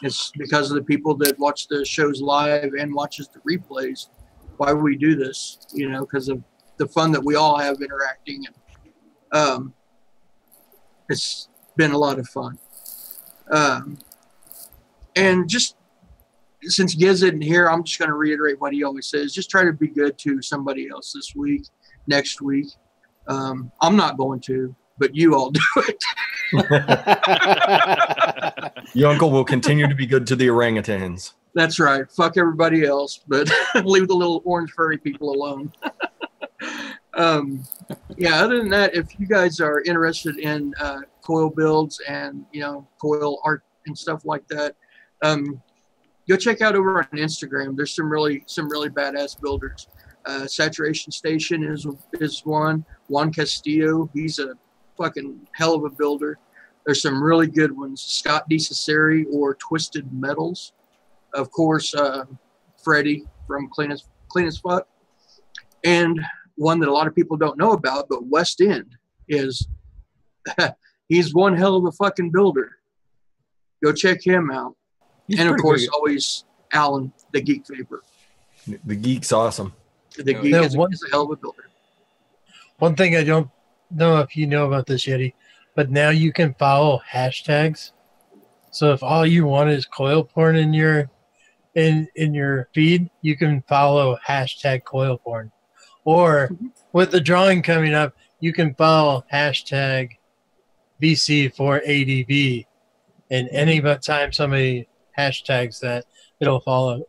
It's because of the people that watch the shows live and watches the replays why we do this, you know, because of the fun that we all have interacting. And it's been a lot of fun. And just since Gizzard isn't here, I'm just going to reiterate what he always says. Just try to be good to somebody else this week, next week. I'm not going to, but you all do it. Your uncle will continue to be good to the orangutans. That's right. Fuck everybody else, but leave the little orange furry people alone. Yeah, other than that, if you guys are interested in coil builds and, you know, coil art and stuff like that, go check out over on Instagram. There's some really badass builders. Saturation Station is one. Juan Castillo, he's a fucking hell of a builder. There's some really good ones. Scott DeCiceri or Twisted Metals. Of course, Freddie from Clean as Fuck. And one that a lot of people don't know about, but West End is, he's one hell of a fucking builder. Go check him out. And of course, always Alan, the Geek Vapor. The Geek's awesome. The Geek is a hell of a builder. One thing I don't know if you know about this, Yeti, but now you can follow hashtags. So if all you want is coil porn in your feed, you can follow hashtag coil porn. Or with the drawing coming up, you can follow hashtag VC4ADV. And any time somebody hashtags that, it'll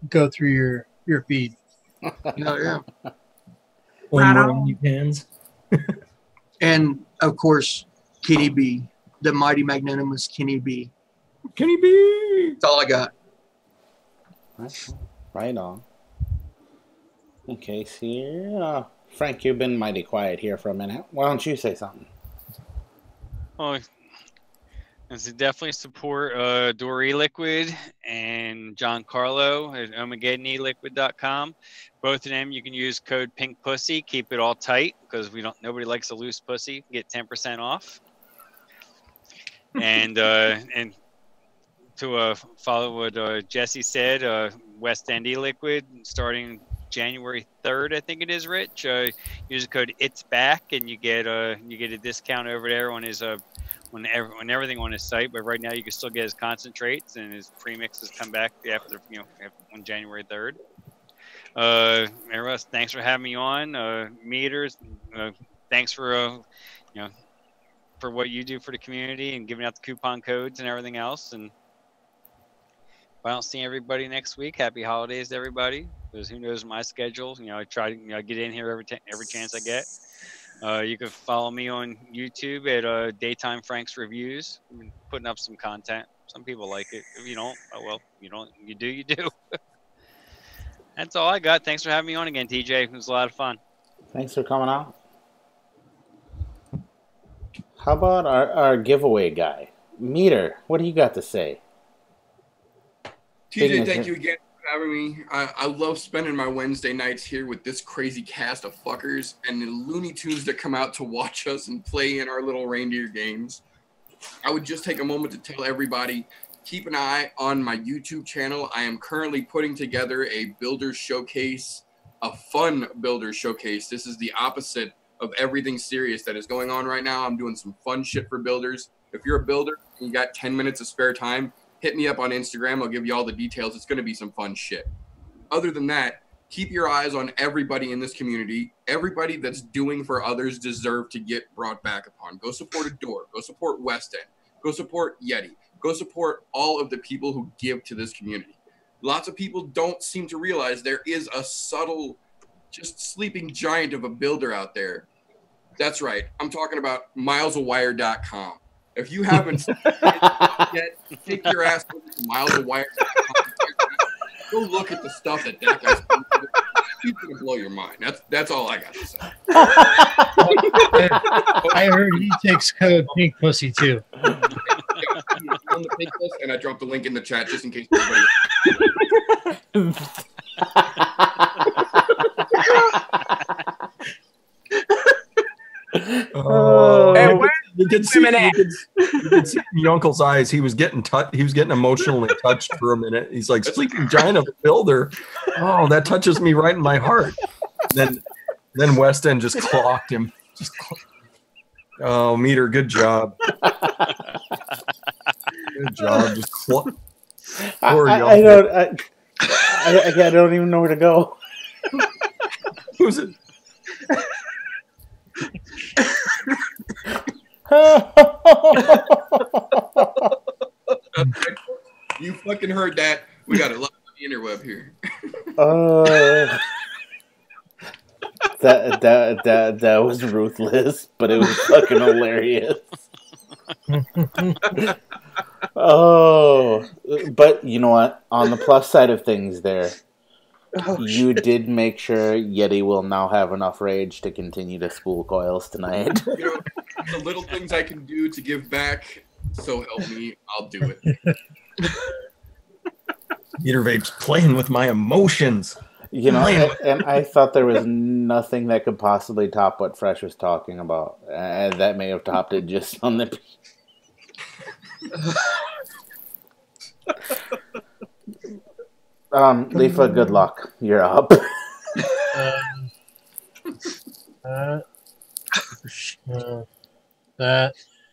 go through your feed. Yeah. You cans. And of course, Kenny B, the mighty magnanimous Kenny B. Kenny B. That's all I got. Right on. Okay, see, Frank, you've been mighty quiet here for a minute. Why don't you say something? Oh, and so definitely support Door Eliquid and John Carlo at OhmageddonEliquid.com. Both of them, you can use code Pink Pussy. Keep it all tight because nobody likes a loose pussy. Get 10% off. And to follow what Jesse said, West End Eliquid starting January 3rd, I think it is, Rich. Use the code It's Back and you get a discount over there on his on everything on his site. But right now you can still get his concentrates and his premixes come back after on January 3rd. Everyone, thanks for having me on. Meters, thanks for for what you do for the community and giving out the coupon codes and everything else. And if I don't see everybody next week, happy holidays to everybody. Because who knows my schedule? I try to get in here every chance I get. You can follow me on YouTube at Daytime Frank's Reviews. I'm putting up some content. Some people like it. If you don't, oh well, you don't. You do. That's all I got. Thanks for having me on again, TJ. It was a lot of fun. Thanks for coming out. How about our giveaway guy, Meter? What do you got to say? TJ, thank you again for having me. I love spending my Wednesday nights here with this crazy cast of fuckers and the Looney Tunes that come out to watch us and play in our little reindeer games. I would just take a moment to tell everybody, keep an eye on my YouTube channel. I am currently putting together a builder showcase, a fun builder showcase. This is the opposite of everything serious that is going on right now. I'm doing some fun shit for builders. If you're a builder and you got 10 minutes of spare time, hit me up on Instagram. I'll give you all the details. It's going to be some fun shit. Other than that, keep your eyes on everybody in this community. Everybody that's doing for others deserve to get brought back upon. Go support Adore. Go support West End. Go support Yeti. Go support all of the people who give to this community. Lots of people don't seem to realize there is a subtle, just sleeping giant of a builder out there. That's right. I'm talking about milesofwire.com. If you haven't yet, take your ass over to milesofwire.com. Go look at the stuff that guy's putting together. He's an to blow your mind. That's all I got to say. I heard he takes code Pink Pussy too. On the Pink List, and I dropped the link in the chat just in case anybody. You could see in your uncle's eyes. He was getting emotionally touched for a minute. He's like, "Sleeping giant of a builder. Oh, that touches me right in my heart." Then West End just clocked him. Oh, Meter, good job. Good job. Just I don't even know where to go. Who's it? You fucking heard that. We got a lot of the interweb here. That was ruthless, but it was fucking hilarious. Oh, but you know what? On the plus side of things there, you did make sure Yeti will now have enough rage to continue to spool coils tonight. You know, the little things I can do to give back, so help me, I'll do it. Meter Vapes playing with my emotions. You know, and I thought there was nothing that could possibly top what Fresh was talking about. That may have topped it just on the... LIFA, good luck. You're up.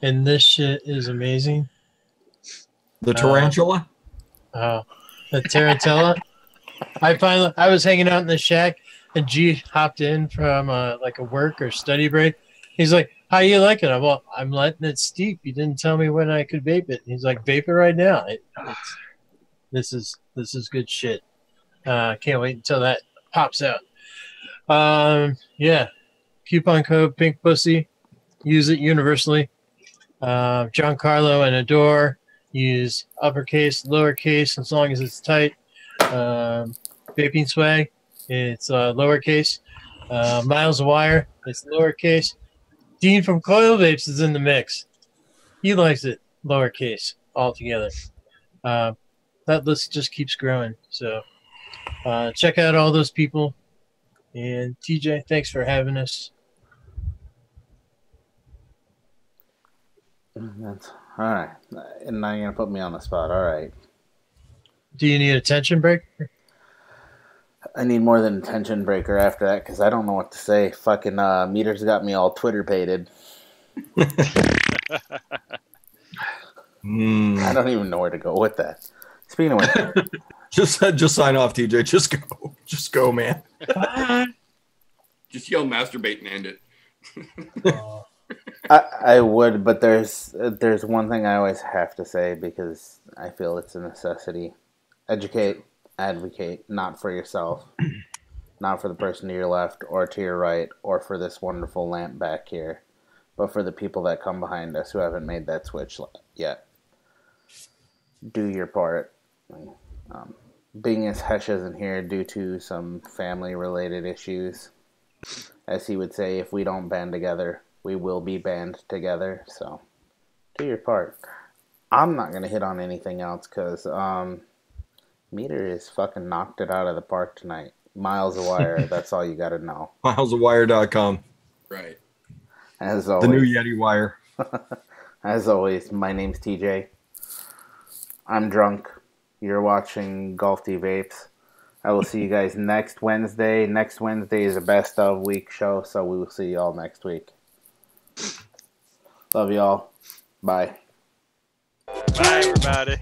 And this shit is amazing. The tarantula? The tarantella. I was hanging out in the shack, and G hopped in from like a work or study break. He's like, "How you liking it?" Well, I'm letting it steep. You didn't tell me when I could vape it. And he's like, "Vape it right now." This is good shit. Can't wait until that pops out. Yeah, coupon code Pink Pussy. Use it universally. Giancarlo and Adore use uppercase, lowercase, as long as it's tight. Vaping Swag, it's lowercase. Miles of Wire, it's lowercase. Dean from Coil Vapes is in the mix. He likes it lowercase altogether. That list just keeps growing. So check out all those people. And TJ, thanks for having us. That's all right. And now you're gonna put me on the spot. All right. Do you need a tension break? I need more than a tension breaker after that because I don't know what to say. Fucking Meter's got me all Twitter-pated. I don't even know where to go with that. Speaking of which, just sign off, TJ. Just go, man. Just yell masturbate and end it. I would, but there's one thing I always have to say because I feel it's a necessity. Educate, advocate, not for yourself, not for the person to your left or to your right or for this wonderful lamp back here, but for the people that come behind us who haven't made that switch yet. Do your part. Being as Hesh isn't here due to some family-related issues, as he would say, if we don't band together, we will be banned together. So, do your part. I'm not going to hit on anything else because Meter is fucking knocked it out of the park tonight. Miles of Wire, that's all you got to know. Milesofwire.com. Right. As always. The new Yeti Wire. As always, my name's TJ. I'm drunk. You're watching Yeti Vapes. I will see you guys next Wednesday. Next Wednesday is a best of week show, so we will see you all next week. Love y'all. Bye. Bye, everybody.